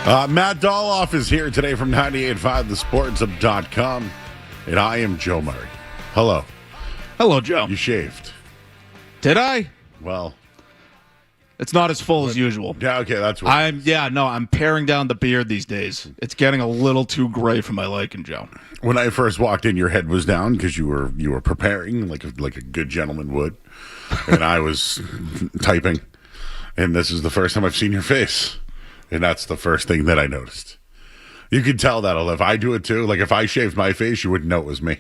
Matt Dolloff is here today from 98.5thesportshub.com, and I am Joe Murray. Hello. Hello, Joe. You shaved. Did I? Well, it's not as full as usual. Yeah, okay, that's what I'm paring down the beard these days. It's getting a little too gray for my liking, Joe. When I first walked in, your head was down because you were preparing like a good gentleman would, and I was typing, and this is the first time I've seen your face. And that's the first thing that I noticed. You could tell that if I do it too. Like if I shaved my face, you wouldn't know it was me.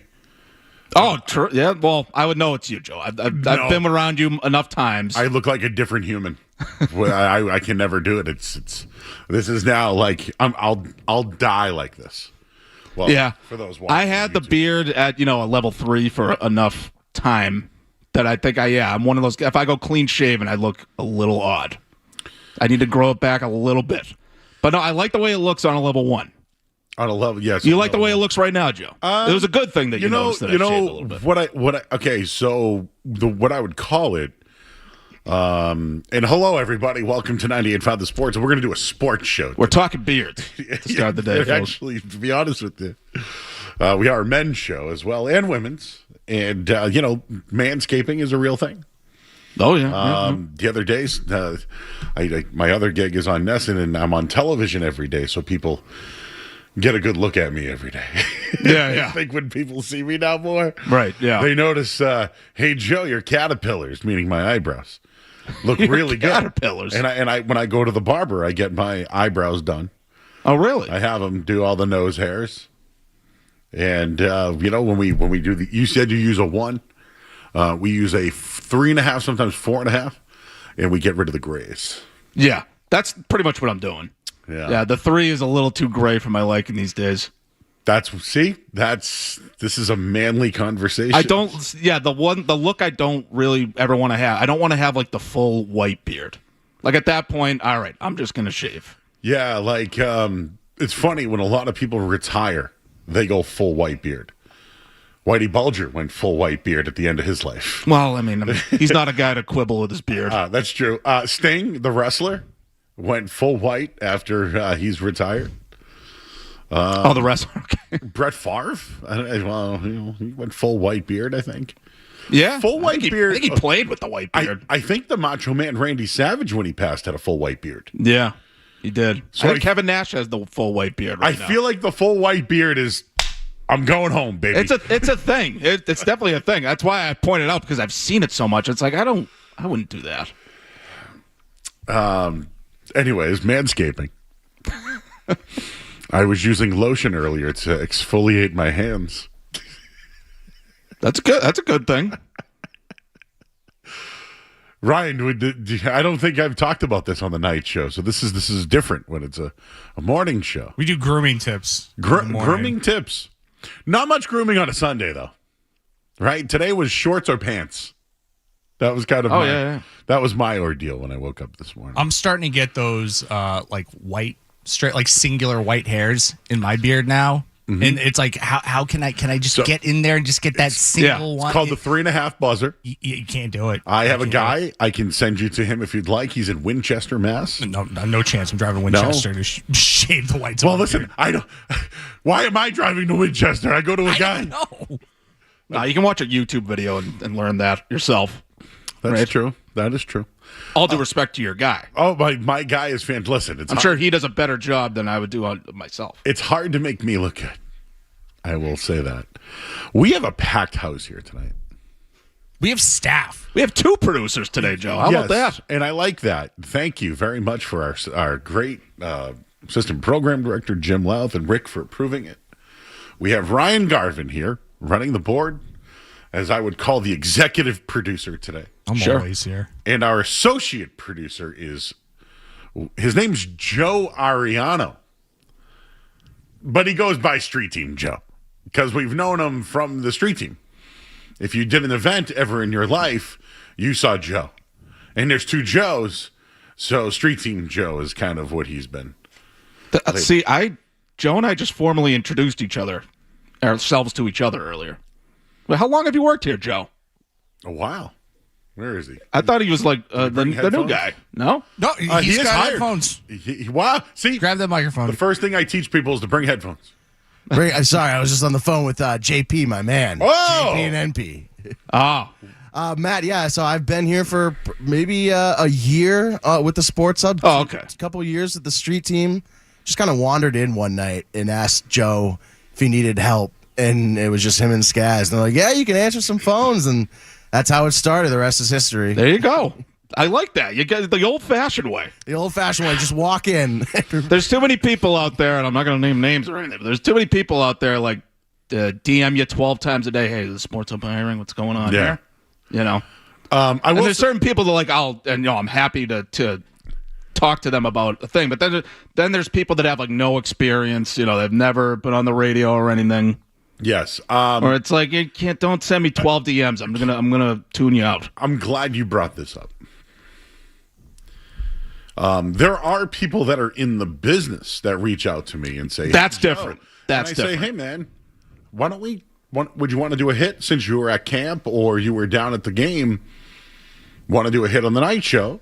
Oh, true. Yeah, well, I would know it's you, Joe. I've been around you enough times. I look like a different human. I can never do it. This is now like I'll die like this. Well, yeah. For those I had the beard at a level 3 for enough time that I think I'm one of those. If I go clean shaven, I look a little odd. I need to grow it back a little bit. But no, I like the way it looks on a level 1. On a level, yes. You like the way it looks right now, Joe? It was a good thing that you noticed that I shaved a little bit. What I would call it, and hello, everybody. Welcome to 98.5 The Sports. We're going to do a sports show. We're talking beards to start the day, folks. Actually, to be honest with you, we are a men's show as well, and women's. And, manscaping is a real thing. Oh, yeah. The other days, my other gig is on Nesson, and I'm on television every day, so people get a good look at me every day. Yeah. I think when people see me now more, right? Yeah, they notice, hey Joe, your caterpillars, meaning my eyebrows, look really good. Caterpillars. And I when I go to the barber, I get my eyebrows done. Oh, really? I have them do all the nose hairs, and when we do you said you use a 1. We use a 3.5, sometimes 4.5, and we get rid of the grays. Yeah, that's pretty much what I'm doing. Yeah, the 3 is a little too gray for my liking these days. This is a manly conversation. The look I don't really ever want to have. I don't want to have like the full white beard. Like at that point, all right, I'm just going to shave. Yeah, like it's funny when a lot of people retire, they go full white beard. Whitey Bulger went full white beard at the end of his life. Well, I mean he's not a guy to quibble with his beard. That's true. Sting, the wrestler, went full white after he's retired. The wrestler. Okay. Brett Favre, he went full white beard, I think. Yeah, full white beard. I think he played with the white beard. I think the Macho Man Randy Savage, when he passed, had a full white beard. Yeah, he did. So I think Kevin Nash has the full white beard right now. I feel like the full white beard is... I'm going home, baby. It's a thing. It's definitely a thing. That's why I pointed out, because I've seen it so much. It's like I wouldn't do that. Anyways, manscaping. I was using lotion earlier to exfoliate my hands. That's a good thing. Ryan, I don't think I've talked about this on the night show, so this is different when it's a morning show. We do grooming tips. Grooming tips. Not much grooming on a Sunday, though. Right? Today was shorts or pants. That was kind of that was my ordeal when I woke up this morning. I'm starting to get those like white, straight, like singular white hairs in my beard now. Mm-hmm. And it's like, how can I just get in there and just get that single one? It's called the 3.5 buzzer. You can't do it. I have a guy. I can send you to him if you'd like. He's in Winchester, Mass. No chance. I'm driving to Winchester to shave the whites. Well, listen, I don't. Why am I driving to Winchester? I go to a guy. No. No, you can watch a YouTube video and learn that yourself. That's true. That is true. All due respect to your guy. Oh, my guy is fantastic. Listen, I'm sure he does a better job than I would do on myself. It's hard to make me look good. I will say that. We have a packed house here tonight. We have staff. We have 2 producers today, Joe. How about that? And I like that. Thank you very much for our great assistant program director, Jim Louth, and Rick for approving it. We have Ryan Garvin here running the board, as I would call the executive producer today. I'm always here. And our associate producer his name's Joe Ariano. But he goes by Street Team Joe, because we've known him from the Street Team. If you did an event ever in your life, you saw Joe. And there's 2 Joes, so Street Team Joe is kind of what he's been. See, Joe and I just formally introduced ourselves to each other earlier. Well, how long have you worked here, Joe? A while. Where is he? I thought he was like the new headphones? guy. No? No, He he's is got hired. headphones. Wow. See, Grab that microphone. the first thing I teach people is to bring headphones. I'm sorry, I was just on the phone with JP, my man. Oh! JP and NP. Oh. Matt, yeah, so I've been here for maybe a year with the Sports Hub. Oh, okay. A couple of years with the street team. Just kind of wandered in one night and asked Joe if he needed help. And it was just him and Skaz. And they're like, yeah, you can answer some phones. And that's how it started. The rest is history. There you go. I like that. You get the old-fashioned way. The old-fashioned way, just walk in. There's too many people out there, and I'm not going to name names or anything, but there's too many people out there like DM you 12 times a day. Hey, the Sports Hub hiring, what's going on here? You know? I And will there's certain people that like, I'm happy to talk to them about a thing. But then there's people that have like no experience, they've never been on the radio or anything. Yes. Or it's like, don't send me 12 DMs. I'm gonna tune you out. I'm glad you brought this up. There are people that are in the business that reach out to me and say, That's "Hey, Joe." different. That's and I different. say, hey, man, why don't would you want to do a hit since you were at camp or you were down at the game? Want to do a hit on the night show?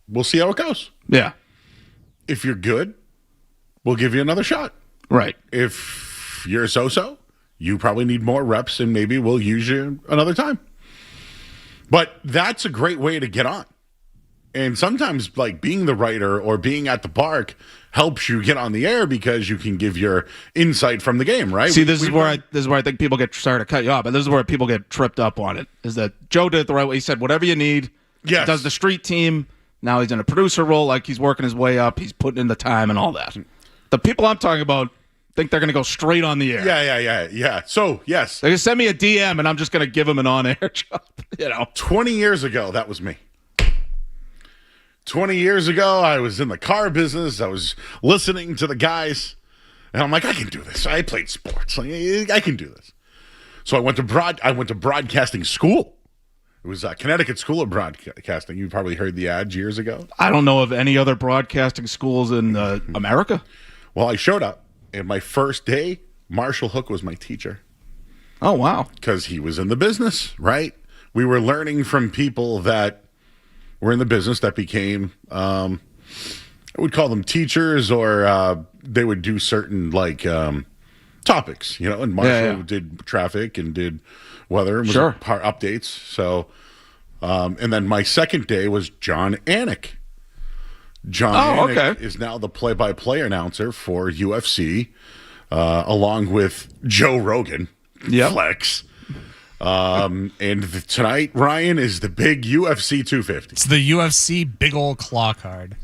We'll see how it goes. Yeah. If you're good, we'll give you another shot. Right. If you're so-so, you probably need more reps and maybe we'll use you another time. But that's a great way to get on. And sometimes, like, being the writer or being at the park helps you get on the air because you can give your insight from the game, right? See, this is where I think people get sorry to cut you off, but this is where people get tripped up on it. Is that Joe did it the right way? He said, whatever you need. Yes. He does the street team. Now he's in a producer role, like he's working his way up. He's putting in the time and all that. The people I'm talking about think they're going to go straight on the air. Yeah. So, yes. They can send me a DM, and I'm just going to give them an on-air job. 20 years ago, that was me. 20 years ago, I was in the car business. I was listening to the guys, and I'm like, I can do this. I played sports. I can do this. So I went to broadcasting school. It was Connecticut School of Broadcasting. You probably heard the ads years ago. I don't know of any other broadcasting schools in America. Well, I showed up, and my first day, Marshall Hook was my teacher. Oh, wow. Because he was in the business, right? We were learning from people that were in the business that became, I would call them teachers, or they would do certain, topics, and Marshall did traffic and did weather and was updates. So, and then my second day was John Anik. John Anik is now the play-by-play announcer for UFC, along with Joe Rogan, Flex. And tonight, Ryan, is the big UFC 250. It's the UFC big old claw card.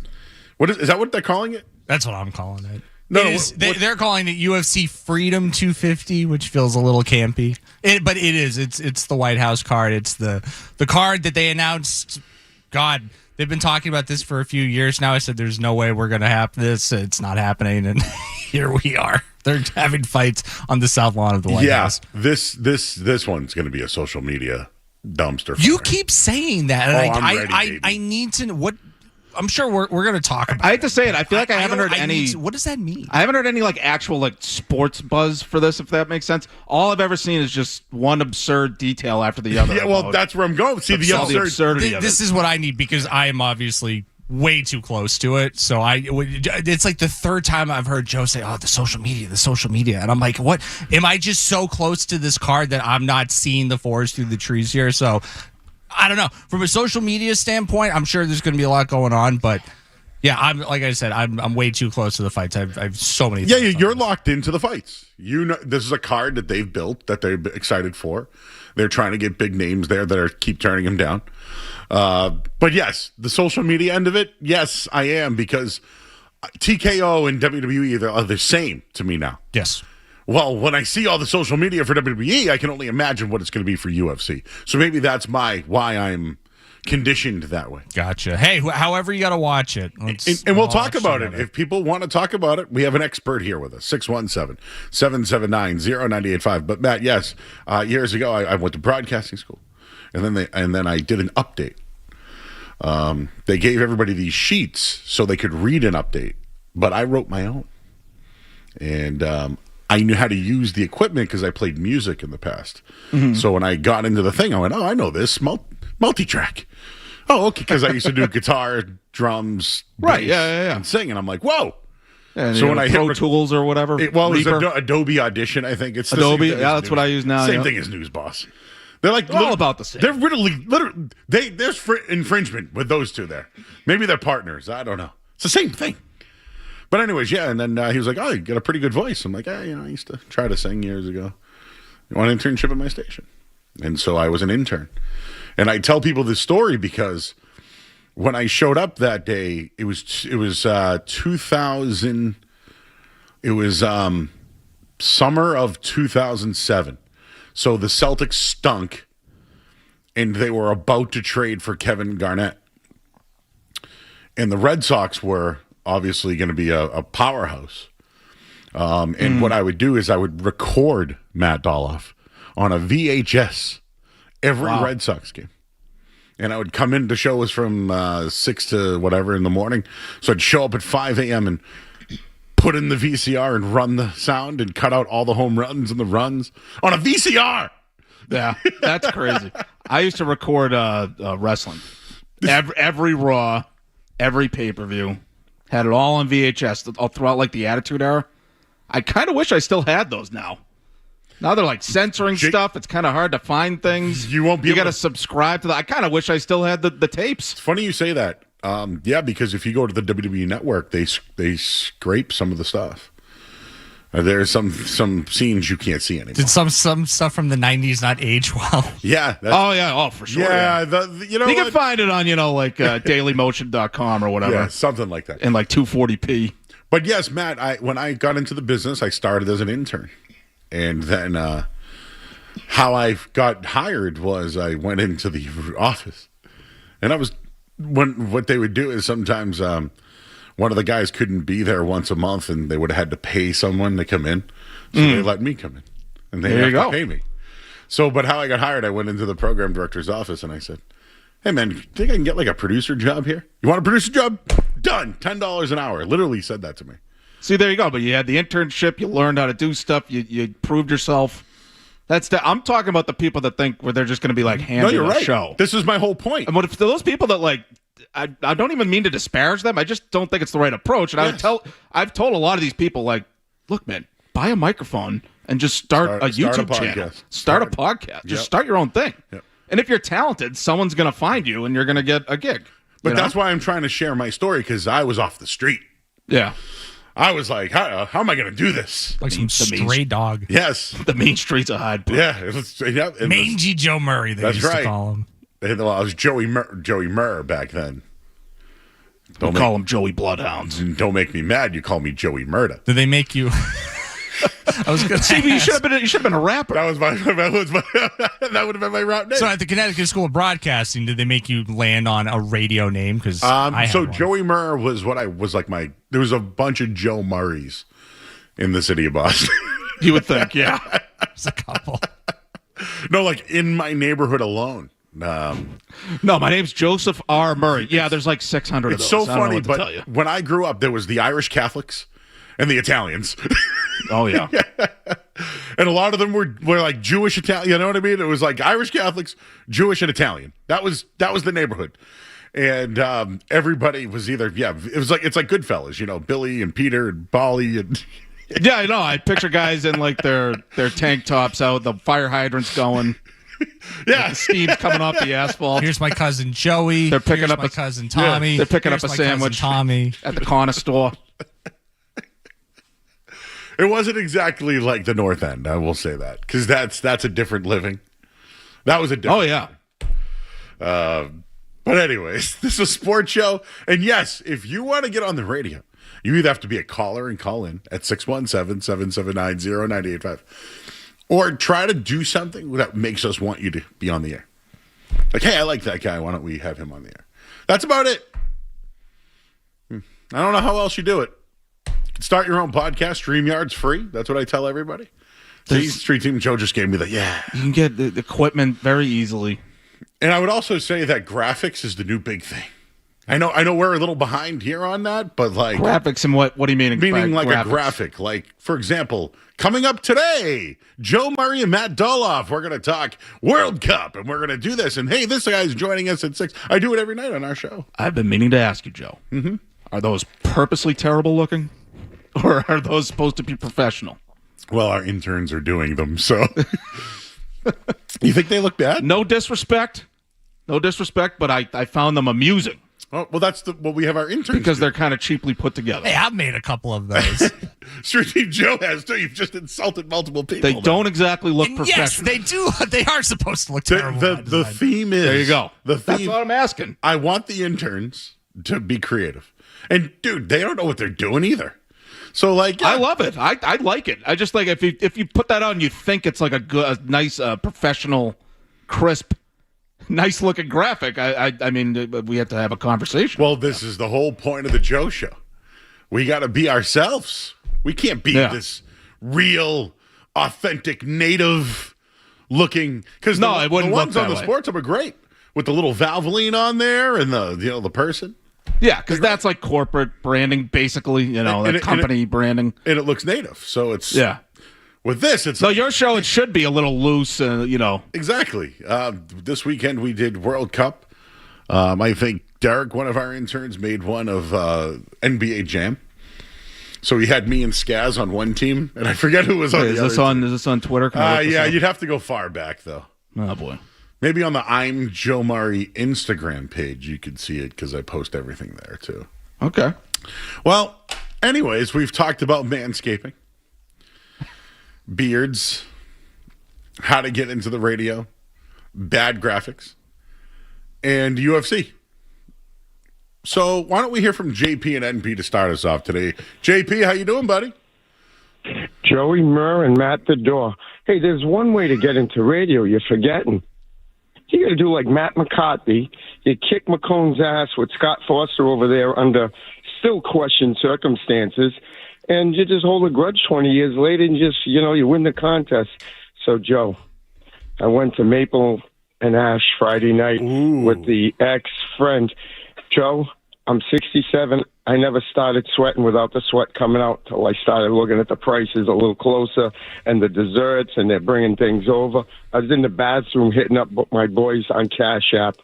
What is that? What they're calling it? That's what I'm calling it. No, they're calling it UFC Freedom 250, which feels a little campy. But it is. It's the White House card. It's the card that they announced. God, they've been talking about this for a few years now. I said, "There's no way we're gonna have this. It's not happening," and here we are. They're having fights on the south lawn of the White House. This one's going to be a social media dumpster. You keep saying that, and I'm ready, baby. I need to know what. I'm sure we're going to talk about. I hate to say it. I feel like I haven't heard any. What does that mean? I haven't heard any actual sports buzz for this, if that makes sense. All I've ever seen is just one absurd detail after the other. Yeah, well, that's where I'm going. See the absurdity of this is what I need because I am obviously way too close to it. So it's like the third time I've heard Joe say, "Oh, the social media," and I'm like, "What? Am I just so close to this card that I'm not seeing the forest through the trees here?" So I don't know. From a social media standpoint, I'm sure there's going to be a lot going on, but yeah, I'm like I said, I'm way too close to the fights. I've so many. Yeah, you're locked into the fights. This is a card that they've built that they're excited for. They're trying to get big names there that keep turning them down. But yes, the social media end of it, yes, I am, because TKO and WWE are the same to me now. Yes. Well, when I see all the social media for WWE, I can only imagine what it's going to be for UFC. So maybe that's why I'm conditioned that way. Gotcha. Hey, however you got to watch it. And we'll talk about it. If people want to talk about it, we have an expert here with us, 617-779-0985. But Matt, yes, years ago I went to broadcasting school, and then I did an update. They gave everybody these sheets so they could read an update, but I wrote my own. And I knew how to use the equipment because I played music in the past. Mm-hmm. So when I got into the thing, I went, "Oh, I know this. multi-track. Oh, okay, because I used to do guitar, drums, Right, bass, yeah. and sing, and I'm like, whoa. And, So when I hit Pro Tools or whatever. It was Reaper. Adobe Audition, I think. It's the Adobe, same thing yeah, as that's what I use now, Same yeah. thing as News Boss. They're like All about the same. They're literally there's infringement with those two there. Maybe they're partners. I don't know. It's the same thing. But anyways, yeah. And then he was like, "Oh, you got a pretty good voice." I'm like, "Yeah, I used to try to sing years ago. You want an internship at my station?" And so I was an intern. And I tell people this story because when I showed up that day, it was 2000. It was summer of 2007. So the Celtics stunk, and they were about to trade for Kevin Garnett. And the Red Sox were obviously going to be a powerhouse. And what I would do is I would record Matt Dolloff on a VHS every Red Sox game. And I would come in, the show was from 6 to whatever in the morning. So I'd show up at 5 a.m. and put in the VCR and run the sound and cut out all the home runs and the runs on a VCR. Yeah, that's crazy. I used to record wrestling. Every Raw, every pay-per-view, had it all on VHS all throughout like the Attitude Era. I kind of wish I still had those now. Now they're like censoring stuff. It's kind of hard to find things. You won't be You able got to to- subscribe to that. I kind of wish I still had the tapes. It's funny you say that. Yeah, because if you go to the WWE Network, they scrape some of the stuff. There's some scenes you can't see anymore. Did some stuff from the 90s not age well? Yeah. Oh, yeah. Oh, for sure. Yeah. You know You can what? find it on, like dailymotion.com or whatever. Yeah, something like that. In like 240p. But yes, Matt, when I got into the business, I started as an intern. And then how I got hired was I went into the office. And what they would do is sometimes one of the guys couldn't be there once a month and they would have had to pay someone to come in. So they let me come in. And they There you have to go. pay me. So, but how I got hired, I went into the program director's office and I said, "Hey man, you think I can get like a producer job here? You want a producer job? Done. $10 an hour." Literally said that to me. See, there you go. But you had the internship. You learned how to do stuff. You proved yourself. I'm talking about the people that think where they're just going to be like No, handed you're a right. show. This is my whole point. And what if those people that like, I don't even mean to disparage them. I just don't think it's the right approach. And I've told a lot of these people like, look, man, buy a microphone and just start a YouTube channel. podcast. Start a podcast. Just start your own thing. Yep. And if you're talented, someone's going to find you and you're going to get a gig. But that's why I'm trying to share my story because I was off the street. Yeah. I was like, how am I going to do this? Like some stray dog. Yes. The main streets of Hyde Park. Yeah. It was, Mangy Joe Murray, they That's used right. to call him. Well, I was Joey Murr back then. We call them Joey Bloodhounds. Don't make me mad. You call me Joey Murda. Did they make you? I was going to See, you should have been a rapper. That would have been my rap name. So at the Connecticut School of Broadcasting, did they make you land on a radio name? Because so Joey Murr was what I was like there was a bunch of Joe Murrays in the city of Boston. You would think, yeah. There's a couple. No, like in my neighborhood alone. No, my name's Joseph R. Murray. Yeah, there's like 600 of It's those. so I don't know funny, what to tell you. but when I grew up, there was the Irish Catholics and the Italians. Oh, yeah. And a lot of them were like Jewish Italian. You know what I mean? It was like Irish Catholics, Jewish, and Italian. That was the neighborhood. And everybody was either it's like Goodfellas, Billy and Peter and Bolly and Yeah, I know. I picture guys in like their tank tops out, the fire hydrants going. yeah. The steam's coming off the asphalt Here's my cousin Joey. They're picking Here's up my a- cousin Tommy. they're picking Here's up a my cousin sandwich. Tommy. at the corner store. It wasn't exactly like the North End, I will say that, because that's a different living. That was a different. Oh, yeah. But anyways, this is a sports show, and yes, if you want to get on the radio, you either have to be a caller and call in at 617-779-0985, or try to do something that makes us want you to be on the air. Like, hey, I like that guy. Why don't we have him on the air? That's about it. I don't know how else you do it. You can start your own podcast. StreamYard's free. That's what I tell everybody. See, Street Team Joe just gave me the You can get the equipment very easily. And I would also say that graphics is the new big thing. I know we're a little behind here on that, but like Graphics and what do you mean? meaning by like graphics? a graphic. Like, for example, coming up today, Joe Murray and Matt Dolloff, we're going to talk World Cup, and we're going to do this. And hey, this guy's joining us at 6. I do it every night on our show. I've been meaning to ask you, Joe. Mm-hmm. Are those purposely terrible looking, or are those supposed to be professional? Well, our interns are doing them, so. You think they look bad? No disrespect, but I found them amusing Oh, well, that's what we have our interns because do. they're kind of cheaply put together. Hey, I've made a couple of those. Street Team Joe has too. You've just insulted multiple people. They don't exactly look And professional. yes, they do. They are supposed to look terrible. by The design. theme is There you go. The That's theme. what I'm asking. I want the interns to be creative, and dude, they don't know what they're doing either. So like, I love it. I like it. I just like if you put that on, you think it's like a nice, professional, crisp, nice looking graphic. I mean, we have to have a conversation. well, this is the whole point of the Joe Show. We got to be ourselves. We can't be Yeah. this real, authentic, native looking. Because No, it wouldn't the look ones on that the way. sports hub are great with the little Valvoline on there and the person. Yeah, because that's like corporate branding, basically. You know, And like company branding. And it looks native. So it's Yeah. with this, it's So your show, it should be a little loose. You know, exactly. This weekend we did World Cup. I think Derek, one of our interns, made one of NBA Jam. So he had me and Skaz on one team, and I forget who was on is the this other. on? Is this on Twitter? Can I look this Yeah, up? you'd have to go far back though. Oh boy. Maybe on the I'm Joe Murray Instagram page, you could see it because I post everything there too. Okay. Well, anyways, we've talked about manscaping, beards, how to get into the radio, bad graphics, and UFC. So why don't we hear from JP and NP to start us off today? JP, how you doing, buddy? Joey Murr and Matt the Door. Hey, there's one way to get into radio. You're forgetting. You got to do like Matt McCarthy. You kick McCone's ass with Scott Foster over there under still questioned circumstances, and you just hold a grudge 20 years later and just, you win the contest. So, Joe, I went to Maple and Ash Friday night with the ex-friend. Joe, I'm 67. I never started sweating without the sweat coming out till I started looking at the prices a little closer and the desserts, and they're bringing things over. I was in the bathroom hitting up my boys on Cash App.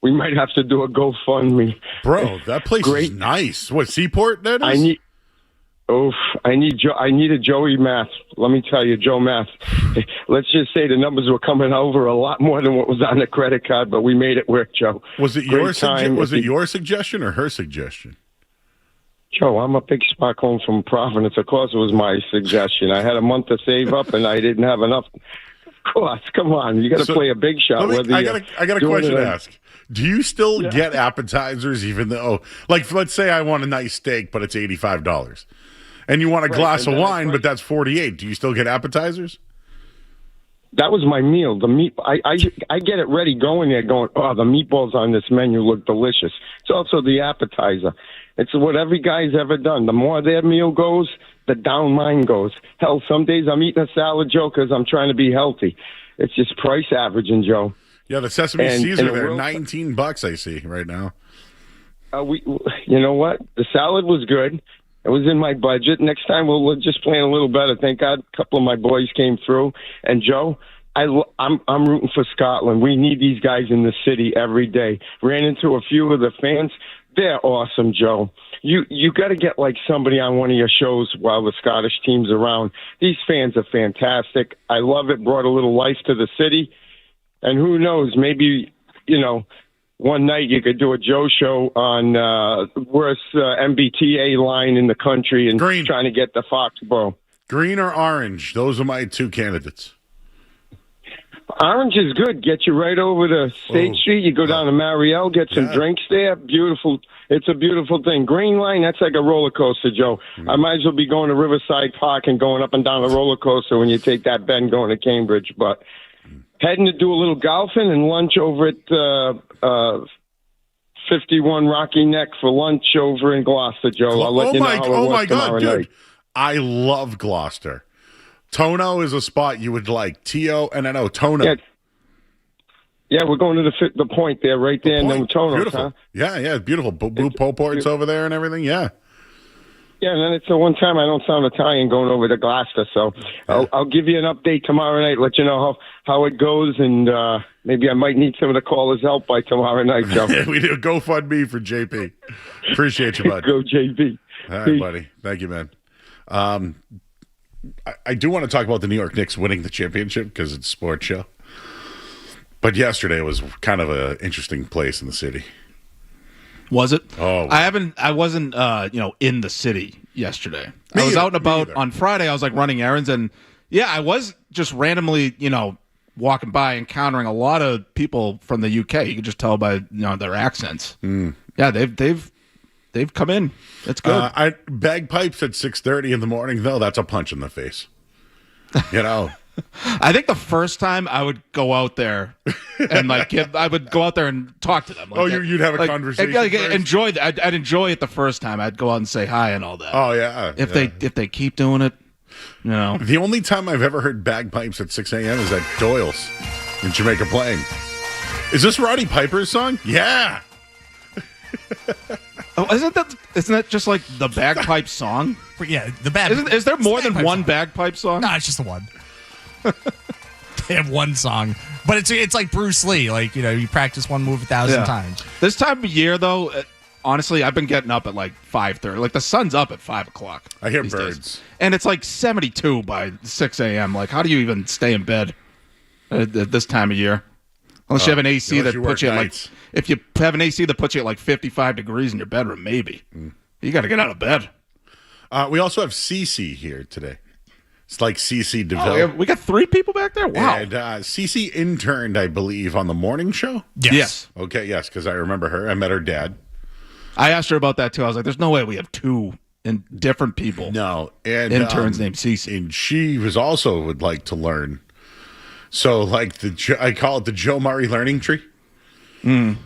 We might have to do a GoFundMe. Bro, that place is Great. nice. What, Seaport that is? I need a Joey Math. Let me tell you, Joe Math. Let's just say the numbers were coming over a lot more than what was on the credit card, but we made it work, Joe. Was it Great time. your suggestion or her suggestion? Joe, I'm a big spark home from Providence. Of course, it was my suggestion. I had a month to save up, and I didn't have enough. Of course, come on. You got to play a big shot. I got a doing question it to on- ask. Do you still get appetizers even though, like, let's say I want a nice steak, but it's $85, and you want a glass of and then wine, but that's $48? Do you still get appetizers? That was my meal. The meat. I get it ready going there going, oh, the meatballs on this menu look delicious. It's also the appetizer. It's what every guy's ever done. The more their meal goes, the down mine goes. Hell, some days I'm eating a salad, Joe, because I'm trying to be healthy. It's just price averaging, Joe. Yeah, the Sesame And Caesar in a there, world- $19 I see right now. You know what? The salad was good. It was in my budget. Next time we'll just plan a little better. Thank God a couple of my boys came through. And Joe, I'm rooting for Scotland. We need these guys in the city every day. Ran into a few of the fans. They're awesome, Joe. You got to get like somebody on one of your shows while the Scottish team's around. These fans are fantastic. I love it. Brought a little life to the city. And who knows, maybe, one night you could do a Joe show on worst MBTA line in the country and Green. trying to get the Foxborough. Green or orange? Those are my two candidates. Orange is good. Get you right over to State Street. You go down to Mariel, get some drinks there. Beautiful. It's a beautiful thing. Green line, that's like a roller coaster, Joe. I might as well be going to Riverside Park and going up and down the roller coaster when you take that bend going to Cambridge. But heading to do a little golfing and lunch over at 51 Rocky Neck for lunch over in Gloucester, Joe. I'll let you know how it was tomorrow dude. night. I love Gloucester. Tono is a spot you would like. Tono. Yeah. Yeah, we're going to the point there, right there in Newtonos, Beautiful. huh? Yeah, beautiful. Blue Poport's over there and everything. Yeah. Yeah, and then it's the one time I don't sound Italian going over to Gloucester, so I'll give you an update tomorrow night, let you know how it goes, and maybe I might need some of the callers' help by tomorrow night, Joe. We do a GoFundMe for JP. Appreciate you, bud. Go, JP. All right, buddy. Thank you, man. I do want to talk about the New York Knicks winning the championship because it's a sports show. But yesterday was kind of an interesting place in the city. Was it? Oh, I wasn't in the city yesterday. Me I was either, out and about me either. on Friday. I was like running errands, and I was just randomly, walking by, encountering a lot of people from the UK. You could just tell by their accents. Yeah, they've come in. It's good. Bagpipes at 6:30 in the morning, though. That's a punch in the face. I think the first time I would go out there and I would go out there and talk to them. You'd have a conversation. I'd enjoy it the first time. I'd go out and say hi and all that. Oh yeah. If they keep doing it, The only time I've ever heard bagpipes at 6 a.m. is at Doyle's in Jamaica playing. Is this Roddy Piper's song? Yeah. Isn't that just like the bagpipe song? Yeah, Is there more than one song. bagpipe song? No, it's just the one. They have one song, but it's like Bruce Lee. Like you practice one move 1,000 times. This time of year, though, honestly, I've been getting up at like 5:30. Like the sun's up at 5 o'clock. I hear these birds, days. And it's like 72 by 6 a.m. Like, how do you even stay in bed at this time of year? Unless you have an AC unless that you puts work you at nights. if you have an AC that puts you at like 55 degrees in your bedroom, maybe you got to get out of bed. We also have Cece here today. It's like Cece DeVille. Oh, we got 3 people back there. Wow. And Cece interned, I believe, on the morning show. Yes. Okay, yes, because I remember her. I met her dad. I asked her about that too. I was like, "There's no way we have 2 different people." No, and Interns named Cece. and she was also would like to learn. So, like I call it the Joe Murray learning tree.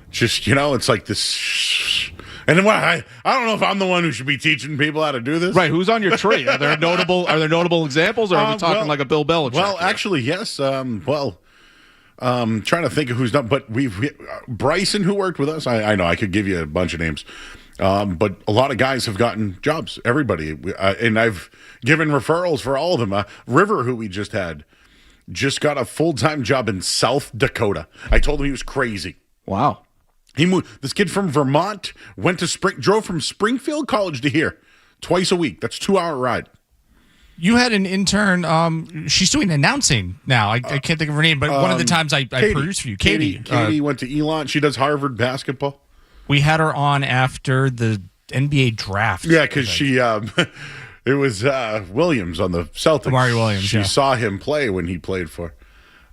Just it's like this. And then I don't know if I'm the one who should be teaching people how to do this. Right, who's on your tree? Are there notable examples, or are we talking like a Bill Belichick? Well, here? actually, yes. Trying to think of who's not, but Bryson, who worked with us. I know I could give you a bunch of names, but a lot of guys have gotten jobs. Everybody, and I've given referrals for all of them. River, who we just had, just got a full-time job in South Dakota. I told him he was crazy. Wow. He moved. This kid from Vermont drove from Springfield College to here twice a week. That's a 2-hour ride. You had an intern. She's doing announcing now. I can't think of her name, but one of the times I produced for you, Katie. Katie went to Elon. She does Harvard basketball. We had her on after the NBA draft. Yeah, because she. It was Williams on the Celtics. Amari Williams. She yeah. saw him play when he played for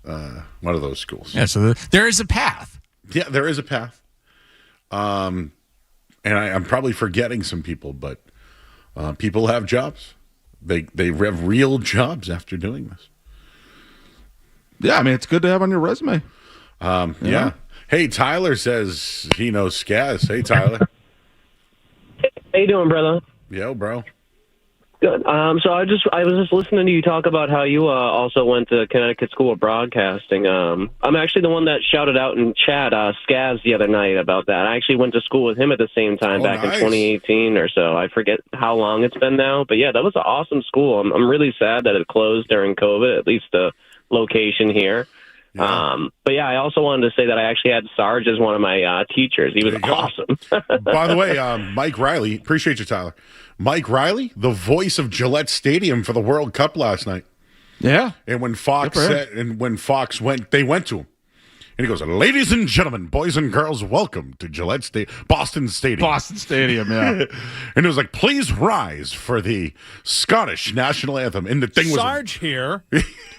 one of those schools. Yeah, so there is a path. Yeah, there is a path. And I'm probably forgetting some people, but people have jobs. They have real jobs after doing this. Yeah, I mean, it's good to have on your resume. Yeah. Hey, Tyler says he knows Skaz. Hey, Tyler. How you doing, brother? Yo, bro. Good. So I was just listening to you talk about how you also went to Connecticut School of Broadcasting. I'm actually the one that shouted out in chat Skaz the other night about that. I actually went to school with him at the same time back in 2018 or so. I forget how long it's been now, but yeah, that was an awesome school. I'm really sad that it closed during COVID, at least the location here. Yeah. But yeah, I also wanted to say that I actually had Sarge as one of my teachers. He was awesome. By the way, Mike Riley, appreciate you, Tyler. Mike Riley, the voice of Gillette Stadium for the World Cup last night. Yeah. And when Fox went, they went to him. And he goes, "Ladies and gentlemen, boys and girls, welcome to Gillette Stadium, Boston Stadium." Boston Stadium, yeah. And it was like, "Please rise for the Scottish national anthem." And the thing was Sarge here.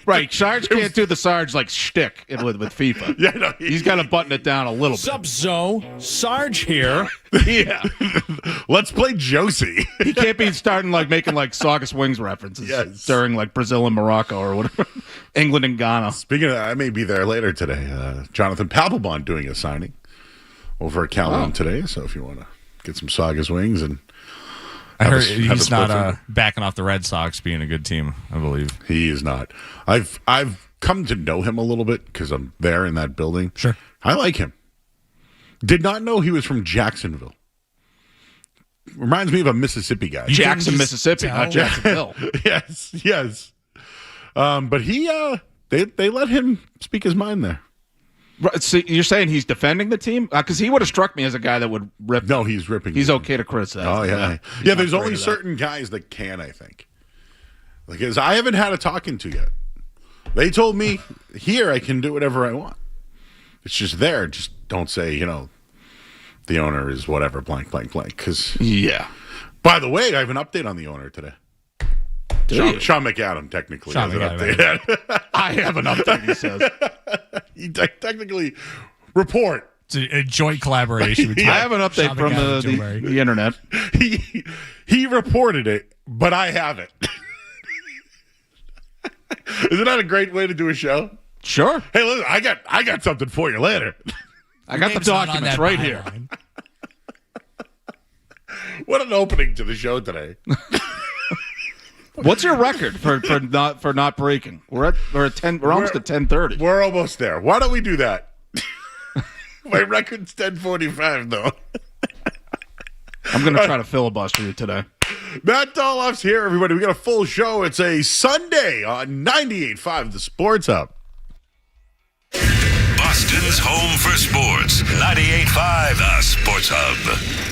Right, Sarge can't do the Sarge like shtick with FIFA. Yeah, no, he's got to button it down a little bit. Sub-Zo, Sarge here. Yeah. Let's play Josie. He can't be starting making Saugus Wings references during Brazil and Morocco or whatever. England and Ghana. Speaking of that, I may be there later today. Jonathan Papelbon doing a signing over at Calhoun today. So if you want to get some Saugus Wings and I heard he's not backing off the Red Sox being a good team, I believe. He is not. I've come to know him a little bit because I'm there in that building. Sure. I like him. Did not know he was from Jacksonville. Reminds me of a Mississippi guy. Jackson, just Mississippi, tell? not Jacksonville. yes. But they let him speak his mind there. Right, so you're saying he's defending the team? Because he would have struck me as a guy that would rip. No, he's ripping. He's him. okay to criticize. Oh yeah, He's yeah. not There's afraid only of that. certain guys that can. I think. Because I haven't had a talking to yet. They told me here I can do whatever I want. It's just there. Just don't say the owner is whatever blank blank blank. Because Yeah. by the way, I have an update on the owner today. Sean McAdam technically Sean has an McAdam. update. I have an update, he says. He technically report. It's a joint collaboration between I have an update Sean from McAdam and Joe Murray. the internet. He reported it, but I haven't. Isn't that a great way to do a show? Sure. Hey, listen, I got something for you later. I got the Name's not on documents that right here. byline. What an opening to the show today. What's your record for not breaking? We're at 10. We're almost at 10:30. We're almost there. Why don't we do that? My record's 10:45 though. I'm going to try to filibuster you today. Matt Dolloff's here, everybody. We got a full show. It's a Sunday on 98.5 The Sports Hub. Boston's home for sports. 98.5 The Sports Hub.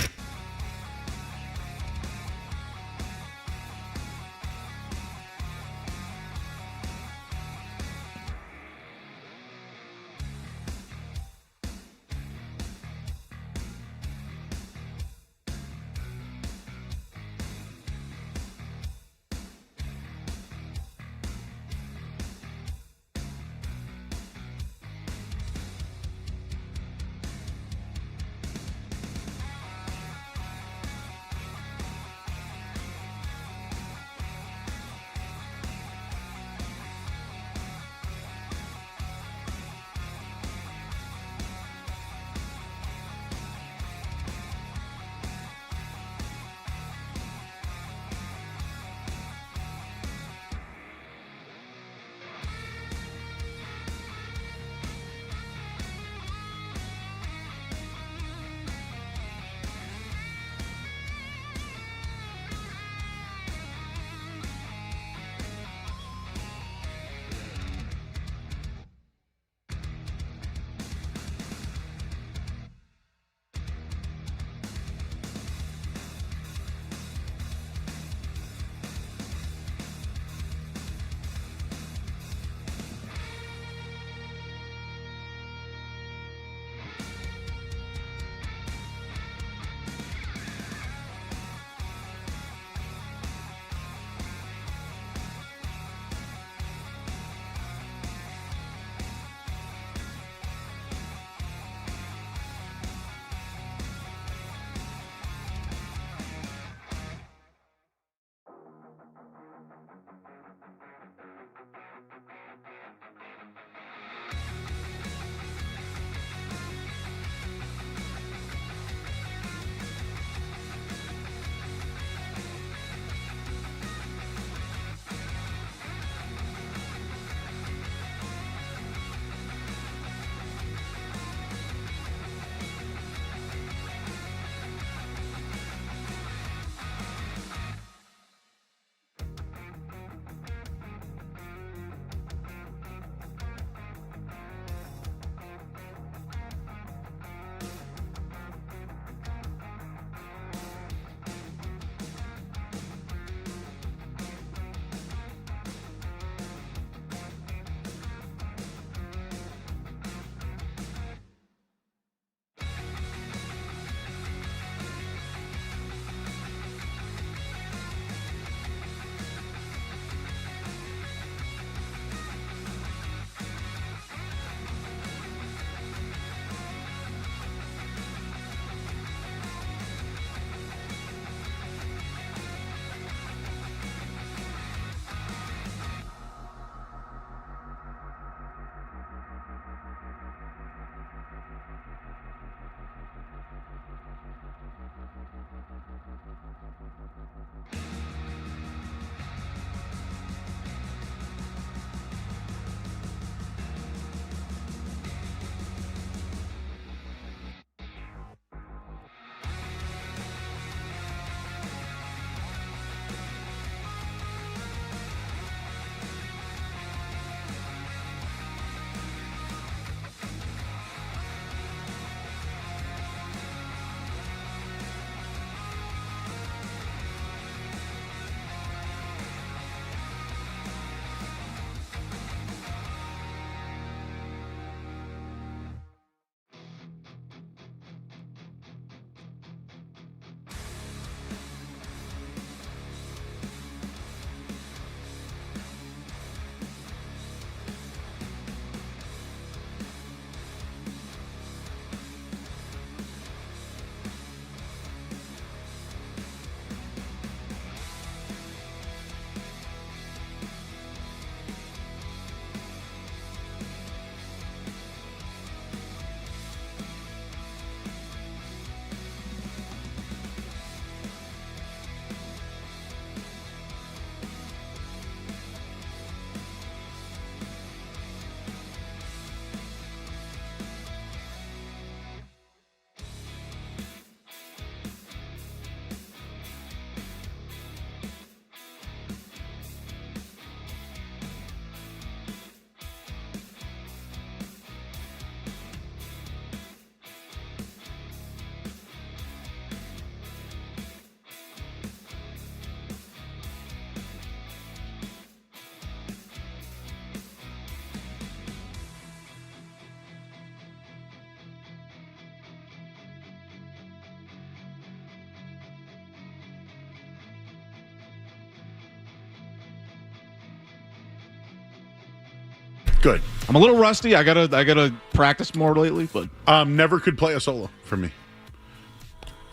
Good. I'm a little rusty. I gotta practice more lately, but Never could play a solo for me.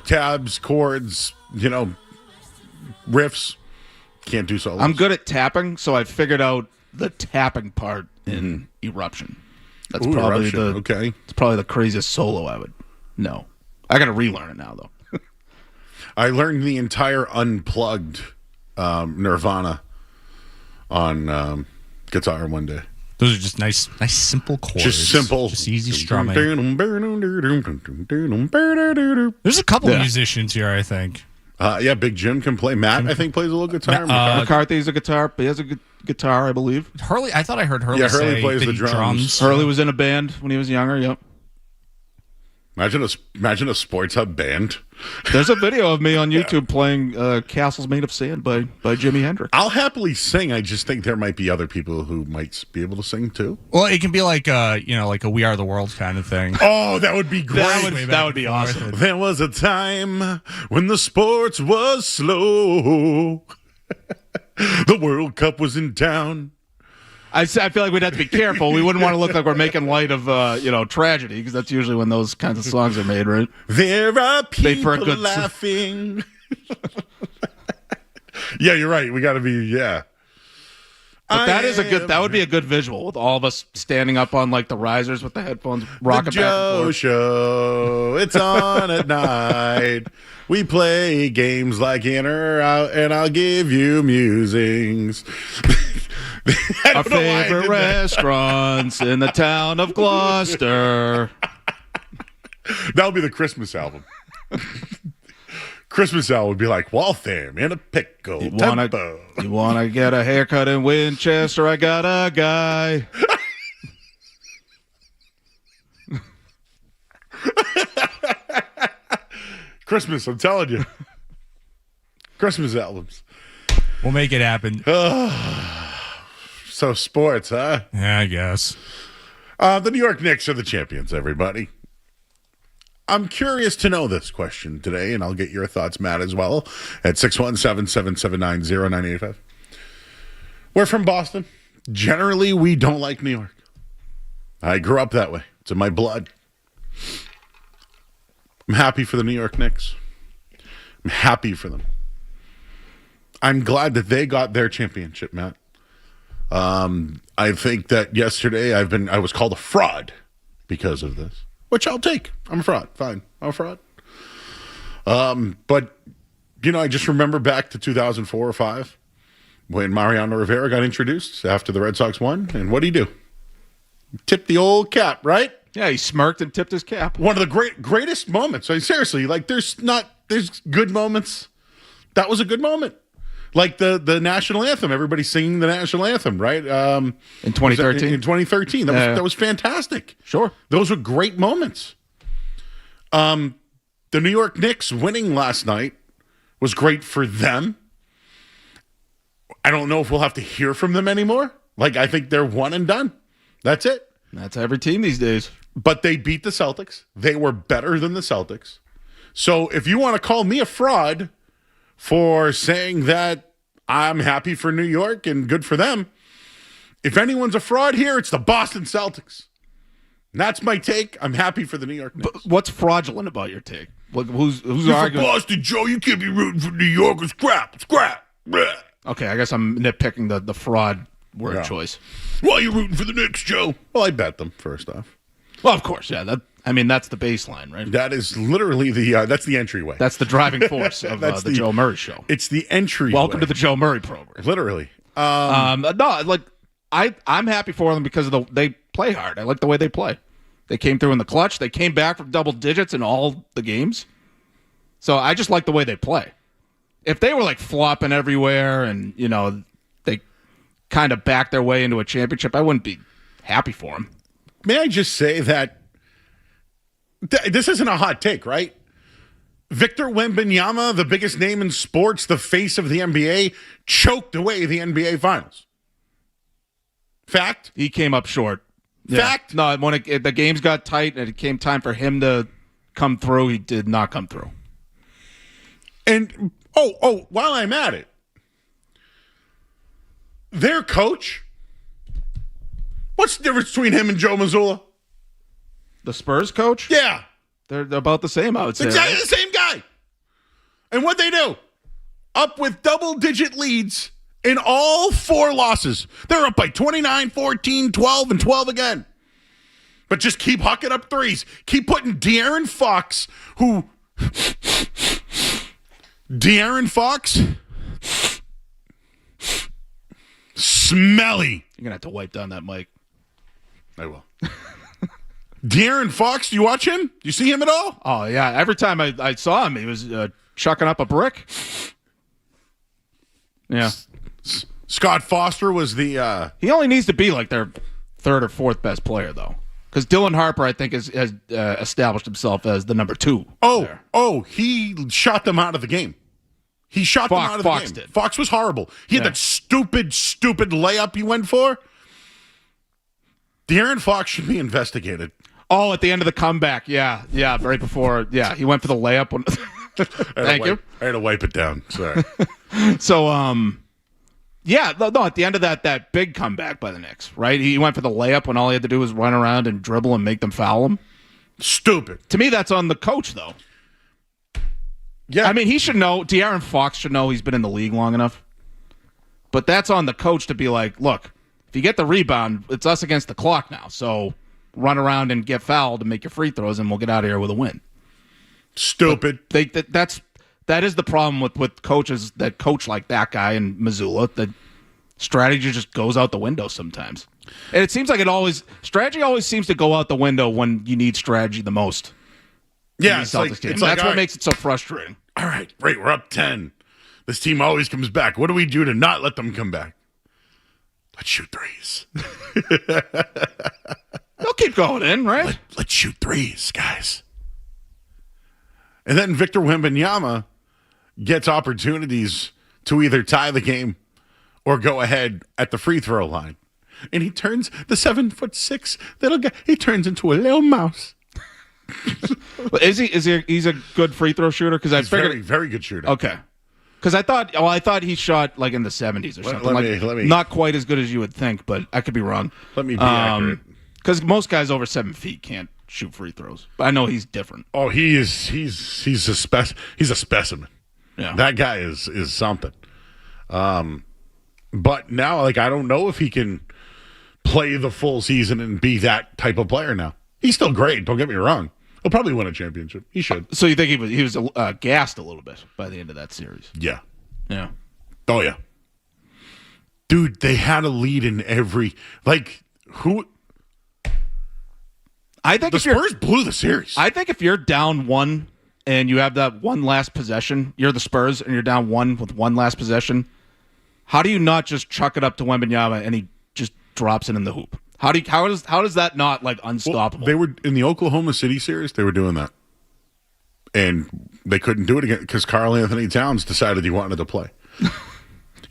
Tabs, chords, riffs. Can't do solos. I'm good at tapping, so I figured out the tapping part in Eruption. That's Ooh, probably Eruption. Okay. It's probably the craziest solo I would know. I got to relearn it now though. I learned the entire unplugged Nirvana on guitar one day. Those are just nice simple chords. Just simple. Just easy strumming. There's a couple musicians here, I think. Yeah, Big Jim can play. Matt, I think, plays a little guitar. McCarthy's a guitar. He has a good guitar, I believe. Hurley, I thought I heard Hurley Yeah, Hurley say plays that the he drums. Hurley was in a band when he was younger. Yep. Imagine a Sports Hub band. There's a video of me on YouTube playing "Castles Made of Sand" by Jimi Hendrix. I'll happily sing. I just think there might be other people who might be able to sing too. Well, it can be like a We Are the World kind of thing. Oh, that would be great. That would be awesome. There was a time when the sports was slow. The World Cup was in town. I feel like we'd have to be careful. We wouldn't want to look like we're making light of tragedy, because that's usually when those kinds of songs are made, right? There are Made for a people good laughing. Yeah, you're right. We got to be, yeah. But that would be a good visual with all of us standing up on like the risers with the headphones rocking The back and Joe forth. Show. It's on at night. We play games like in or out, and I'll give you musings. I Our don't know why I favorite did that. restaurants in the town of Gloucester. That'll be the Christmas album. Christmas album would be like Waltham in a pickle. You Tempo. wanna get a haircut in Winchester? I got a guy. Christmas, I'm telling you. Christmas albums. We'll make it happen. So sports, huh? Yeah, I guess. The New York Knicks are the champions, everybody. I'm curious to know this question today, and I'll get your thoughts, Matt, as well, at 617-779-0985. We're from Boston. Generally, we don't like New York. I grew up that way. It's in my blood. I'm happy for the New York Knicks. I'm happy for them. I'm glad that they got their championship, Matt. I think that yesterday I was called a fraud because of this, which I'll take. I'm a fraud. Fine. I'm a fraud. But, I just remember back to 2004 or 5 when Mariano Rivera got introduced after the Red Sox won. And what did he do? Tip the old cap, right? Yeah, he smirked and tipped his cap. One of the greatest moments. I mean, seriously, like there's good moments. That was a good moment. Like the national anthem, everybody singing the national anthem, right? In 2013? In 2013. That was fantastic. Sure. Those were great moments. The New York Knicks winning last night was great for them. I don't know if we'll have to hear from them anymore. Like, I think they're one and done. That's it. That's every team these days. But they beat the Celtics. They were better than the Celtics. So if you want to call me a fraud for saying that I'm happy for New York and good for them, if anyone's a fraud here, it's the Boston Celtics. And that's my take. I'm happy for the New York Knicks. But what's fraudulent about your take? Like, who's You're arguing? from Boston, Joe. You can't be rooting for New York. It's crap. It's crap. Bleh. Okay, I guess I'm nitpicking the fraud word choice. Why are you rooting for the Knicks, Joe? Well, I bet them, first off. Well, of course, yeah. That's the baseline, right? That is literally that's the entryway. That's the driving force of the Joe Murray show. It's the entry. Welcome to the Joe Murray program. Literally. I'm happy for them because they play hard. I like the way they play. They came through in the clutch. They came back from double digits in all the games. So I just like the way they play. If they were like flopping everywhere and, they kind of backed their way into a championship, I wouldn't be happy for them. May I just say that this isn't a hot take, right? Victor Wembanyama, the biggest name in sports, the face of the NBA, choked away the NBA Finals. Fact? He came up short. Fact? No, when the games got tight and it came time for him to come through, he did not come through. And, while I'm at it, their coach What's the difference between him and Joe Mazzulla? The Spurs coach? Yeah. They're about the same, I would say. Exactly right? the same guy. And what they do? Up with double-digit leads in all 4 losses. They're up by 29, 14, 12, and 12 again. But just keep hucking up threes. Keep putting De'Aaron Fox, smelly. You're going to have to wipe down that mic. I will. De'Aaron Fox, do you watch him? Do you see him at all? Oh, yeah. Every time I saw him, he was chucking up a brick. Yeah. Scott Foster was the... He only needs to be like their 3rd or 4th best player, though. Because Dylan Harper, I think, has established himself as the number 2. He shot them out of the game. He shot them out of the Fox game. did. Fox was horrible. He had that stupid layup he went for. De'Aaron Fox should be investigated. Oh, at the end of the comeback. Yeah, right before. Yeah, he went for the layup. Thank you. I had to wipe it down. Sorry. So, yeah, no, at the end of that big comeback by the Knicks, right? He went for the layup when all he had to do was run around and dribble and make them foul him. Stupid. To me, that's on the coach, though. Yeah. I mean, he should know. De'Aaron Fox should know he's been in the league long enough. But that's on the coach to be like, look, if you get the rebound, it's us against the clock now. So run around and get fouled and make your free throws, and we'll get out of here with a win. Stupid. That is the problem with coaches that coach like that guy and Mazzulla. The strategy just goes out the window sometimes. And it seems like strategy always seems to go out the window when you need strategy the most. Yeah, That's what makes it so frustrating. All right, we're up 10. This team always comes back. What do we do to not let them come back? Let's shoot threes. They'll keep going in, right? Let's shoot threes, guys. And then Victor Wembanyama gets opportunities to either tie the game or go ahead at the free throw line. And he turns the 7'6" little guy, he turns into a little mouse. He's a good free throw shooter? Because I figured very, very good shooter. Okay. Because I thought he shot like in the 70s or something. Let me not quite as good as you would think, but I could be wrong. Let me be accurate. Because most guys over 7 feet can't shoot free throws. But I know he's different. Oh, he's a specimen. Yeah. That guy is something. But now, I don't know if he can play the full season and be that type of player now. He's still great. Don't get me wrong. He'll probably win a championship. He should. So you think he was gassed a little bit by the end of that series? Yeah. Yeah. Oh, yeah. Dude, they had a lead in every who. I think The Spurs blew the series. I think if you're down 1 and you have that one last possession, you're the Spurs and you're down 1 with one last possession. How do you not just chuck it up to Wembanyama and he just drops it in the hoop? How does that not unstoppable? They were in the Oklahoma City series. They were doing that, and they couldn't do it again because Karl Anthony Towns decided he wanted to play.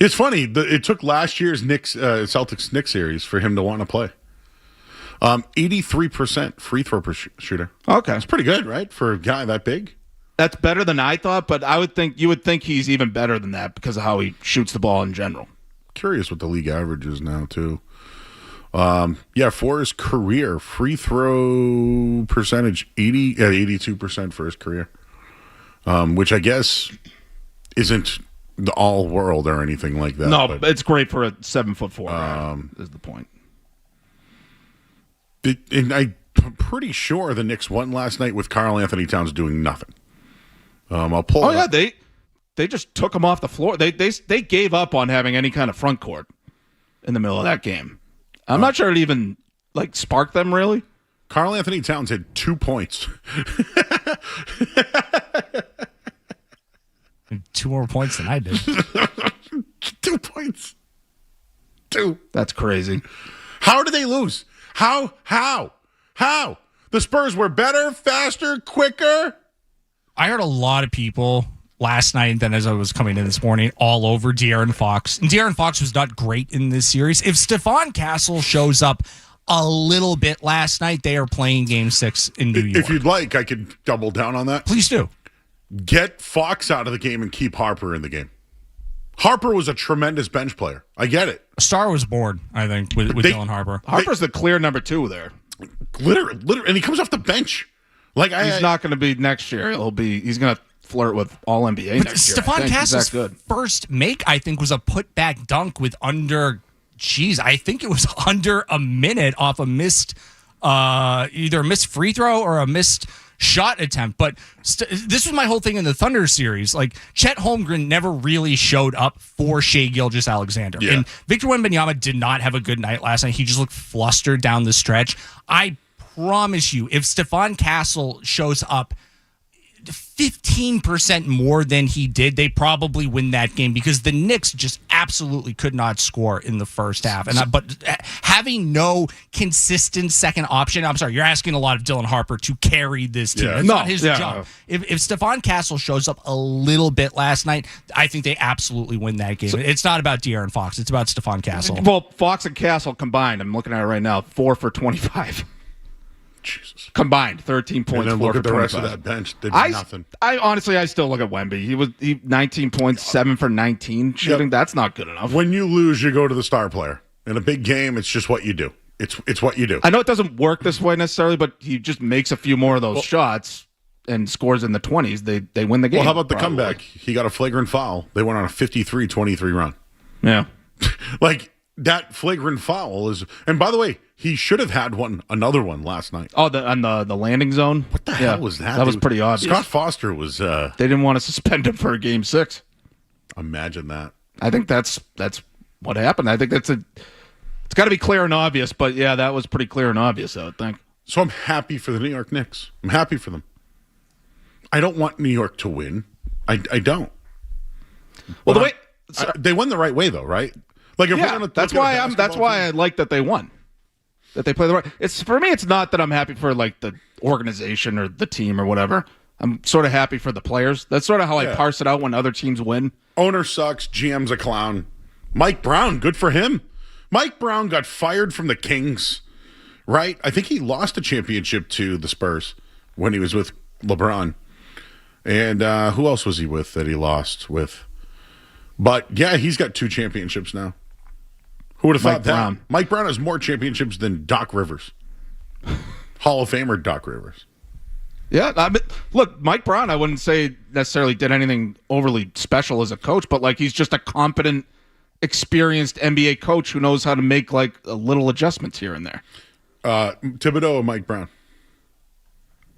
It's funny. It took last year's Celtics Knicks series for him to want to play. 83% free throw shooter. Okay, that's pretty good, right, for a guy that big. That's better than I thought, but you would think he's even better than that because of how he shoots the ball in general. Curious what the league average is now too. For his career, free throw percentage 82% for his career, which I guess isn't the all world or anything like that. No, but it's great for a 7'4" guy. Is the point? And I'm pretty sure the Knicks won last night with Karl Anthony Towns doing nothing. I'll pull. Oh yeah, they just took him off the floor. They gave up on having any kind of front court in the middle of that game. I'm not sure it even sparked them really. Karl Anthony Towns had 2 points. 2 more points than I did. 2 points. 2. That's crazy. How did they lose? How? The Spurs were better, faster, quicker. I heard a lot of people last night and then as I was coming in this morning all over De'Aaron Fox. And De'Aaron Fox was not great in this series. If Stephon Castle shows up a little bit last night, they are playing Game 6 in New York. If you'd like, I could double down on that. Please do. Get Fox out of the game and keep Harper in the game. Harper was a tremendous bench player. I get it. A star was born, I think, with Dylan Harper. Harper's the clear number 2 there. Literally, and he comes off the bench. Like He's not going to be next year. He's going to flirt with all NBA next year. Stephon Castle's good. first make, I think, was a putback dunk with I think it was under a minute off a missed, either a missed free throw or a missed shot attempt. But this was my whole thing in the Thunder series. Like, Chet Holmgren never really showed up for Shai Gilgeous-Alexander. Yeah. And Victor Wembanyama did not have a good night last night. He just looked flustered down the stretch. I promise you, if Stephon Castle shows up 15% more than he did, they probably win that game because the Knicks just absolutely could not score in the first half. But having no consistent second option, I'm sorry, you're asking a lot of Dylan Harper to carry this team. It's not his job. If Stephon Castle shows up a little bit last night, I think they absolutely win that game. It's not about De'Aaron Fox. It's about Stephon Castle. Well, Fox and Castle combined, I'm looking at it right now, 4 for 25. Jesus. Combined, 13 points. And then 4 look for at the 25. rest of that bench. They did nothing. I honestly still look at Wemby. He 19 points, 7 for 19 shooting. Yep. That's not good enough. When you lose, you go to the star player. In a big game, it's just what you do. It's what you do. I know it doesn't work this way necessarily, but he just makes a few more of those shots and scores in the 20s. They win the game. Well, how about the probably. comeback? He got a flagrant foul. They went on a 53-23 run. Yeah. Like, that flagrant foul is... And by the way, he should have had another one last night. Oh, on the landing zone? What the hell was that? That was pretty obvious. Scott Foster was... They didn't want to suspend him for a game 6. Imagine that. I think that's what happened. I think it's got to be clear and obvious, but yeah, that was pretty clear and obvious, I would think. So I'm happy for the New York Knicks. I'm happy for them. I don't want New York to win. I don't. Well, But they won the right way, though, right? Like, if we're gonna that's why I like that they won. That they play the right. It's for me. It's not that I'm happy for like the organization or the team or whatever. I'm sort of happy for the players. That's sort of how I parse it out when other teams win. Owner sucks. GM's a clown. Mike Brown, good for him. Mike Brown got fired from the Kings, right? I think he lost a championship to the Spurs when he was with LeBron. And who else was he with that he lost with? But yeah, he's got 2 championships now. Who would have thought that? Mike Brown has more championships than Doc Rivers. Hall of Famer Doc Rivers. Yeah, look, Mike Brown, I wouldn't say necessarily did anything overly special as a coach, but like he's just a competent, experienced NBA coach who knows how to make like little adjustments here and there. Thibodeau or Mike Brown?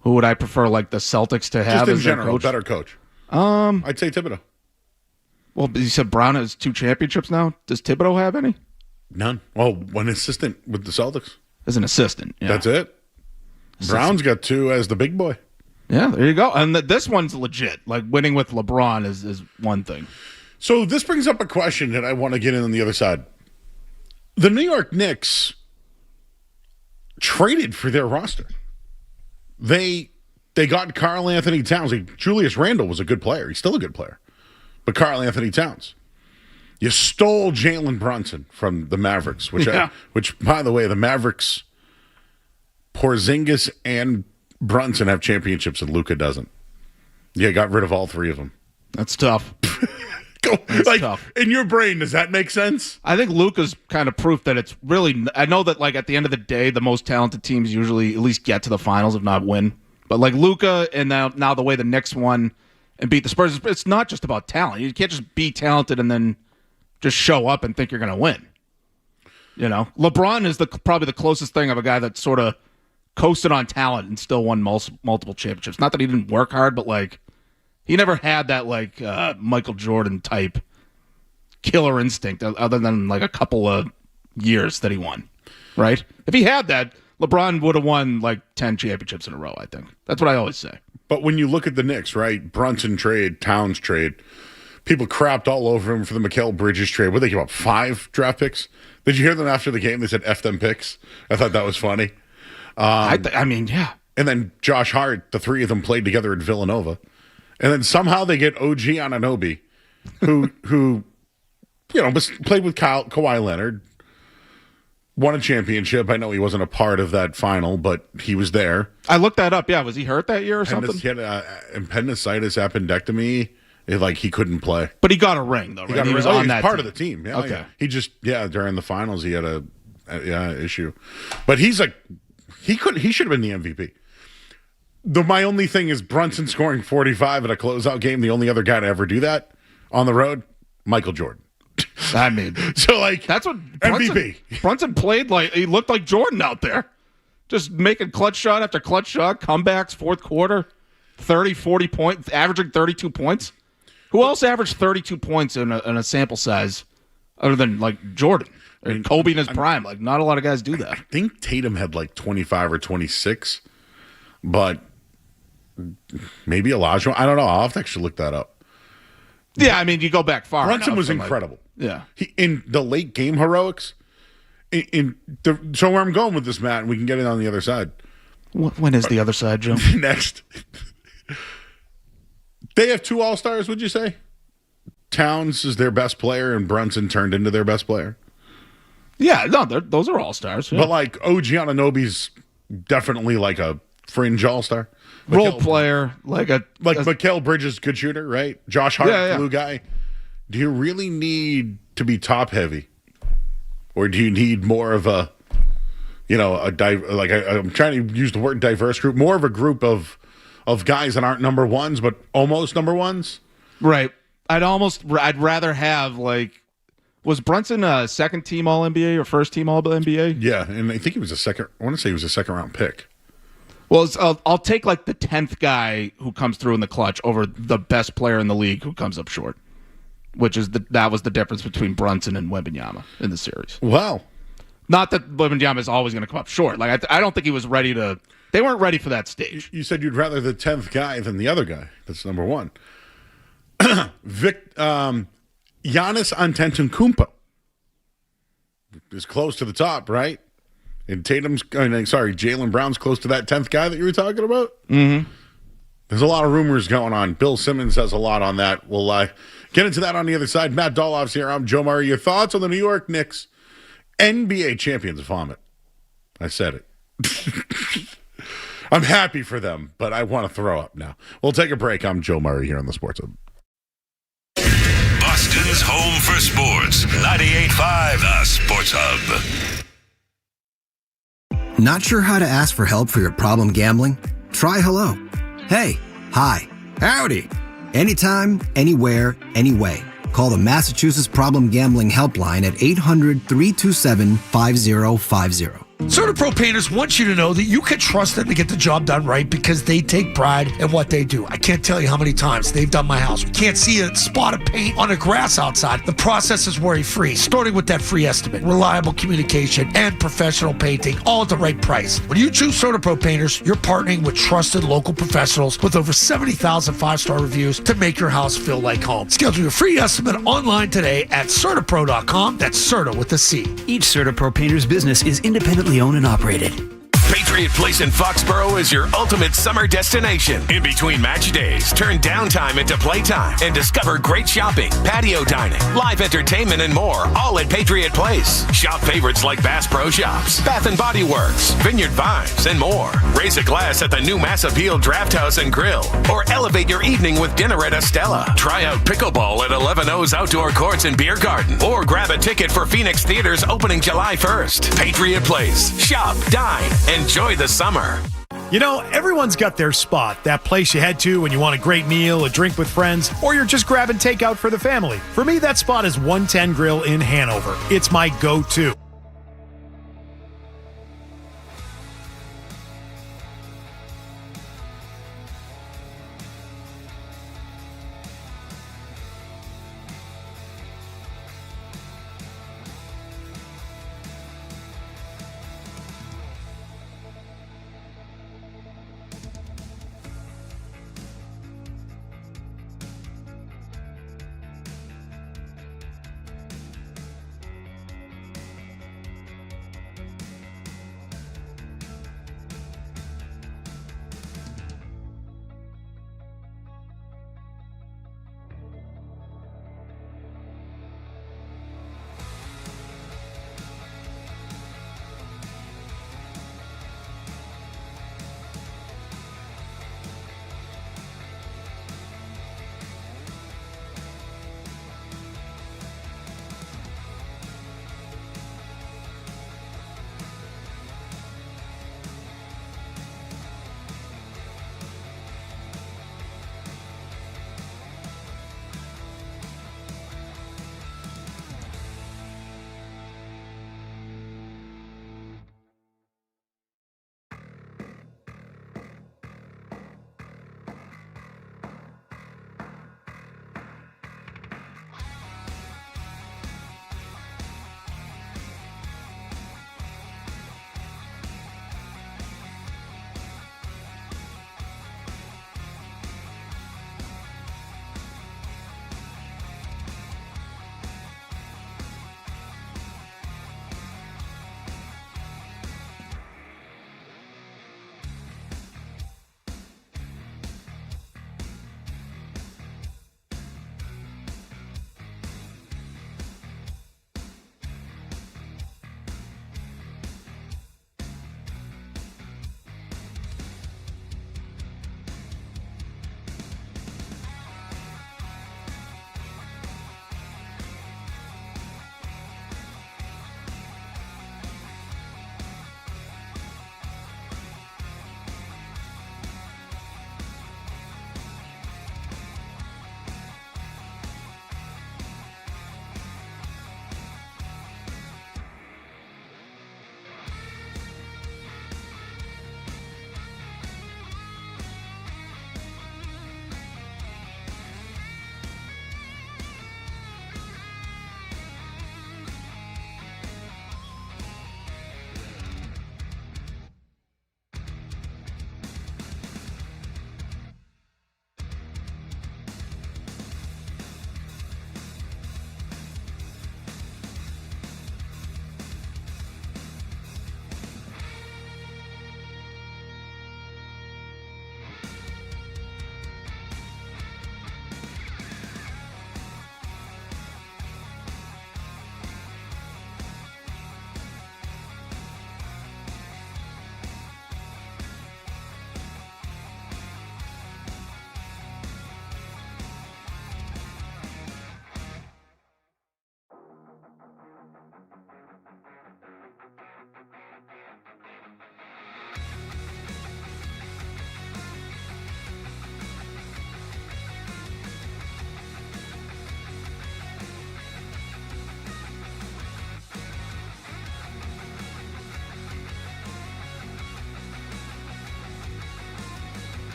Who would I prefer, like the Celtics to have Just in as their general, coach? better coach. I'd say Thibodeau. Well, you said Brown has 2 championships now. Does Thibodeau have any? None. Well, one assistant with the Celtics. As an assistant. Yeah. That's it. Brown's got 2 as the big boy. Yeah, there you go. And this one's legit. Like winning with LeBron is one thing. So this brings up a question that I want to get in on the other side. The New York Knicks traded for their roster. They got Karl Anthony Towns. Julius Randle was a good player. He's still a good player. But Karl Anthony Towns. You stole Jalen Brunson from the Mavericks, which by the way, the Mavericks, Porzingis and Brunson have championships and Luka doesn't. Yeah, got rid of all 3 of them. That's tough. That's tough. In your brain, does that make sense? I think Luka's kind of proof that it's really. I know that like at the end of the day, the most talented teams usually at least get to the finals, if not win. But like Luka, and now the way the Knicks won and beat the Spurs, it's not just about talent. You can't just be talented and then just show up and think you're going to win. You know, LeBron is probably the closest thing of a guy that sort of coasted on talent and still won multiple championships. Not that he didn't work hard, but like he never had that like Michael Jordan type killer instinct other than like a couple of years that he won, right? If he had that, LeBron would have won like 10 championships in a row, I think. That's what I always say. But when you look at the Knicks, right, Brunson trade, Towns trade, people crapped all over him for the Mikal Bridges trade. What did they give up, 5 draft picks? Did you hear them after the game? They said, F them picks. I thought that was funny. I mean, yeah. And then Josh Hart, the 3 of them played together at Villanova. And then somehow they get OG Anunoby, who played with Kawhi Leonard, won a championship. I know he wasn't a part of that final, but he was there. I looked that up. Yeah, was he hurt that year or something? He had appendicitis, appendectomy, Like he couldn't play. But he got a ring though, right? He was was on that part team. of the team. Yeah, Okay. yeah. He just during the finals he had a issue, but he should have been the MVP. My only thing is Brunson scoring 45 at a closeout game. The only other guy to ever do that on the road, Michael Jordan. I mean, So like that's what MVP. Brunson played like. He looked like Jordan out there, just making clutch shot after clutch shot, comebacks, fourth quarter, 30, 40 points, averaging 32 points. Who else averaged 32 points in a sample size other than like Jordan and Kobe in his prime? Like not a lot of guys do that. I think Tatum had like 25 or 26, but maybe Elijah. I don't know. I'll have to actually look that up. Yeah, I mean, you go back far. Brunson enough was and, like, incredible. yeah. He in the late game heroics. So where I'm going with this, Matt, and we can get it on the other side. When is the other side, Joe? Next, they have 2 All-Stars. Would you say Towns is their best player, and Brunson turned into their best player? Yeah, no, those are all stars. Yeah. But like OG Anunoby's definitely like a fringe All-Star. Role player, like Mikal Bridges, good shooter, right? Josh Hart, glue guy. Do you really need to be top heavy, or do you need more of a, I'm trying to use the word diverse group, more of a group of guys that aren't number ones but almost number ones? Right. I'd rather have like. Was Brunson a second team All NBA or first team All NBA? Yeah, and I think he was I want to say he was a second round pick. Well, I'll take like the 10th guy who comes through in the clutch over the best player in the league who comes up short, which is that was the difference between Brunson and Wembanyama in the series. Wow. Not that Wembanyama is always going to come up short. Like I don't think he was ready to. They weren't ready for that stage. You said you'd rather the 10th guy than the other guy. That's number one. Giannis Antetokounmpo is close to the top, right? And Jaylen Brown's close to that 10th guy that you were talking about? Mm-hmm. There's a lot of rumors going on. Bill Simmons has a lot on that. We'll get into that on the other side. Matt Dolloff's here. I'm Joe Murray. Your thoughts on the New York Knicks NBA champions vomit? I said it. I'm happy for them, but I want to throw up now. We'll take a break. I'm Joe Murray here on the Sports Hub. Boston's home for sports. 98.5 The Sports Hub. Not sure how to ask for help for your problem gambling? Try hello. Hey, hi, howdy. Anytime, anywhere, anyway. Call the Massachusetts Problem Gambling Helpline at 800-327-5050. CertaPro Painters wants you to know that you can trust them to get the job done right because they take pride in what they do. I can't tell you how many times they've done my house. We can't see a spot of paint on the grass outside. The process is worry-free, starting with that free estimate, reliable communication, and professional painting, all at the right price. When you choose CertaPro Painters, you're partnering with trusted local professionals with over 70,000 five-star reviews to make your house feel like home. Schedule your free estimate online today at CertaPro.com. That's Certa with a C. Each CertaPro Painters business is independently owned and operated. Patriot Place in Foxborough is your ultimate summer destination. In between match days, turn downtime into playtime and discover great shopping, patio dining, live entertainment, and more, all at Patriot Place. Shop favorites like Bass Pro Shops, Bath & Body Works, Vineyard Vines, and more. Raise a glass at the new Mass Appeal Draft House and Grill, or elevate your evening with dinner at Estella. Try out pickleball at 11 O's Outdoor Courts and Beer Garden, or grab a ticket for Phoenix Theaters opening July 1st. Patriot Place. Shop, dine, enjoy the summer. You know, everyone's got their spot, that place you head to when you want a great meal, a drink with friends, or you're just grabbing takeout for the family. For me, that spot is 110 Grill in Hanover. It's my go-to.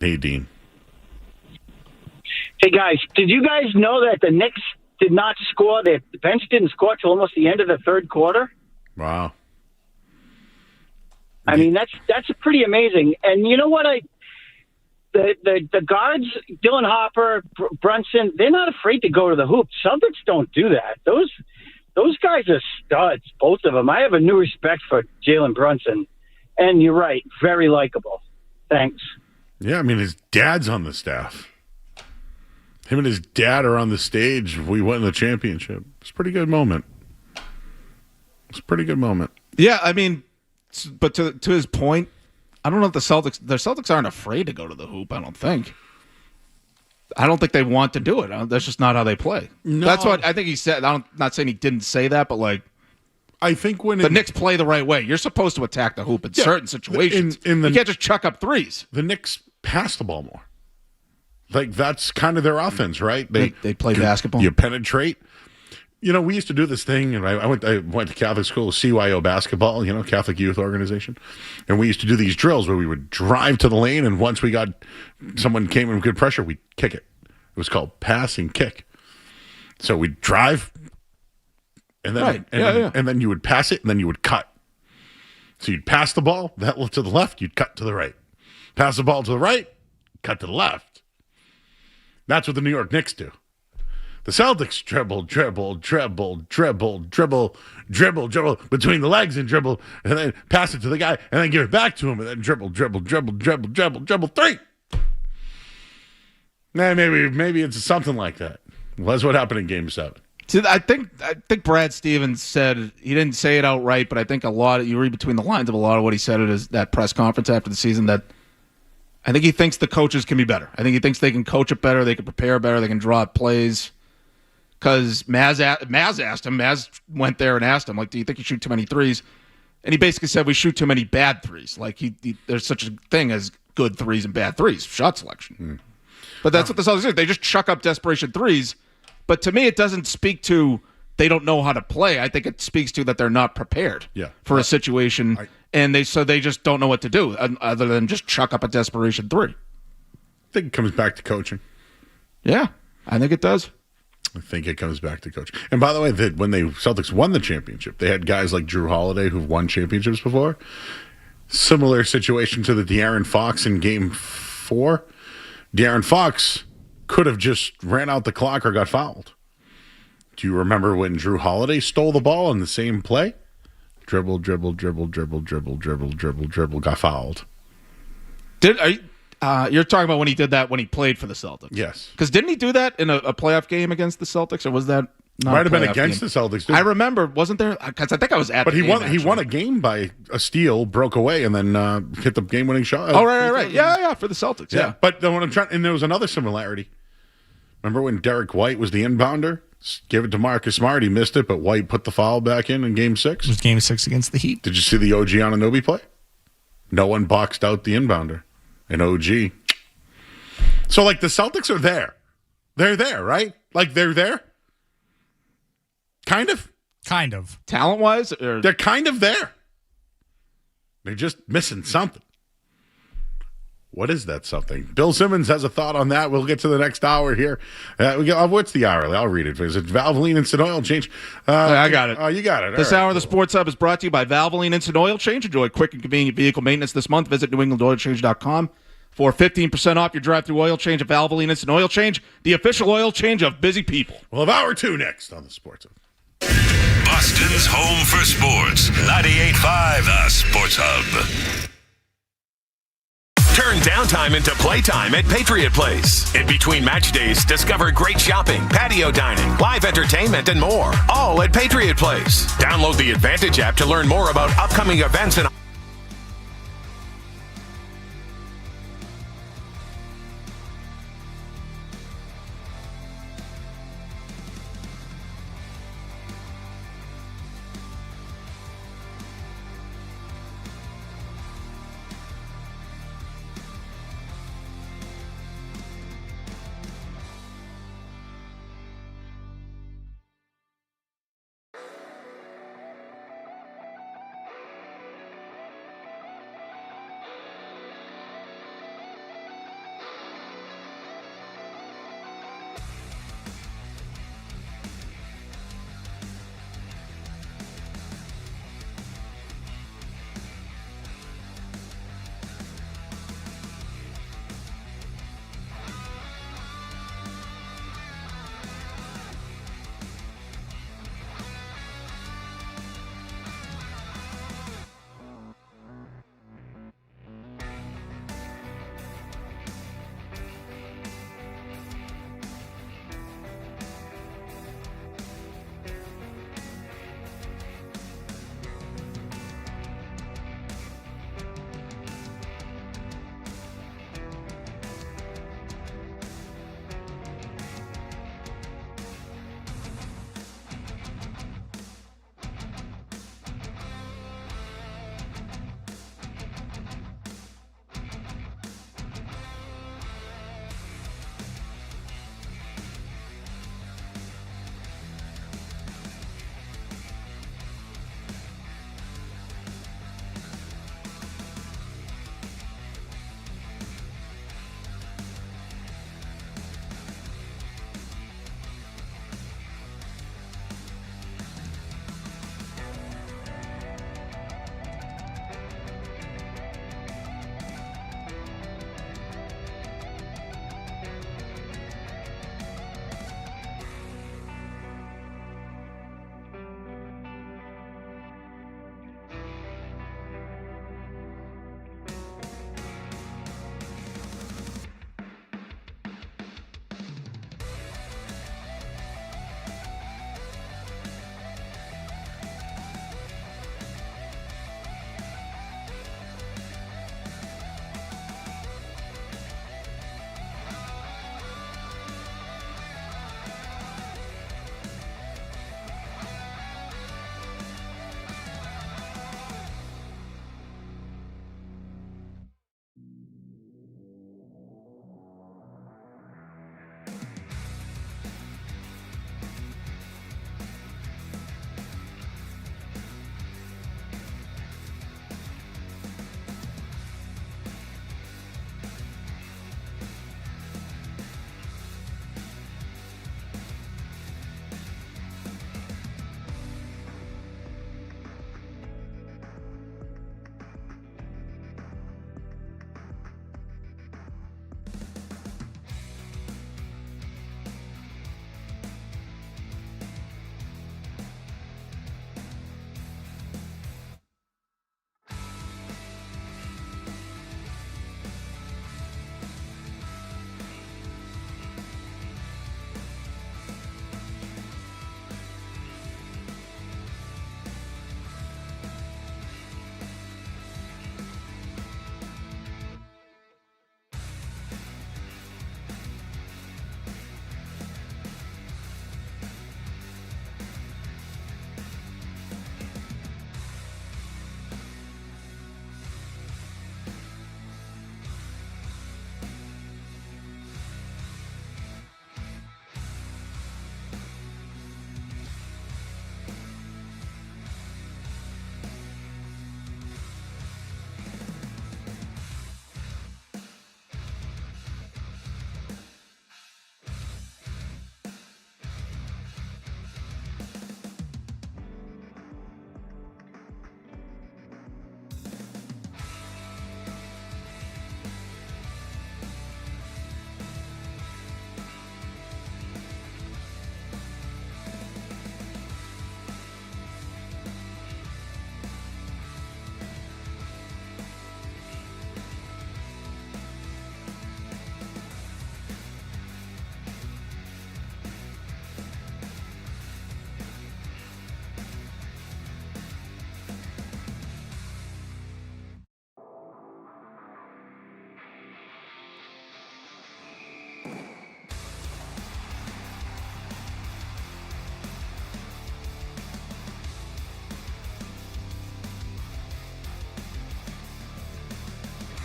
Hey, Dean. Hey, guys, did you guys know that the Knicks did not score? The bench didn't score till almost the end of the third quarter? Wow. I mean, that's pretty amazing. And you know what? The guards, Dylan Hopper, Brunson, they're not afraid to go to the hoop. Celtics don't do that. Those guys are studs, both of them. I have a new respect for Jalen Brunson. And you're right, very likable. Thanks. Yeah, I mean, his dad's on the staff. Him and his dad are on the stage. We won the championship. It's a pretty good moment. It's a pretty good moment. Yeah, I mean, but to his point, I don't know if the Celtics aren't afraid to go to the hoop. I don't think they want to do it. That's just not how they play. No. That's what I think he said. I'm not saying he didn't say that, but like, I think when the Knicks play the right way, you're supposed to attack the hoop in certain situations. You can't just chuck up threes. The Knicks pass the ball more. Like, that's kind of their offense, right? They play basketball. You penetrate. You know, we used to do this thing, and I went to Catholic school, CYO basketball, Catholic Youth Organization, and we used to do these drills where we would drive to the lane, and once someone came in with good pressure, we'd kick it. It was called pass and kick. So we'd drive, and then and then you would pass it, and then you would cut. So you'd pass the ball to the left, you'd cut to the right. Pass the ball to the right, cut to the left. That's what the New York Knicks do. The Celtics dribble between the legs and dribble, and then pass it to the guy, and then give it back to him, and then dribble three. Nah, maybe it's something like that. Well, that's what happened in Game 7. See, I think Brad Stevens said, he didn't say it outright, but I think you read between the lines of a lot of what he said at that press conference after the season, that I think he thinks the coaches can be better. I think he thinks they can coach it better, they can prepare better, they can draw up plays. Because Maz asked him, Maz went there and asked him, like, do you think you shoot too many threes? And he basically said, we shoot too many bad threes. Like, there's such a thing as good threes and bad threes, shot selection. But that's what the Celtics do. They just chuck up desperation threes. But to me, it doesn't speak to they don't know how to play. I think it speaks to that they're not prepared for a situation, and they just don't know what to do other than just chuck up a desperation three. I think it comes back to coaching. Yeah, I think it does. I think it comes back to coaching. And by the way, when the Celtics won the championship, they had guys like Drew Holiday who've won championships before. Similar situation to the De'Aaron Fox in Game 4. De'Aaron Fox could have just ran out the clock or got fouled. Do you remember when Drew Holiday stole the ball in the same play? Dribble, got fouled. You're talking about when he did that when he played for the Celtics? Yes. Because didn't he do that in a playoff game against the Celtics, or was that not might have been against the Celtics? I remember, wasn't there? Because I think I was at. But the he game, won. He won a game by a steal, broke away, and then hit the game-winning shot. Oh, right. Yeah, for the Celtics. Yeah. But then and there was another similarity. Remember when Derek White was the inbounder? Give it to Marcus Smart. He missed it, but White put the foul back in Game 6. It was Game 6 against the Heat. Did you see the OG Anunoby play? No one boxed out the inbounder. And OG. So, like, the Celtics are there. They're there, right? Like, they're there? Kind of. Talent-wise? They're kind of there. They're just missing something. What is that something? Bill Simmons has a thought on that. We'll get to the next hour here. What's the hourly? I'll read it. Is it Valvoline Instant Oil Change? I got it. Oh, you got it. This hour of the Sports Hub is brought to you by Valvoline Instant Oil Change. Enjoy quick and convenient vehicle maintenance this month. Visit NewEnglandOilChange.com for 15% off your drive-through oil change at Valvoline Instant Oil Change, the official oil change of busy people. We'll have hour 2 next on the Sports Hub. Boston's home for sports. 98.5 The Sports Hub. Turn downtime into playtime at Patriot Place. In between match days, discover great shopping, patio dining, live entertainment, and more. All at Patriot Place. Download the Advantage app to learn more about upcoming events and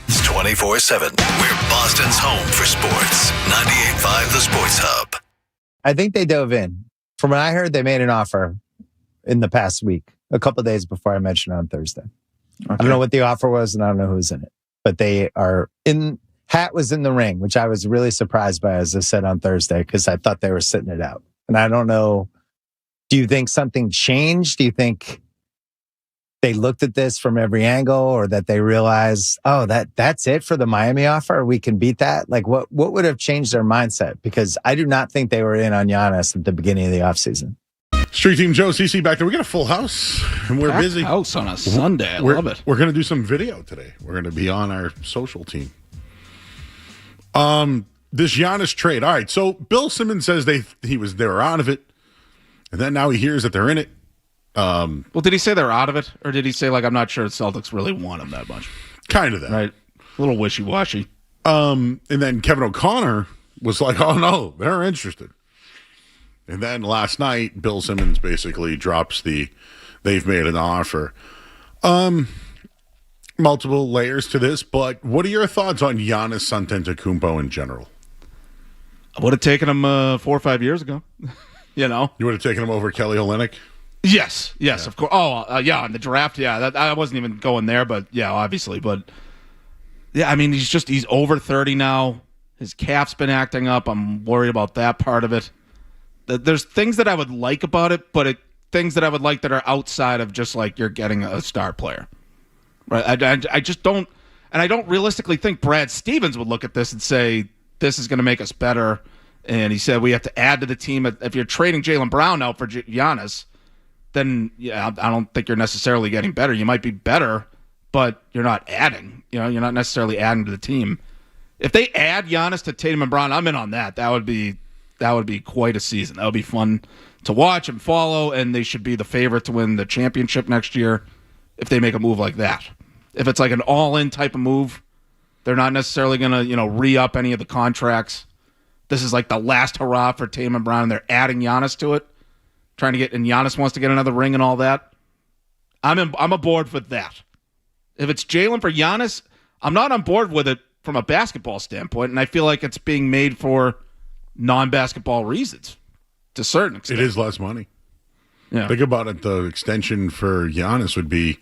It's 24/7. We're Boston's home for sports. 98.5 The Sports Hub. I think they dove in. From what I heard, they made an offer in the past week, a couple of days before I mentioned it on Thursday. Okay. I don't know what the offer was, and I don't know who's in it. But they are in. Hat was in the ring, which I was really surprised by, as I said on Thursday, because I thought they were sitting it out. And I don't know. Do you think something changed? Do you think they looked at this from every angle, or that they realized, oh, that's it for the Miami offer? We can beat that? Like, what would have changed their mindset? Because I do not think they were in on Giannis at the beginning of the offseason. Street Team Joe, CC back there. We got a full house, and we're busy. House on a Sunday. I love it. We're going to do some video today. We're going to be on our social team. This Giannis trade. All right, so Bill Simmons says they were out of it, and then now he hears that they're in it. Well, did he say they're out of it, or did he say, like, I'm not sure Celtics really want him that much? Kind of that. Right. A little wishy-washy. And then Kevin O'Connor was like, oh, no, they're interested. And then last night, Bill Simmons basically drops they've made an offer. Multiple layers to this, but what are your thoughts on Giannis Antetokounmpo in general? I would have taken him 4 or 5 years ago. You know? You would have taken him over Kelly Olynyk? Yes, of course. Oh, yeah, in the draft, yeah. I wasn't even going there, but yeah, obviously. But yeah, I mean, he's over 30 now. His calf's been acting up. I'm worried about that part of it. There's things that I would like about it, but things that I would like that are outside of just like you're getting a star player. Right? I just don't, and I don't realistically think Brad Stevens would look at this and say, this is going to make us better. And he said we have to add to the team. If you're trading Jaylen Brown out for Giannis, then yeah, I don't think you're necessarily getting better. You might be better, but you're not adding. You know, you're not necessarily adding to the team. If they add Giannis to Tatum and Brown, I'm in on that. That would be quite a season. That would be fun to watch and follow, and they should be the favorite to win the championship next year if they make a move like that. If it's like an all-in type of move, they're not necessarily going to, re-up any of the contracts. This is like the last hurrah for Tatum and Brown, and they're adding Giannis to it, and Giannis wants to get another ring and all that. I'm aboard with that. If it's Jaylen for Giannis, I'm not on board with it from a basketball standpoint, and I feel like it's being made for non-basketball reasons to a certain extent. It is less money. Yeah. Think about it. The extension for Giannis would be,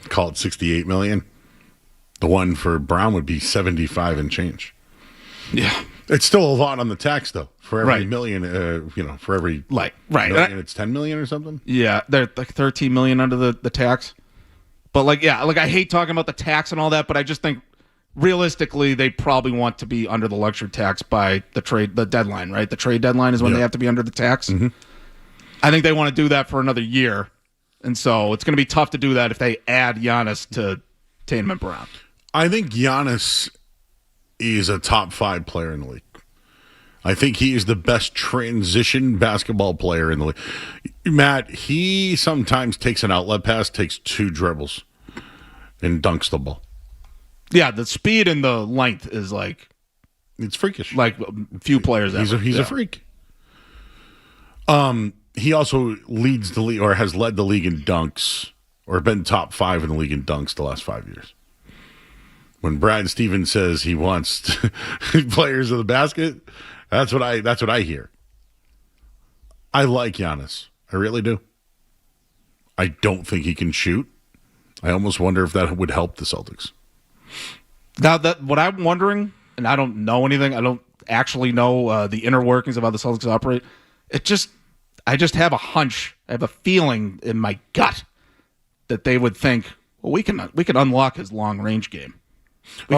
call it $68 million. The one for Brown would be 75 and change. Yeah. It's still a lot on the tax, though. For every Right. million, for every right. million, it's $10 million or something. Yeah, they're like $13 million under the tax. But I hate talking about the tax and all that, but I just think realistically they probably want to be under the luxury tax by the deadline, right? The trade deadline is when they have to be under the tax. Mm-hmm. I think they want to do that for another year. And so it's going to be tough to do that if they add Giannis to Tatum and Brown. I think Giannis is a top 5 player in the league. I think he is the best transition basketball player in the league. Matt, he sometimes takes an outlet pass, takes 2 dribbles, and dunks the ball. Yeah, the speed and the length is it's freakish. Like few players ever. He's a freak. He also leads the league, or has led the league in dunks, or been top 5 in the league in dunks the last 5 years. When Brad Stevens says he wants players of the basket, that's what I hear. I like Giannis. I really do. I don't think he can shoot. I almost wonder if that would help the Celtics. Now, what I'm wondering, and I don't know anything, I don't actually know the inner workings of how the Celtics operate. I just have a hunch, I have a feeling in my gut that they would think, well, we can unlock his long range game. We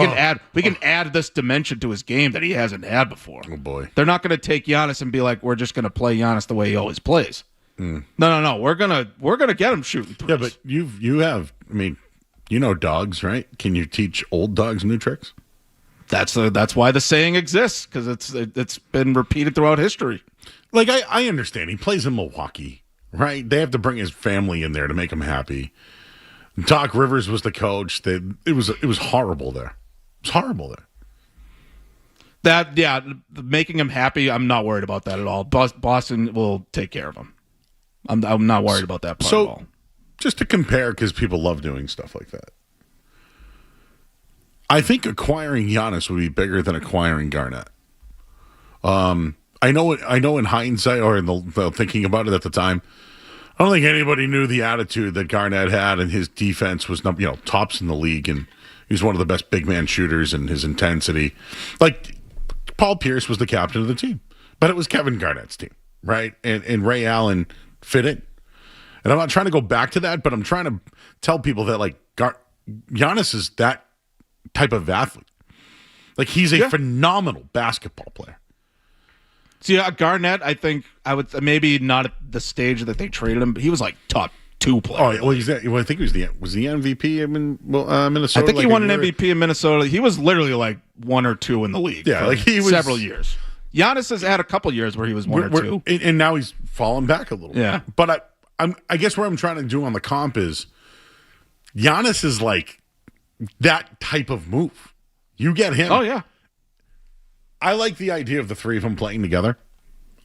can add this dimension to his game that he hasn't had before. Oh boy. They're not going to take Giannis and be like, we're just going to play Giannis the way he always plays. No. We're gonna get him shooting threes. Yeah, but you have. I mean, dogs, right? Can you teach old dogs new tricks? That's why the saying exists, because it's been repeated throughout history. Like I understand he plays in Milwaukee, right? They have to bring his family in there to make him happy. Doc Rivers was the coach. It was horrible there. It was horrible there. Making him happy, I'm not worried about that at all. Boston will take care of him. I'm not worried about that part at all. Just to compare, because people love doing stuff like that, I think acquiring Giannis would be bigger than acquiring Garnett. I know in hindsight, or in the thinking about it at the time, I don't think anybody knew the attitude that Garnett had, and his defense was tops in the league, and he was one of the best big man shooters, and his intensity. Like, Paul Pierce was the captain of the team, but it was Kevin Garnett's team, right? And Ray Allen fit in. And I'm not trying to go back to that, but I'm trying to tell people that, like, Giannis is that type of athlete. Like, he's a phenomenal basketball player. See, Garnett, I think I would maybe not at the stage that they traded him, but he was like top 2 player. Oh, well, I think he was the MVP in Minnesota. I think he won an MVP in Minnesota. He was literally like 1 or 2 in the league. Yeah, like he was several years. Giannis has had a couple years where he was 1 or 2, and now he's fallen back a little. Yeah, bit. But I guess what I'm trying to do on the comp is Giannis is like that type of move. You get him. Oh yeah. I like the idea of the three of them playing together.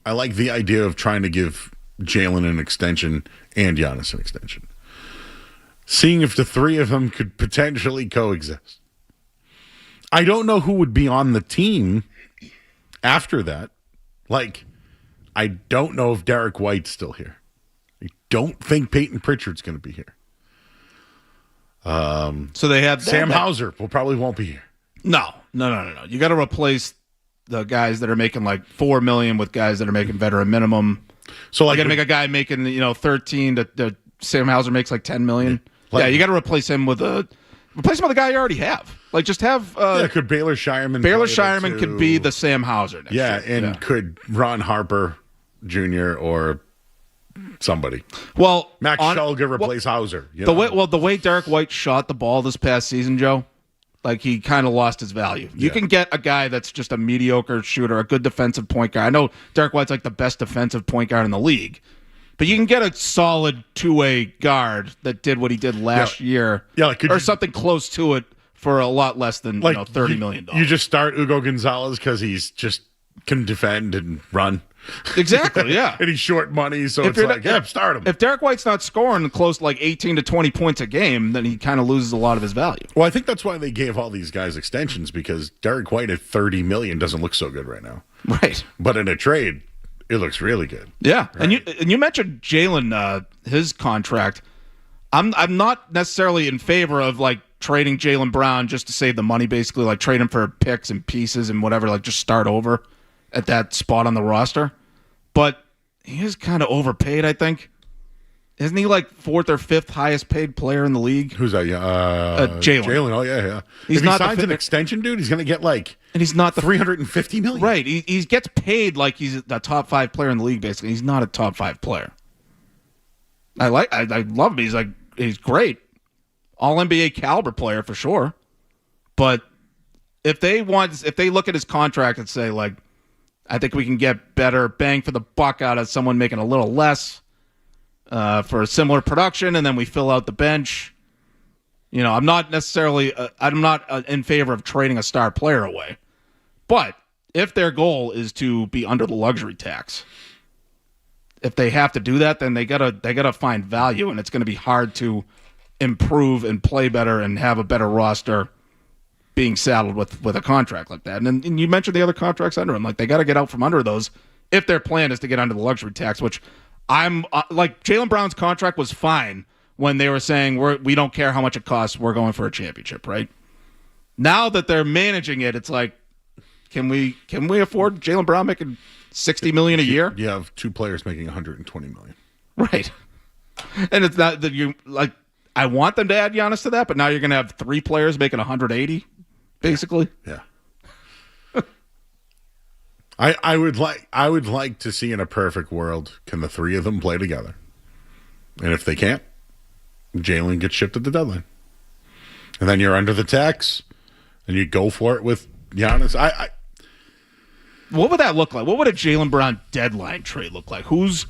I like the idea of trying to give Jalen an extension and Giannis an extension. Seeing if the three of them could potentially coexist. I don't know who would be on the team after that. Like, I don't know if Derek White's still here. I don't think Peyton Pritchard's going to be here. So they had Sam Hauser probably won't be here. No. You got to replace the guys that are making like $4 million with guys that are making veteran minimum. So like, you got to make a guy making 13 to Sam Hauser makes like $10 million. You got to replace him with a guy you already have. Like, just have. Could Baylor Shireman? Baylor Shireman could be the Sam Hauser next year. Could Ron Harper Jr. or somebody? Well, Max Shulga replace Hauser. The way Derek White shot the ball this past season, Joe. Like, he kind of lost his value. You can get a guy that's just a mediocre shooter, a good defensive point guard. I know Derek White's like the best defensive point guard in the league, but you can get a solid two-way guard that did what he did last year, or something close to it for a lot less than $30 million. You just start Hugo Gonzalez because he's just can defend and run. Exactly, yeah. And he's short money, so it's like, start him. If Derek White's not scoring close to like 18 to 20 points a game, then he kind of loses a lot of his value. Well, I think that's why they gave all these guys extensions, because Derek White at $30 million doesn't look so good right now. Right. But in a trade, it looks really good. Yeah. Right. And you mentioned Jalen, his contract. I'm not necessarily in favor of like trading Jalen Brown just to save the money, basically, like trade him for picks and pieces and whatever, like just start over at that spot on the roster. But he is kind of overpaid, I think. Isn't he like 4th or 5th highest paid player in the league? Who's that? Jalen. Jalen. Oh yeah. He's if not he signs an extension, dude, he's going to get like, and he's not the $350 million. Right. He gets paid like he's a top 5 player in the league. Basically, he's not a top 5 player. I love him. He's great, all NBA caliber player for sure. But if they look at his contract and say like, I think we can get better bang for the buck out of someone making a little less for a similar production, and then we fill out the bench. I'm not necessarily I'm not in favor of trading a star player away. But if their goal is to be under the luxury tax, if they have to do that, then they gotta find value, and it's going to be hard to improve and play better and have a better roster being saddled with a contract like that. And you mentioned the other contracts under him. Like, they got to get out from under those if their plan is to get under the luxury tax, which I'm like, Jalen Brown's contract was fine when they were saying we don't care how much it costs, we're going for a championship, right? Now that they're managing it, it's like, can we afford Jalen Brown making $60 million a year? You have 2 players making $120 million. Right. And it's not that you like, I want them to add Giannis to that, but now you're going to have 3 players making 180. Basically, yeah. I would like to see, in a perfect world, can the 3 of them play together? And if they can't, Jalen gets shipped at the deadline, and then you're under the tax, and you go for it with Giannis. What would that look like? What would a Jalen Brown deadline trade look like? Who's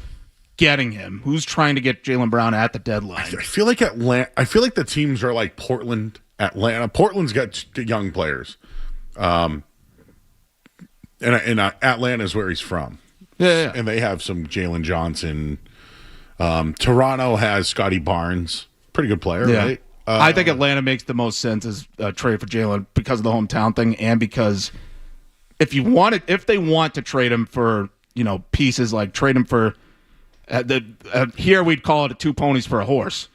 getting him? Who's trying to get Jalen Brown at the deadline? I feel like the teams are like Portland, Atlanta. Portland's got young players. And Atlanta is where he's from. Yeah. And they have some Jalen Johnson. Toronto has Scotty Barnes. Pretty good player, right? I think Atlanta makes the most sense as a trade for Jalen because of the hometown thing, and because if they want to trade him for pieces, like trade him for here we'd call it a 2 ponies for a horse,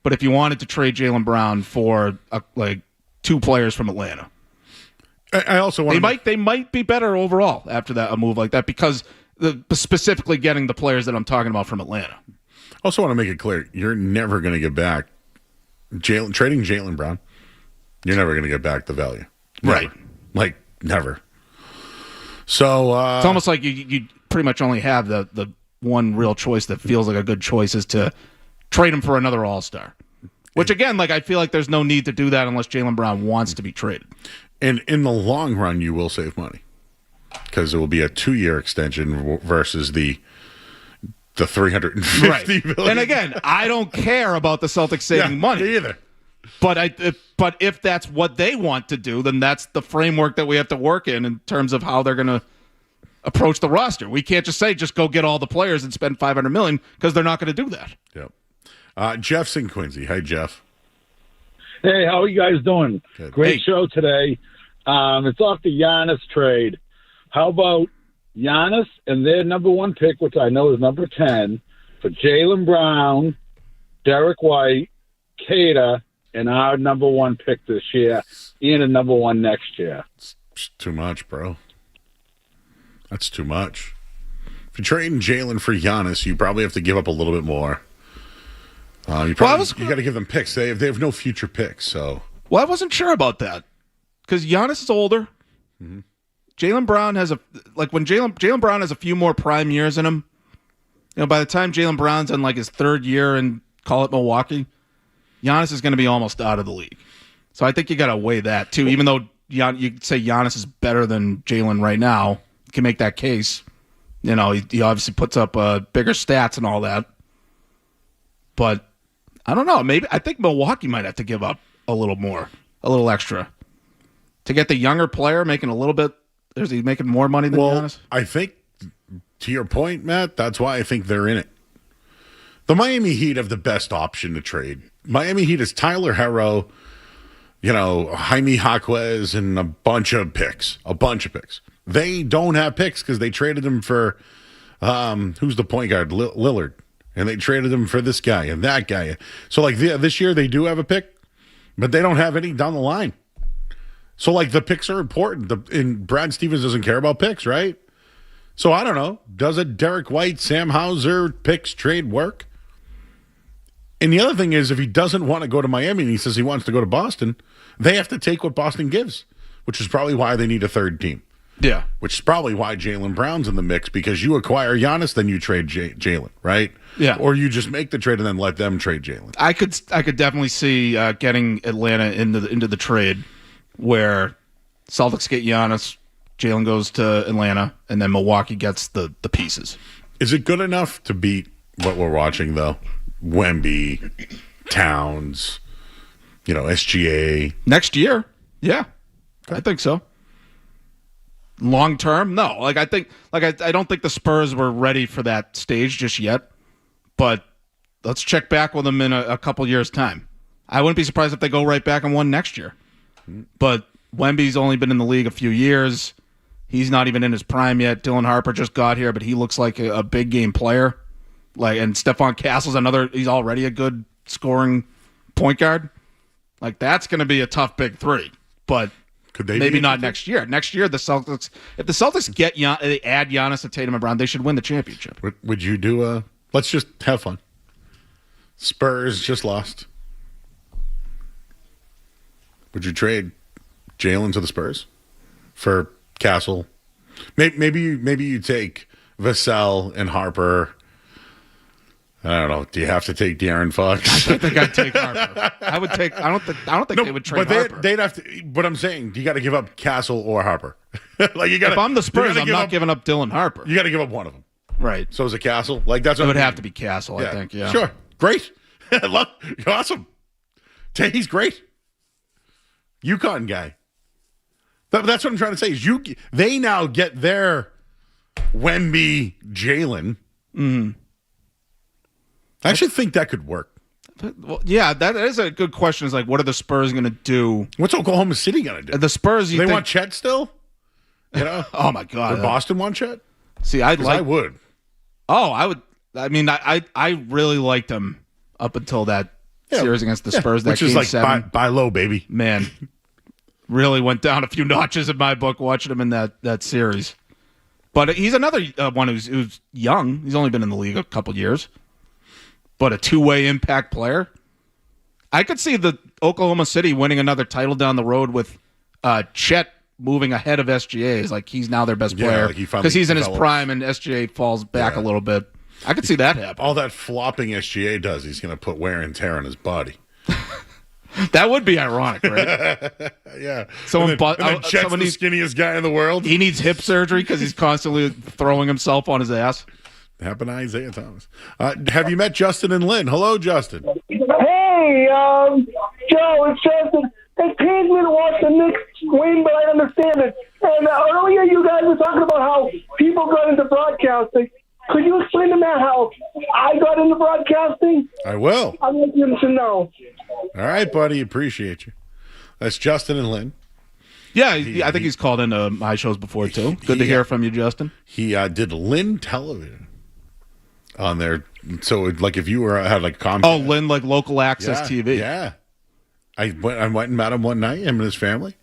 but if you wanted to trade Jaylen Brown for like 2 players from Atlanta, I also want they might be better overall after a move like that because specifically getting the players that I'm talking about from Atlanta. Also want to make it clear, you're never going to get back trading Jaylen Brown. You're never going to get back the value, never. Right? Like never. So it's almost like you pretty much only have the one real choice that feels like a good choice is to trade him for another All-Star. Which again, like I feel like there's no need to do that unless Jaylen Brown wants to be traded. And in the long run, you will save money because it will be a 2-year extension versus the 350 right. million. And again, I don't care about the Celtics saving money either. But if that's what they want to do, then that's the framework that we have to work in terms of how they're going to approach the roster. We can't just say just go get all the players and spend $500 million because they're not going to do that. Yep. Jeff's in Quincy. Hey, Jeff. Hey, how are you guys doing? Good. Great show today. It's off the Giannis trade. How about Giannis and their number 1 pick, which I know is number 10, for Jaylen Brown, Derek White, Kata, and our number 1 pick this year, and a number 1 next year. It's too much, bro. That's too much. If you're trading Jalen for Giannis, you probably have to give up a little bit more. You got to give them picks. They have no future picks. So, well, I wasn't sure about that because Giannis is older. Mm-hmm. Jaylen Brown has when Jaylen Brown has a few more prime years in him. By the time Jaylen Brown's in like his 3rd year and call it Milwaukee, Giannis is going to be almost out of the league. So I think you got to weigh that too. Even though you could say Giannis is better than Jaylen right now, you can make that case. He obviously puts up bigger stats and all that. But I don't know. Maybe I think Milwaukee might have to give up a little more, a little extra, to get the younger player making a little bit. Is he making more money than Giannis? I think, to your point, Matt, that's why I think they're in it. The Miami Heat have the best option to trade. Miami Heat is Tyler Herro, Jaime Jaquez, and a bunch of picks. They don't have picks because they traded them for, who's the point guard? Lillard. And they traded him for this guy and that guy. So, this year they do have a pick, but they don't have any down the line. So, the picks are important. And Brad Stevens doesn't care about picks, right? So, I don't know. Does a Derek White, Sam Hauser picks trade work? And the other thing is, if he doesn't want to go to Miami and he says he wants to go to Boston, they have to take what Boston gives, which is probably why they need a 3rd team. Yeah. Which is probably why Jaylen Brown's in the mix, because you acquire Giannis, then you trade Jaylen, right? Yeah. Or you just make the trade and then let them trade Jaylen. I could definitely see getting Atlanta into the trade where Celtics get Giannis, Jaylen goes to Atlanta, and then Milwaukee gets the pieces. Is it good enough to beat what we're watching, though? Wemby, Towns, SGA. Next year, yeah. Okay. I think so. Long term, no. I don't think the Spurs were ready for that stage just yet. But let's check back with them in a couple years' time. I wouldn't be surprised if they go right back and won next year. But Wemby's only been in the league a few years. He's not even in his prime yet. Dylan Harper just got here, but he looks like a big game player. And Stephon Castle's he's already a good scoring point guard. That's going to be a tough big 3. But could they maybe not next year. Next year, if the Celtics they add Giannis to Tatum and Brown, they should win the championship. Would you do let's just have fun. Spurs just lost. Would you trade Jaylen to the Spurs for Castle? Maybe you take Vassell and Harper. I don't know. Do you have to take De'Aaron Fox? I think I'd take Harper. I would take. I don't think they would trade Harper. They'd have to. But I'm saying you got to give up Castle or Harper. You got. If I'm the Spurs, I'm not giving up Dylan Harper. You got to give up one of them. Right. So is it Castle? That's what it would have to be Castle. I think. Yeah. Sure. Great. You're awesome. He's great. UConn guy. That's what I'm trying to say. Is they now get their Wemby, Jalen. I actually think that could work. Well, yeah, that is a good question. Is like, what are the Spurs going to do? What's Oklahoma City going to do? The Spurs, they want Chet still? You know? Oh my God! Would Boston want Chet? See, I would. Oh, I would. I mean, I really liked him up until that series against the Spurs. That which is game like 7. buy low, baby. Man, really went down a few notches in my book watching him in that series. But he's another one who's young. He's only been in the league a couple years. But a two-way impact player. I could see the Oklahoma City winning another title down the road with Chet moving ahead of SGA. Like he's now their best player because he's in his prime and SGA falls back a little bit. I could see that happen. All that flopping SGA does, he's going to put wear and tear on his body. That would be ironic, right? Yeah. Someone Chet's the skinniest guy in the world. He needs hip surgery because he's constantly throwing himself on his ass. Happened to Isaiah Thomas. Have you met Justin and Lynn? Hello, Justin. Hey, Joe, it's Justin. It pains me to watch the Knicks win, but I understand it. And earlier you guys were talking about how people got into broadcasting. Could you explain to Matt how I got into broadcasting? I will. I want him to know. All right, buddy. Appreciate you. That's Justin and Lynn. Yeah, I think he's called into my shows before, too. Good to hear from you, Justin. He did Lynn Television on there. So, like, if you had, like, Comcast. Oh, Lynn, like, local access TV. Yeah. I went and met him one night, him and his family.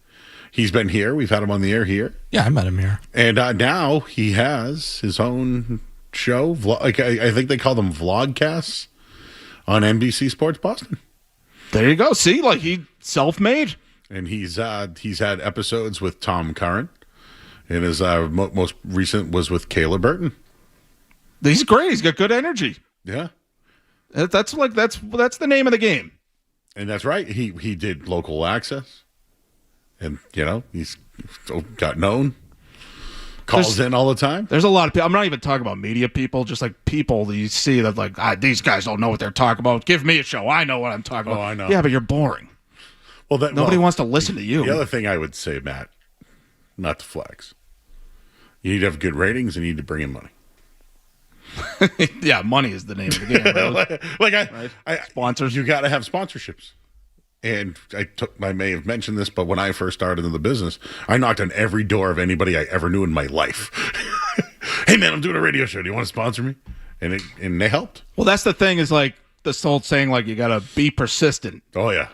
He's been here. We've had him on the air here. Yeah, I met him here. And now he has his own show. I think they call them vlogcasts on NBC Sports Boston. There you go. See, like, he self-made. And he's had episodes with Tom Curran. And his most recent was with Kayla Burton. He's great. He's got good energy. Yeah. That's the name of the game. And that's right. He did local access. And, he's got known. Calls in all the time. There's a lot of people. I'm not even talking about media people, just like people that you see that like, these guys don't know what they're talking about. Give me a show. I know what I'm talking about. I know. Yeah, but you're boring. Well, nobody wants to listen to you. The other thing I would say, Matt, not to flex. You need to have good ratings and you need to bring in money. Yeah, money is the name of the game. Right? Sponsors. You got to have sponsorships. And I may have mentioned this, but when I first started in the business, I knocked on every door of anybody I ever knew in my life. Hey, man, I'm doing a radio show. Do you want to sponsor me? And they helped. Well, that's the thing is like this whole saying, like, you got to be persistent. Oh, yeah.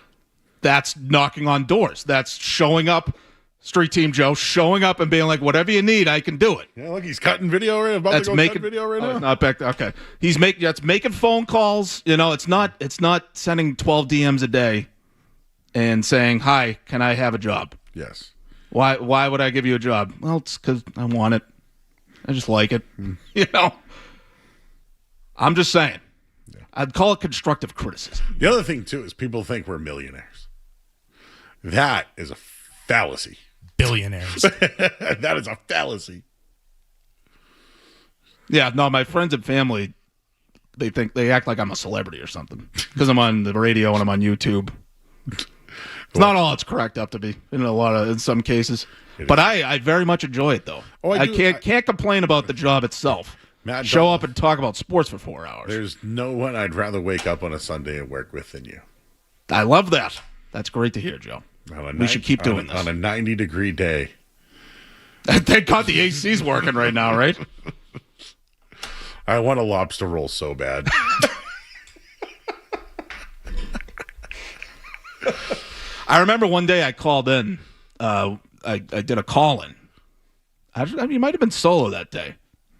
That's knocking on doors. That's showing up, Street Team Joe, showing up and being like, whatever you need, I can do it. Yeah, look, he's cutting video right now. That's making video right now. Not back. Okay, that's making phone calls. It's not sending 12 DMs a day and saying, hi, can I have a job? Yes. Why would I give you a job? Well, it's because I want it. I just like it. I'm just saying. Yeah. I'd call it constructive criticism. The other thing, too, is people think we're millionaires. That is a fallacy. Billionaires. That is a fallacy. Yeah, no, my friends and family, they act like I'm a celebrity or something because I'm on the radio and I'm on YouTube. It's not all it's cracked up to be in some cases, but I very much enjoy it though. I can't complain about the job itself. Matt, show up and talk about sports for 4 hours. There's no one I'd rather wake up on a Sunday and work with than you. I love that. That's great to hear, Joe. We should keep doing this on a 90-degree day. Thank God the AC's working right now, right? I want a lobster roll so bad. I remember one day I called in. I did a call-in. You might have been solo that day.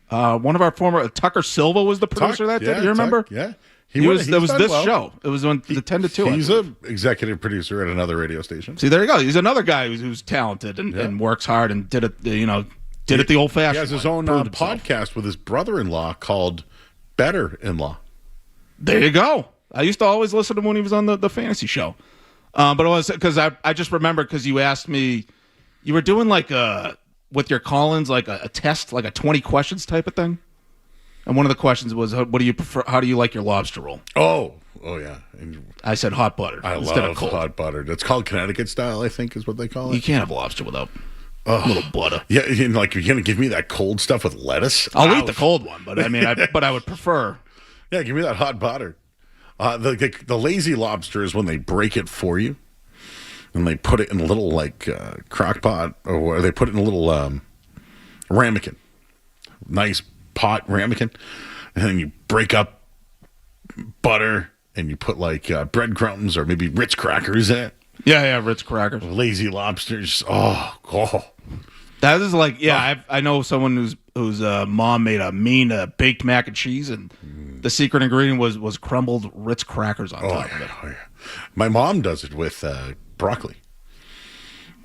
One of our former Tucker Silva was the producer that day. Do you remember? Yeah. It was this show. It was on the 10 to 2. He's an executive producer at another radio station. See, there you go. He's another guy who's talented and works hard and did it. Did it the old-fashioned. He has his own podcast with his brother-in-law called Better-in-Law. There you go. I used to always listen to him when he was on the fantasy show. But it was because I just remember because you asked me, you were doing like with your call-ins like a test, like a 20 questions type of thing. And one of the questions was, what do you prefer? How do you like your lobster roll? Oh yeah. And I said hot buttered. I love hot buttered. It's called Connecticut style, I think, is what they call it. You can't have lobster without. Oh, A little butter. Yeah, and like you're gonna give me that cold stuff with lettuce. I'll eat the cold one, but I mean, I would prefer. Yeah, give me that hot butter. The lazy lobster is when they break it for you, and they put it in a little like crock pot, or they put it in a little ramekin, nice pot ramekin, and then you break up butter and you put like breadcrumbs or maybe Ritz crackers in it. Yeah, Ritz crackers. Lazy lobsters. Oh. That is like, I know someone whose mom made a mean baked mac and cheese, and the secret ingredient was crumbled Ritz crackers on top of it. Oh, yeah. My mom does it with broccoli.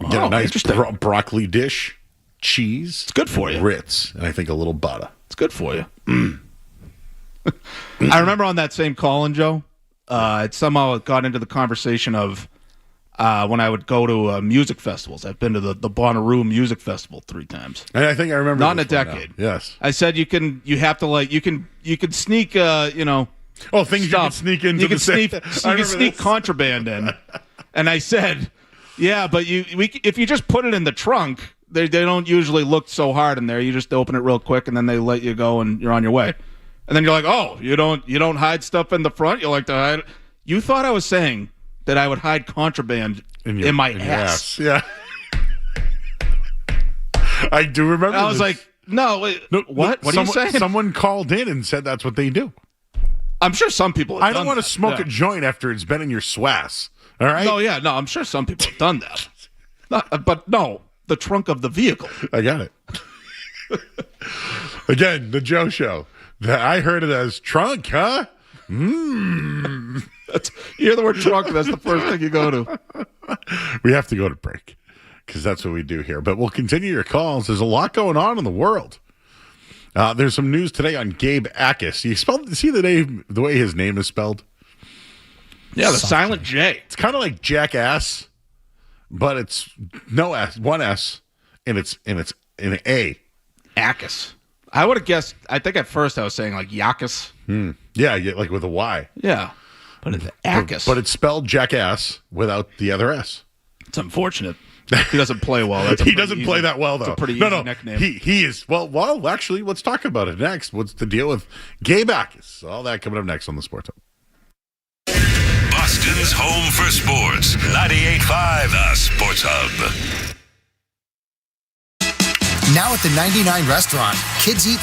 You get Oh, a nice interesting. broccoli dish, cheese. It's good for you. Ritz, and I think a little butter. It's good for you. I remember on that same call-in, Joe, it somehow got into the conversation of when I would go to music festivals. I've been to the Bonnaroo Music Festival 3 times. And I think I remember. Not in a this one now. decade. Yes. I said you can sneak things stuff. you can sneak into you can the safe. sneak contraband in. And I said, yeah, but if you just put it in the trunk, they don't usually look so hard in there. You just open it real quick and then they let you go and you're on your way. And then you're like, oh, you don't hide stuff in the front? You like to hide it? You thought I was saying that I would hide contraband in my ass. Yeah. I do remember. I was this. like, no, wait, what? What are you saying? Someone called in and said that's what they do. I'm sure some people have I don't done want to that. smoke Yeah. a joint after it's been in your swass. All right? No, yeah, no, I'm sure some people have done that. But no, the trunk of the vehicle. I got it. Again, the Joe Show. I heard it as trunk, huh? You hear the word trunk, that's the first thing you go to. We have to go to break because that's what we do here. But we'll continue your calls. There's a lot going on in the world. There's some news today on Gabe Akis. You see the way his name is spelled? Yeah, the silent J. It's kind of like jackass, but it's no S, one S, and it's in an A. Akis. I would have guessed. I think at first I was saying like Yakis. Yeah, like with a Y. Yeah, but it's Akis. But it's spelled jackass without the other S. It's unfortunate. He doesn't play well. He doesn't play that well, though. It's a pretty easy nickname. He is. Well, actually, let's talk about it next. What's the deal with Gabe Akis? All that coming up next on the Sports Hub. Boston's home for sports. 98.5 The Sports Hub. Now at the 99 restaurant, kids eat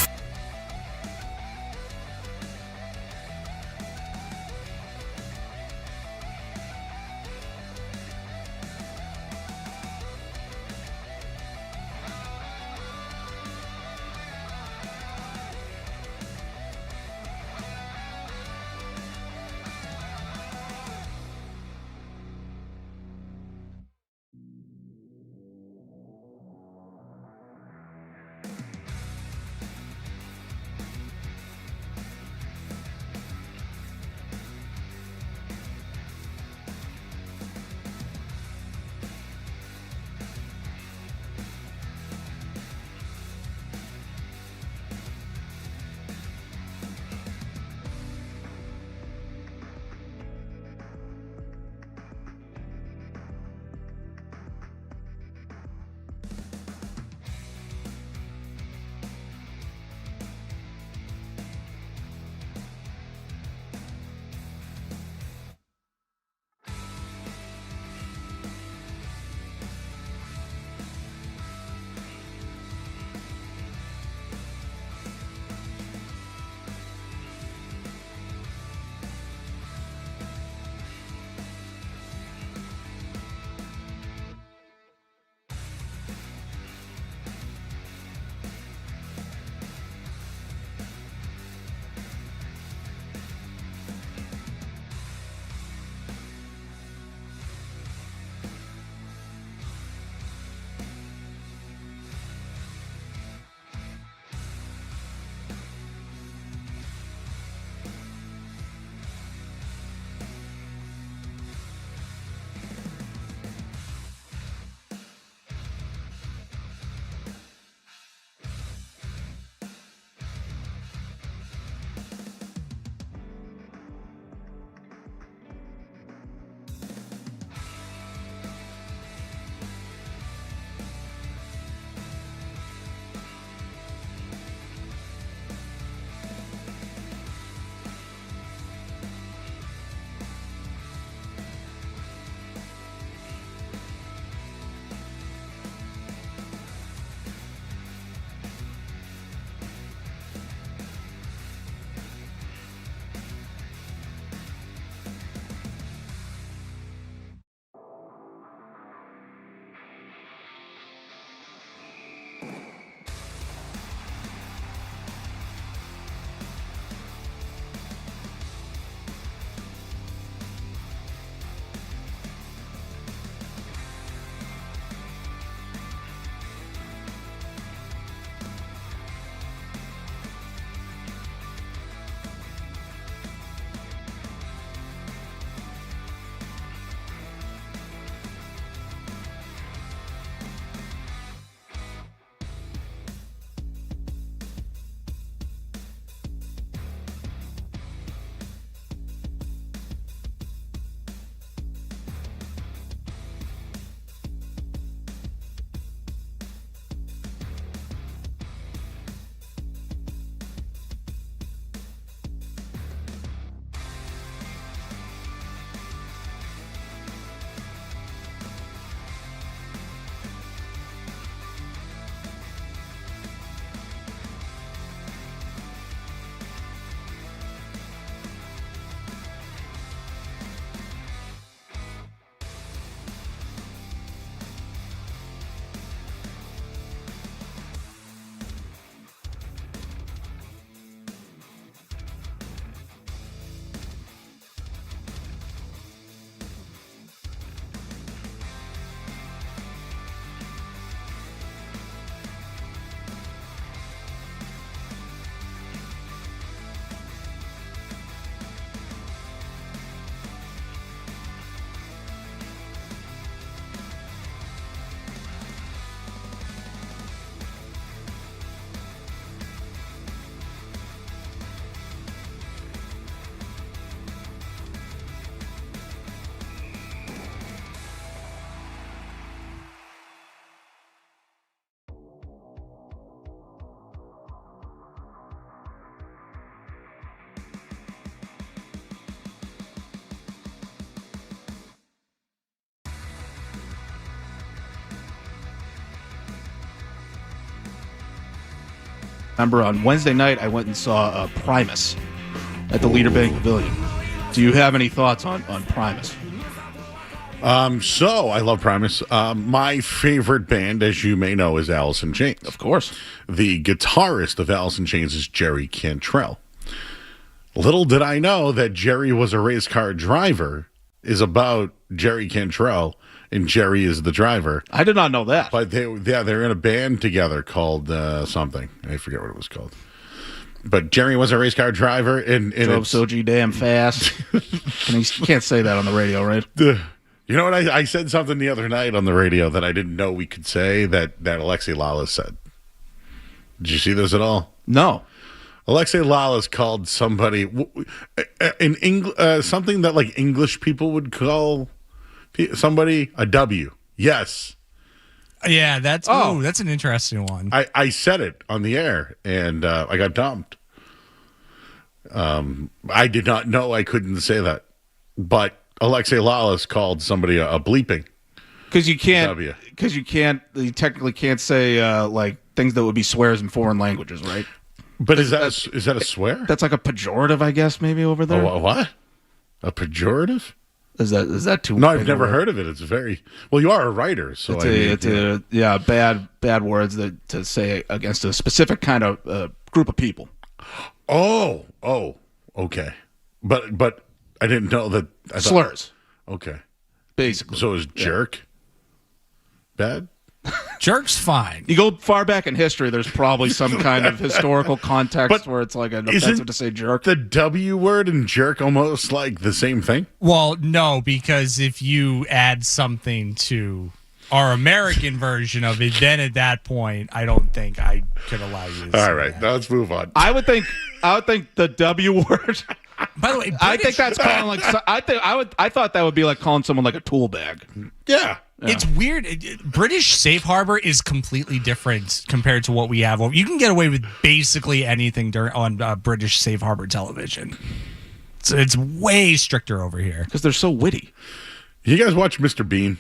Remember, on Wednesday night, I went and saw Primus at the Leader Bank Pavilion. Do you have any thoughts on Primus? So I love Primus. My favorite band, as you may know, is Alice in Chains. Of course. The guitarist of Alice in Chains is Jerry Cantrell. Little did I know that Jerry was a race car driver is about Jerry Cantrell, and Jerry is the driver. I did not know that. But they're in a band together called something. I forget what it was called. But Jerry was a race car driver, and drove so damn fast. You can't say that on the radio, right? You know what? I said something the other night on the radio that I didn't know we could say that Alexei Lalas said. Did you see this at all? No. Alexei Lalas called somebody in something that like English people would call somebody a W. Yes. Yeah, that's an interesting one. I said it on the air, and I got dumped. I did not know I couldn't say that, but Alexei Lalas called somebody a bleeping. Because you technically can't say like things that would be swears in foreign languages, right? But is that a swear? That's like a pejorative, I guess, maybe over there. Oh, what? A pejorative? Is that too? No, I've never heard of it. It's very well. You are a writer, so bad words that to say against a specific kind of group of people. Oh, okay. But I didn't know that. Slurs. Okay. Basically. So is jerk bad? Jerk's fine. You go far back in history, there's probably some kind of historical context where it's like an offensive to say jerk. The W word and jerk almost like the same thing? Well, no, because if you add something to our American version of it, then at that point, I don't think I could allow you to say All right, now let's move on. I would think the W word. By the way, I think that's calling like. I thought that would be like calling someone like a tool bag. Yeah. It's weird. British safe harbor is completely different compared to what we have. You can get away with basically anything on British safe harbor television. So it's way stricter over here because they're so witty. You guys watch Mr. Bean?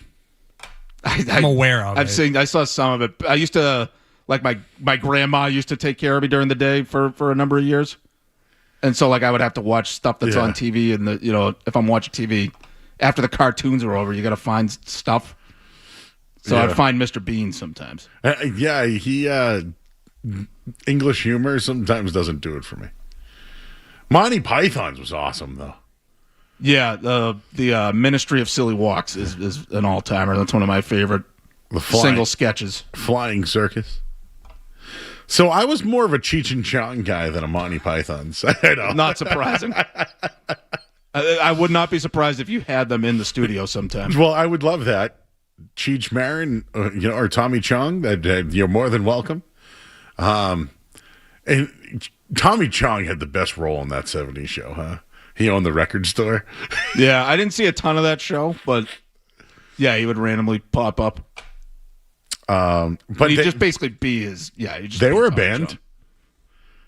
I'm aware of it. I saw some of it. I used to like my grandma used to take care of me during the day for a number of years, and so like I would have to watch stuff that's on TV, and if I'm watching TV after the cartoons are over, you got to find stuff. So I'd find Mr. Bean sometimes. He English humor sometimes doesn't do it for me. Monty Python's was awesome though. Yeah, the Ministry of Silly Walks is an all-timer. That's one of my favorite single sketches. Flying Circus. So I was more of a Cheech and Chong guy than a Monty Python. Not surprising. I would not be surprised if you had them in the studio sometime. Well, I would love that. Cheech Marin, or Tommy Chong, you're more than welcome. And Tommy Chong had the best role in that 70s show, huh? He owned the record store. Yeah, I didn't see a ton of that show, but yeah, he would randomly pop up. But he'd just basically be his. Yeah, they were a band. Chong.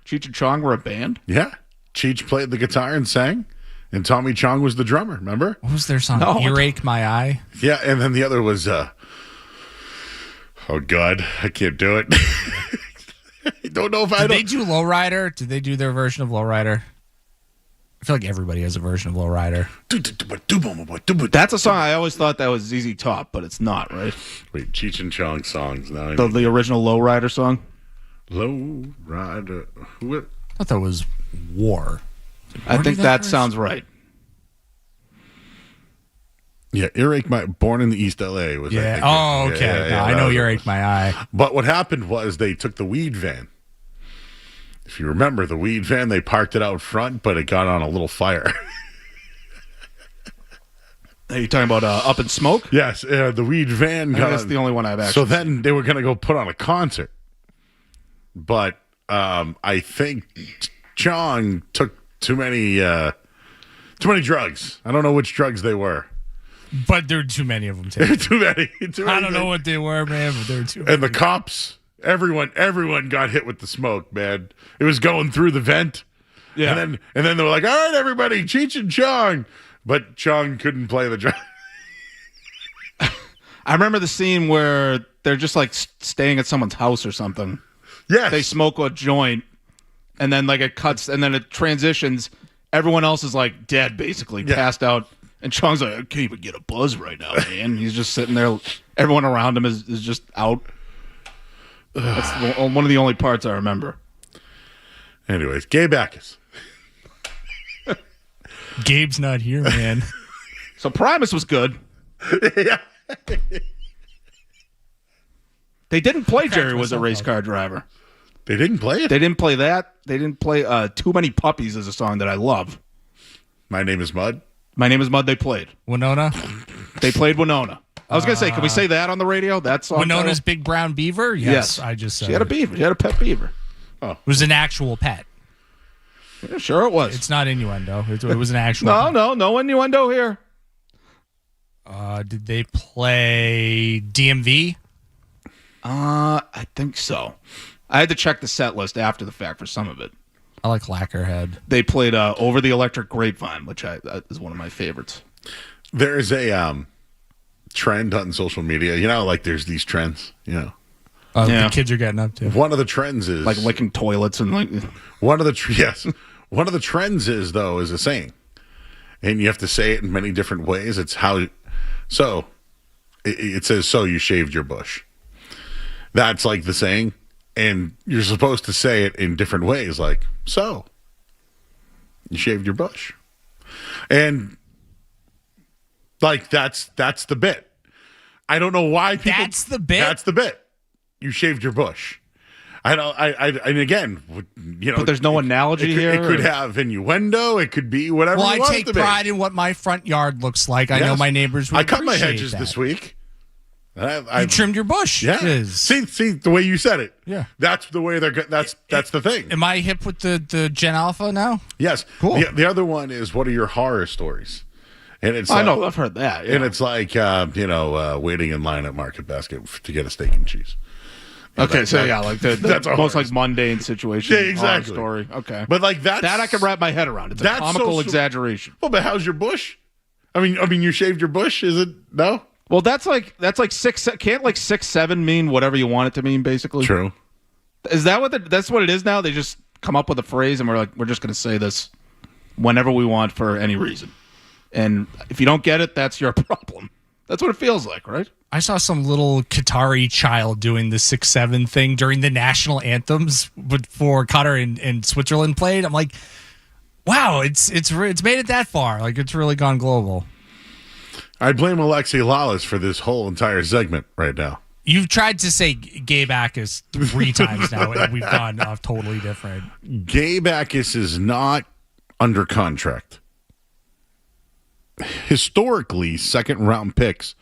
Cheech and Chong were a band. Yeah, Cheech played the guitar and sang. And Tommy Chong was the drummer, remember? What was their song? Earache My Eye? Yeah, and then the other was, oh, God, I can't do it. I don't know if Did they do Lowrider? Did they do their version of Lowrider? I feel like everybody has a version of Lowrider. That's a song I always thought that was ZZ Top, but it's not, right? Wait, Cheech and Chong songs. Now the original Lowrider song? Lowrider. I thought that was War. I think that sounds right. Yeah, Earache My Born in the East LA was. Yeah. Okay. I know Earache My Eye. But what happened was they took the weed van. If you remember the weed van, they parked it out front, but it got on a little fire. Are you talking about Up in Smoke? Yes, the weed van. That's the only one I've actually. So then they were going to go put on a concert, but I think Chong took too many drugs. I don't know which drugs they were. But there are too many of them. There are too many. I don't know what they were, man, but there are too many. And the cops, everyone got hit with the smoke, man. It was going through the vent. Yeah. And then they were like, all right, everybody, Cheech and Chong. But Chong couldn't play the drum. I remember the scene where they're just like staying at someone's house or something. Yes. They smoke a joint, and then like it cuts, and then it transitions. Everyone else is like dead, basically, passed out. And Chong's like, I can't even get a buzz right now, man. He's just sitting there. Everyone around him is just out. That's one of the only parts I remember. Anyways, Gabe Backus. Gabe's not here, man. So Primus was good. Yeah. They didn't play Jerry was a race car driver. They didn't play it? They didn't play that. They didn't play Too Many Puppies is a song that I love. My Name is Mud. My Name is Mud, they played. Winona? They played Winona. I was going to say, can we say that on the radio? That song Winona's title? Big Brown Beaver? Yes. I just said She had a beaver. She had a pet beaver. It was an actual pet. Yeah, sure it was. It's not innuendo. It was an actual pet. No innuendo here. Did they play DMV? I think so. I had to check the set list after the fact for some of it. I like Lacquerhead. They played Over the Electric Grapevine, which is one of my favorites. There is a trend on social media. You know, like there's these trends, you know. The kids are getting up to. One of the trends is like licking toilets and like one of the trends is a saying, and you have to say it in many different ways. It's how. So, it says, "So you shaved your bush." That's like the saying, and you're supposed to say it in different ways, like, "So you shaved your bush," and like that's the bit. I don't know why people. That's the bit. That's the bit. You shaved your bush. I don't. And again, you know, but there's no analogy here. It could have innuendo. It could be whatever. Well, you I want take it to be. pride in what my front yard looks like. I know my neighbors would I cut my appreciate hedges that. this week. You trimmed your bush. Yeah. See the way you said it. Yeah. That's the way they're. That's the thing. Am I hip with the Gen Alpha now? Yes. Cool. The other one is, what are your horror stories? And it's I know, I've heard that. Yeah. And it's like waiting in line at Market Basket to get a steak and cheese. Okay, like the that's a most horror like mundane situation. Yeah, exactly. Story. Okay, but like that I can wrap my head around. It's a comical exaggeration. Well, but how's your bush? I mean, you shaved your bush. Is it no? Well, that's like 6. Can't like 6'7" mean whatever you want it to mean? Basically, true. Is that that's what it is now? They just come up with a phrase and we're just going to say this whenever we want for any reason. And if you don't get it, that's your problem. That's what it feels like, right? I saw some little Qatari child doing the 6'7" thing during the national anthems before Qatar and Switzerland played. I'm like, wow, it's made it that far. Like, it's really gone global. I blame Alexi Lawless for this whole entire segment right now. You've tried to say Gabe Backus 3 times now, and we've gone off totally different. Gabe Backus is not under contract. Historically, second-round picks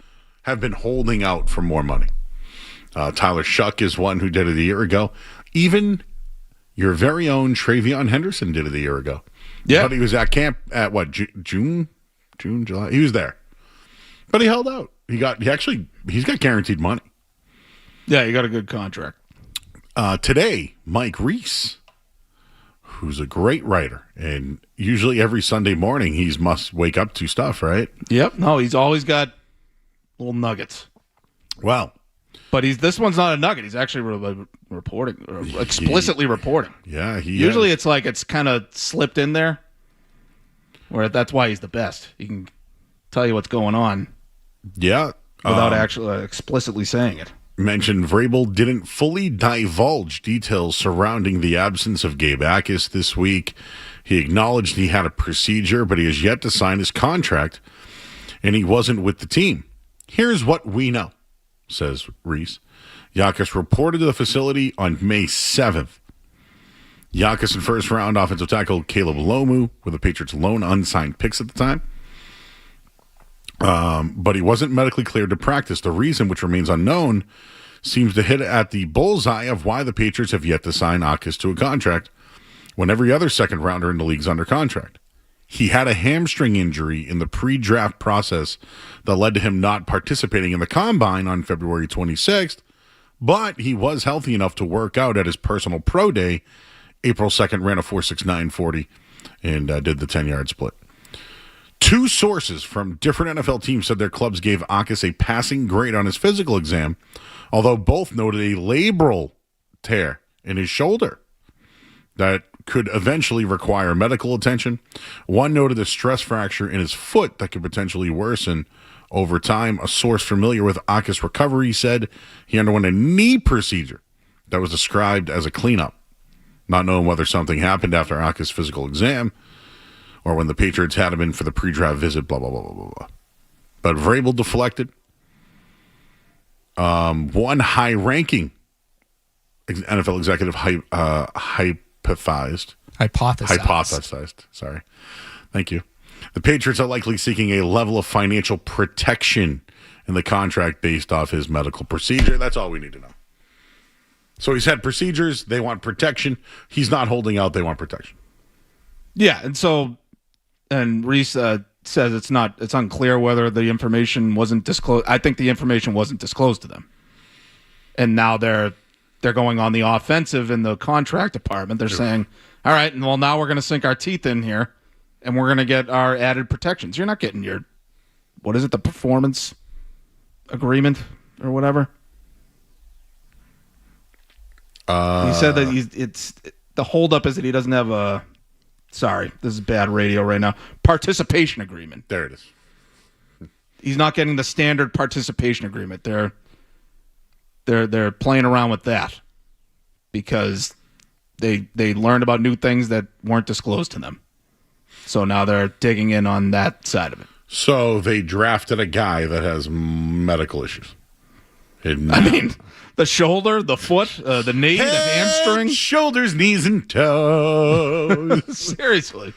have been holding out for more money. Tyler Shuck is one who did it a year ago. Even your very own Travion Henderson did it a year ago. Yeah. But he was at camp at what, June, July? He was there. But he held out. He's got guaranteed money. Yeah, he got a good contract. Today, Mike Reese, who's a great writer, and usually every Sunday morning he must wake up to stuff, right? Yep. No, he's always got little nuggets. Well, but this one's not a nugget. He's actually reporting, or explicitly reporting. Yeah, usually it's like it's kind of slipped in there, where that's why he's the best. He can tell you what's going on. Yeah, without actually explicitly saying it. Mentioned Vrabel didn't fully divulge details surrounding the absence of Gabe Backus this week. He acknowledged he had a procedure, but he has yet to sign his contract, and he wasn't with the team. Here's what we know, says Reese. Backus reported to the facility on May 7th. Backus and first-round offensive tackle Caleb Lomu were the Patriots' lone unsigned picks at the time. But he wasn't medically cleared to practice. The reason, which remains unknown, seems to hit at the bullseye of why the Patriots have yet to sign Backus to a contract when every other second-rounder in the league's under contract. He had a hamstring injury in the pre-draft process that led to him not participating in the Combine on February 26th, but he was healthy enough to work out at his personal pro day. April 2nd, ran a 4.69 40 and did the 10-yard split. 2 sources from different NFL teams said their clubs gave Backus a passing grade on his physical exam, although both noted a labral tear in his shoulder that could eventually require medical attention. One noted a stress fracture in his foot that could potentially worsen over time. A source familiar with Aka's recovery said he underwent a knee procedure that was described as a cleanup, not knowing whether something happened after Aka's physical exam or when the Patriots had him in for the pre-draft visit, blah, blah, blah, blah, blah, blah. But Vrabel deflected. One high-ranking NFL executive hypothesized. Sorry. Thank you. The Patriots are likely seeking a level of financial protection in the contract based off his medical procedure. That's all we need to know. So he's had procedures. They want protection. He's not holding out. They want protection. Yeah, and Reese says it's unclear whether the information wasn't disclosed. I think the information wasn't disclosed to them, and now they're going on the offensive in the contract department. They're saying, all right, and well, now we're going to sink our teeth in here, and we're going to get our added protections. You're not getting your, what is it, the performance agreement or whatever? He said that the holdup is that he doesn't have a, sorry, this is bad radio right now, participation agreement. There it is. He's not getting the standard participation agreement. They're playing around with that because they learned about new things that weren't disclosed to them. So now they're digging in on that side of it. So they drafted a guy that has medical issues. I mean, the shoulder, the foot, the knee, the hamstring. Shoulders, knees, and toes. Seriously.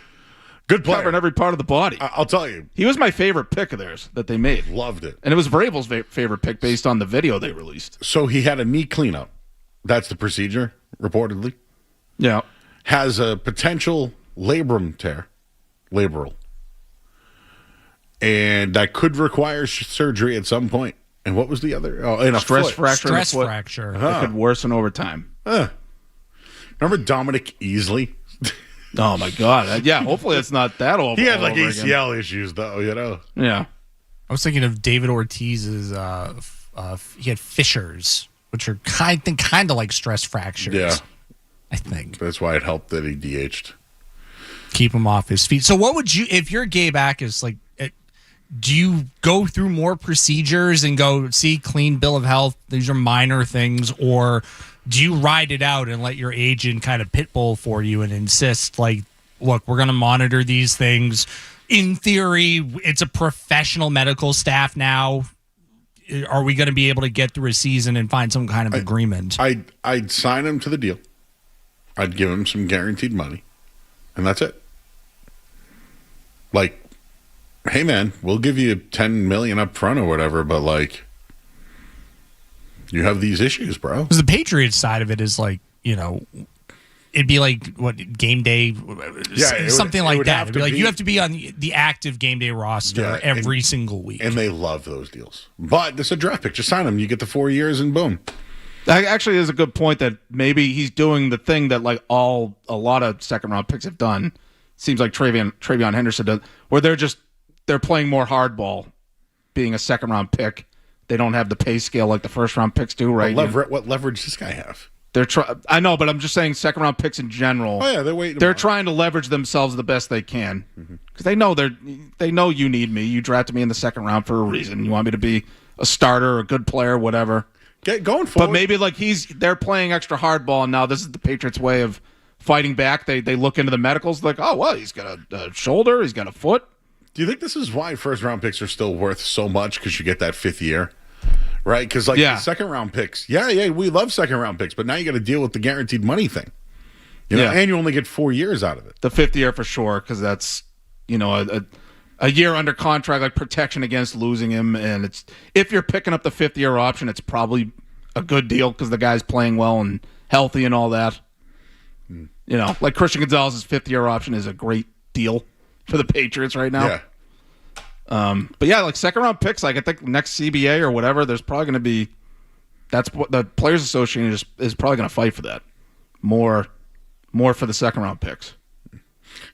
Good player. Covering every part of the body. I'll tell you. He was my favorite pick of theirs that they made. Loved it. And it was Vrabel's favorite pick based on the video they released. So he had a knee cleanup. That's the procedure, reportedly. Yeah. Has a potential labrum tear. Labral. And that could require surgery at some point. And what was the other? Oh, in a stress foot. fracture. Stress fracture. That could worsen over time. Remember Dominic Easley? Oh, my God. Yeah, hopefully it's not that old. He had like ACL issues, though, you know? Yeah. I was thinking of David Ortiz's, he had fissures, which are kind of like stress fractures. Yeah. I think. That's why it helped that he DH'd. Keep him off his feet. So what would you, if you're Gabe Akis, like, do you go through more procedures and go, see, clean bill of health, these are minor things, or do you ride it out and let your agent kind of pitbull for you and insist, like, look, we're going to monitor these things. In theory, it's a professional medical staff now. Are we going to be able to get through a season and find some kind of agreement? I'd sign him to the deal. I'd give him some guaranteed money, and that's it. Like, hey man, we'll give you $10 million up front or whatever, but like, you have these issues, bro. Because the Patriots side of it is like, you know, it'd be like what game day, something like that. It'd be like you have to be on the active game day roster every single week, and they love those deals. But this is a draft pick. Just sign him. You get the 4 years, and boom. That actually is a good point. That maybe he's doing the thing that like a lot of second round picks have done. Seems like Travion Henderson does, where they're playing more hardball, being a second round pick. They don't have the pay scale like the first round picks do, right? What leverage does this guy have? I know, but I'm just saying second round picks in general. Oh yeah, they're waiting. They're trying to leverage themselves the best they can because they know they know you need me. You drafted me in the second round for a reason. You want me to be a starter, a good player, whatever. Get going forward. But maybe like they're playing extra hardball, and now this is the Patriots' way of fighting back. They look into the medicals, like, oh well, he's got a shoulder, he's got a foot. Do you think this is why first round picks are still worth so much? Because you get that fifth year, right? Because the second round picks, we love second round picks, but now you got to deal with the guaranteed money thing. You know, and you only get 4 years out of it. The fifth year for sure, because that's a year under contract, like protection against losing him. And it's if you're picking up the fifth year option, it's probably a good deal because the guy's playing well and healthy and all that. You know, like Christian Gonzalez's fifth year option is a great deal for the Patriots right now. Yeah. But yeah, like second round picks, like I think next CBA or whatever, there's probably going to be. That's what the Players Association is probably going to fight for that more for the second round picks,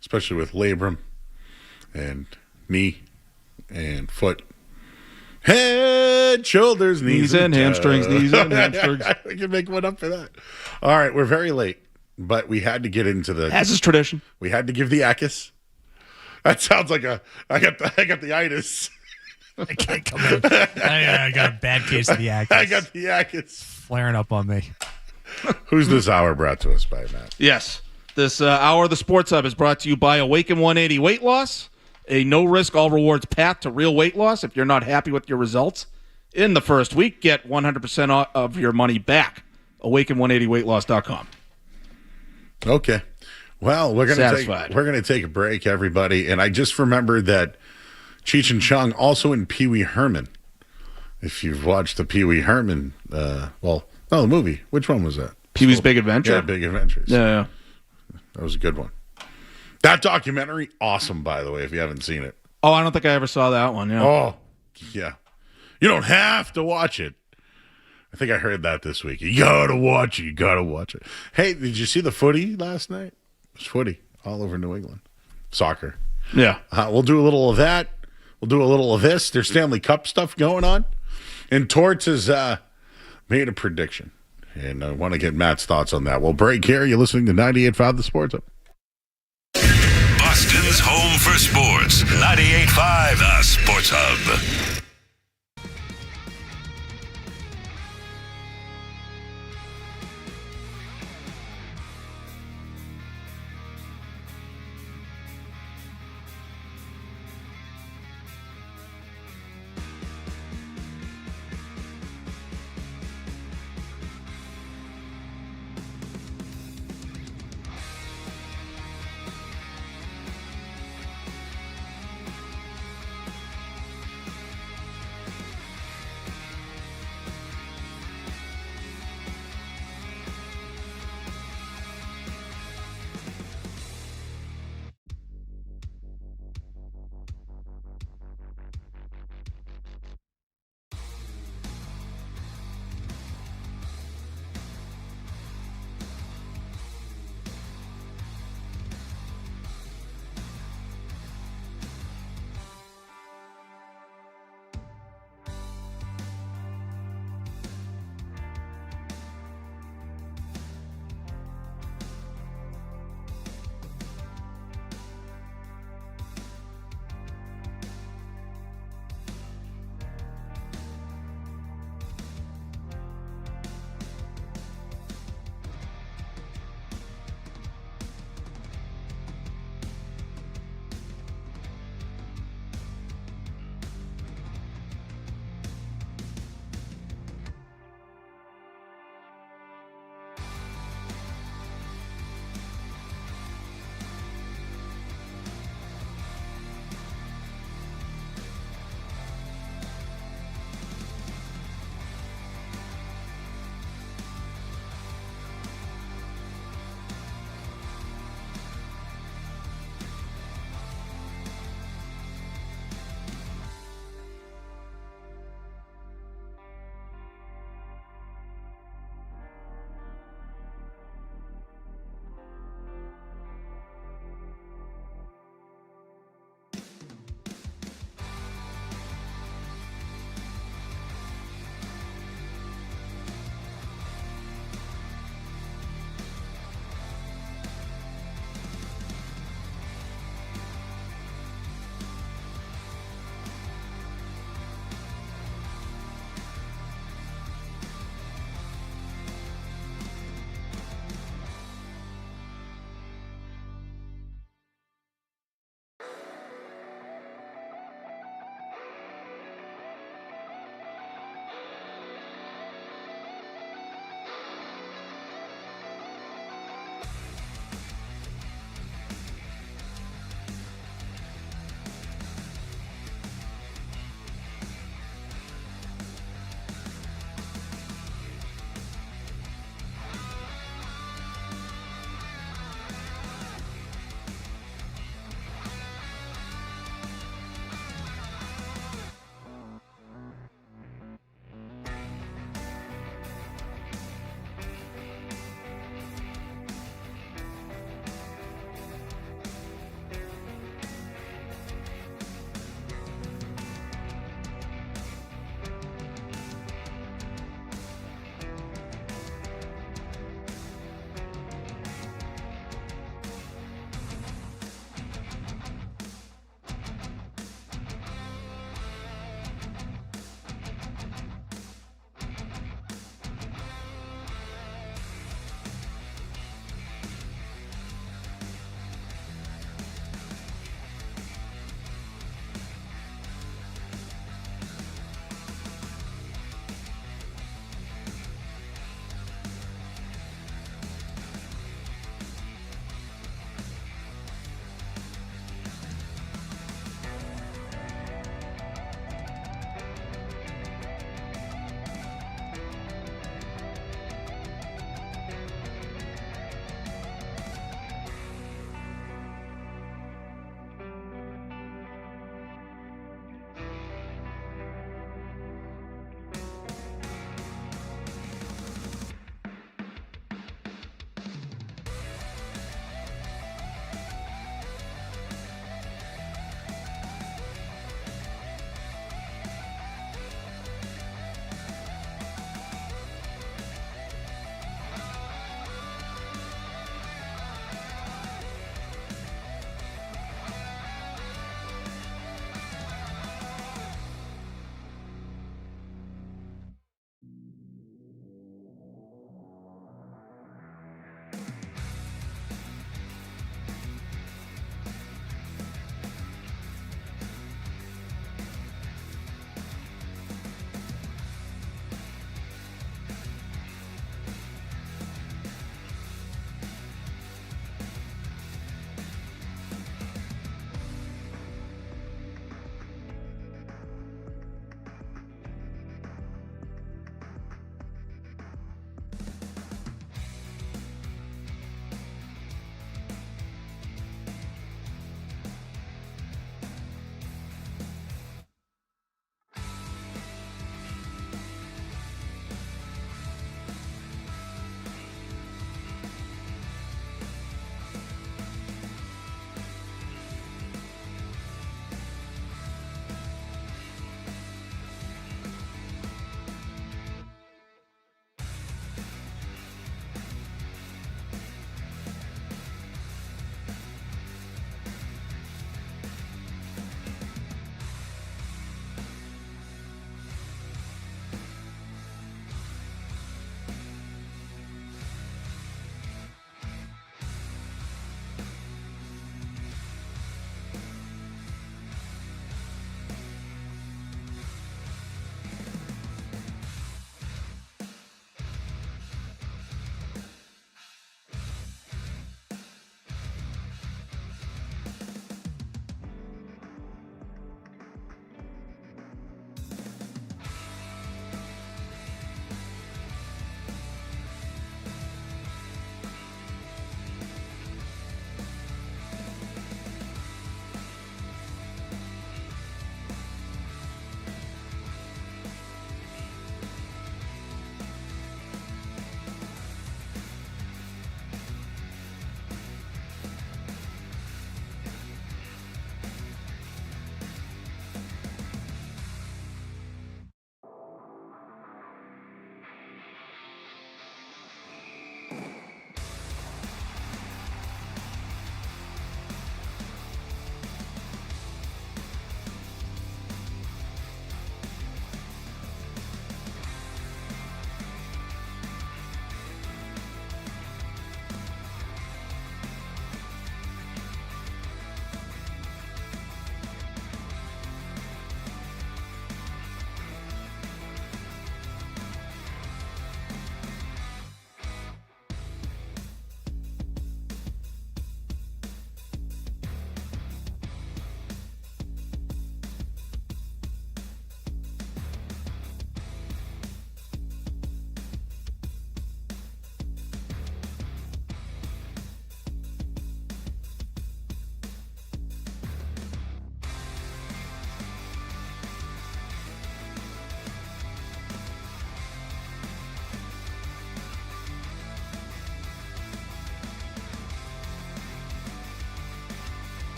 especially with labrum and knee and foot Head, shoulders, knees and hamstrings, knees and hamstrings. We can make one up for that. All right, we're very late, but we had to get into the. As is tradition. We had to give the Akis. That sounds like I got the itis. I can't come in. I got a bad case of the Akis. I got the Akis flaring up on me. Who's this hour brought to us by, Matt? Yes. This hour of the Sports Hub is brought to you by Awaken 180 Weight Loss, a no-risk, all-rewards path to real weight loss. If you're not happy with your results in the first week, get 100% of your money back. Awaken180weightloss.com. Okay. Well, we're gonna take a break, everybody. And I just remembered that Cheech and Chong also in Pee Wee Herman. If you've watched the Pee Wee Herman, the movie. Which one was that? Pee Wee's Big Adventure? Yeah, Big Adventures. Yeah. That was a good one. That documentary, awesome, by the way, if you haven't seen it. Oh, I don't think I ever saw that one. Yeah. Oh, yeah. You don't have to watch it. I think I heard that this week. You gotta watch it. You gotta watch it. Hey, did you see the footy last night? It was footy all over New England. Soccer. Yeah. We'll do a little of that. We'll do a little of this. There's Stanley Cup stuff going on. And Torts has made a prediction. And I want to get Matt's thoughts on that. We'll break here. You're listening to 98.5 The Sports Hub. Boston's home for sports. 98.5 The Sports Hub.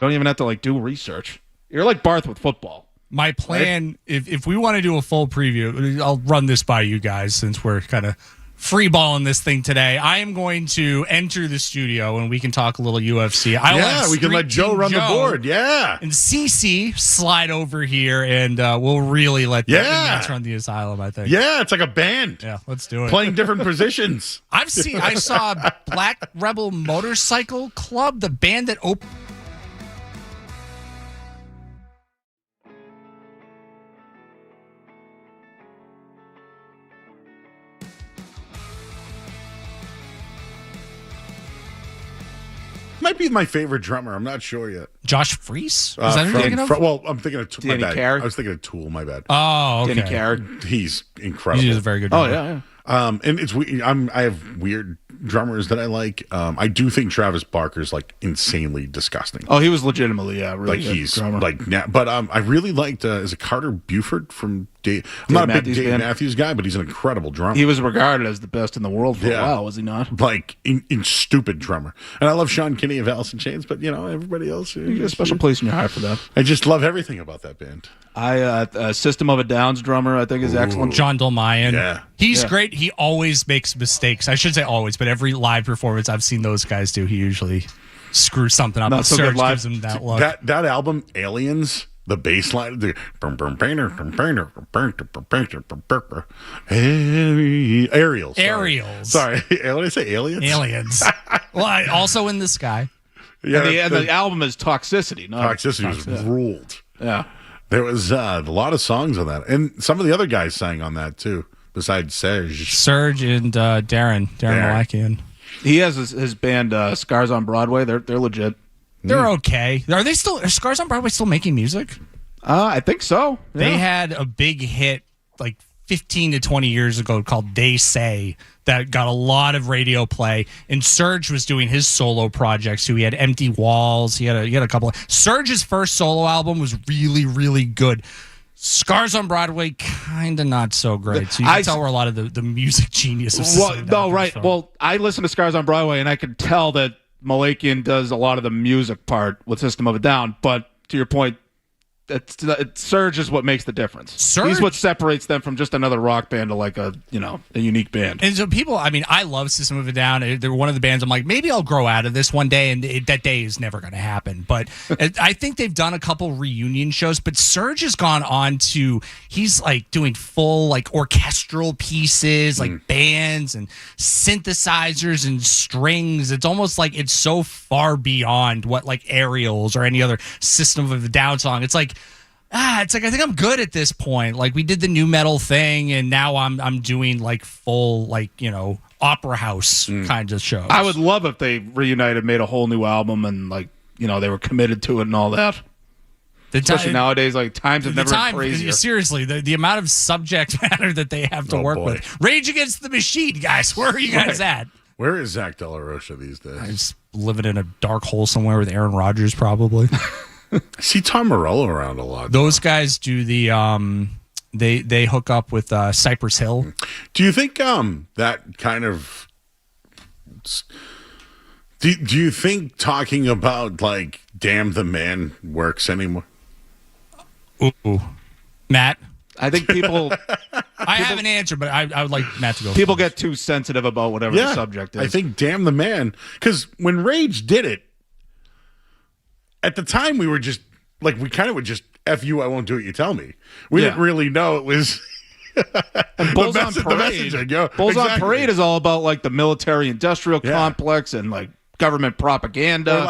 Don't even have to do research. You're like Barth with football. My plan, if we want to do a full preview, I'll run this by you guys since we're kind of freeballing this thing today. I am going to enter the studio and we can talk a little UFC. We can let Joe run the board. Yeah. And CC slide over here and we'll really let the Nats run the asylum, I think. Yeah, it's like a band. Yeah, let's do it. Playing different positions. I saw Black Rebel Motorcycle Club, the band that opened. Might be my favorite drummer. I'm not sure yet. Josh Freese? Is that who you're thinking of? Well, I'm thinking of Tool. My bad. Carrick? I was thinking of Tool. My bad. Oh, okay. Danny Carrick. He's incredible. He's a very good drummer. Oh, yeah. And it's I have weird drummers that I like. I do think Travis Barker's insanely disgusting. Oh, he was legitimately really good he's drummer. but I really liked is it Carter Buford from Dave. I'm not a big Dave Matthews guy, but he's an incredible drummer. He was regarded as the best in the world for a while, was he not? In stupid drummer. And I love Sean Kinney of Alice in Chains, but everybody else. You get a special place in your heart for that. I just love everything about that band. System of a Down's drummer, I think, is excellent. John Dolmayan. Yeah. He's great. He always makes mistakes. I should say always, but every live performance I've seen those guys do, he usually screws something up. Not so good live. Gives him that look. That album, Aliens, the bass line, the Aerials. Sorry. What did I say? Aliens? Aliens. Well, also in the sky. Yeah, and the album is Toxicity. Toxicity was ruled. Yeah. There was a lot of songs on that. And some of the other guys sang on that, too, besides Serge. Serge and Darren Malakian. He has his band Scars on Broadway. They're legit. They're okay. Are Scars on Broadway still making music? I think so. Yeah. They had a big hit 15 to 20 years ago called They Say that got a lot of radio play, and Serge was doing his solo projects too. He had Empty Walls. He had a couple of Serge's first solo album was really, really good. Scars on Broadway, kind of not so great. So you can tell where a lot of the music genius of from. Well, I listen to Scars on Broadway, and I can tell that Malakian does a lot of the music part with System of a Down. But to your point, Serge is what makes the difference. He's what separates them from just another rock band to a unique band. And so people, I love System of a Down. They're one of the bands I'm like, maybe I'll grow out of this one day, and that day is never going to happen. But I think they've done a couple reunion shows, but Serge has gone on to, he's doing full orchestral pieces, bands and synthesizers and strings. It's almost like it's so far beyond what Aerials or any other System of a Down song. It's I think I'm good at this point. We did the new metal thing, and now I'm doing full opera house kinds of shows. I would love if they reunited, made a whole new album, and they were committed to it and all that. Especially nowadays, times have never been crazier. Seriously, the amount of subject matter that they have to work with. Rage Against the Machine, guys. Where are you guys at? Where is Zach De La Rocha these days? He's living in a dark hole somewhere with Aaron Rodgers, probably. I see Tom Morello around a lot. Those guys do the they hook up with Cypress Hill. Do you think that kind of do you think talking about Damn the Man works anymore? Ooh. Matt? I think people I have an answer, but I would like Matt to go. People get too sensitive about whatever the subject is. I think Damn the Man, because when Rage did it, at the time, we were just we kind of would just F you, I won't do what you tell me. We didn't really know it was. And Bulls on Parade. Bulls on Parade is all about the military-industrial complex and government propaganda.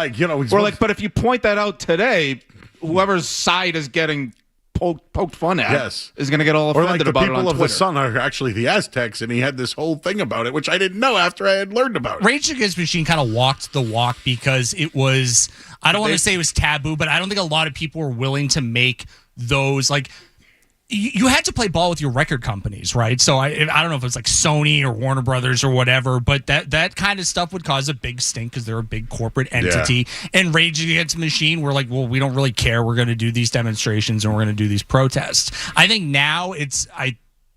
But if you point that out today, whoever's side is getting poked fun at is going to get all offended about it on Twitter. Or the people of the Sun are actually the Aztecs, and he had this whole thing about it, which I didn't know after I had learned about it. Rage Against the Machine kind of walked the walk because it was, I don't want to say it was taboo, but I don't think a lot of people were willing to make those, you had to play ball with your record companies, right? So I don't know if it's Sony or Warner Brothers or whatever, but that kind of stuff would cause a big stink because they're a big corporate entity. Yeah. And Rage Against the Machine, we're well, we don't really care. We're going to do these demonstrations and we're going to do these protests. I think now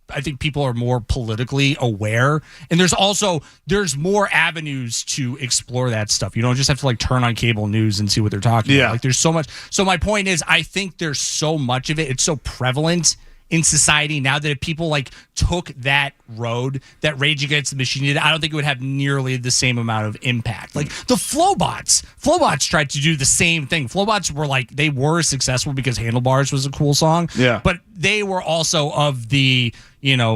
I think people are more politically aware, and there's more avenues to explore that stuff. You don't just have to like turn on cable news and see what they're talking about. Like there's so much. So my point is, I think there's so much of it. It's so prevalent in society now that if people like took that road that Rage Against the Machine did, I don't think it would have nearly the same amount of impact. Like the Flowbots tried to do the same thing. Flowbots were like, they were successful because Handlebars was a cool song. Yeah. But they were also of the,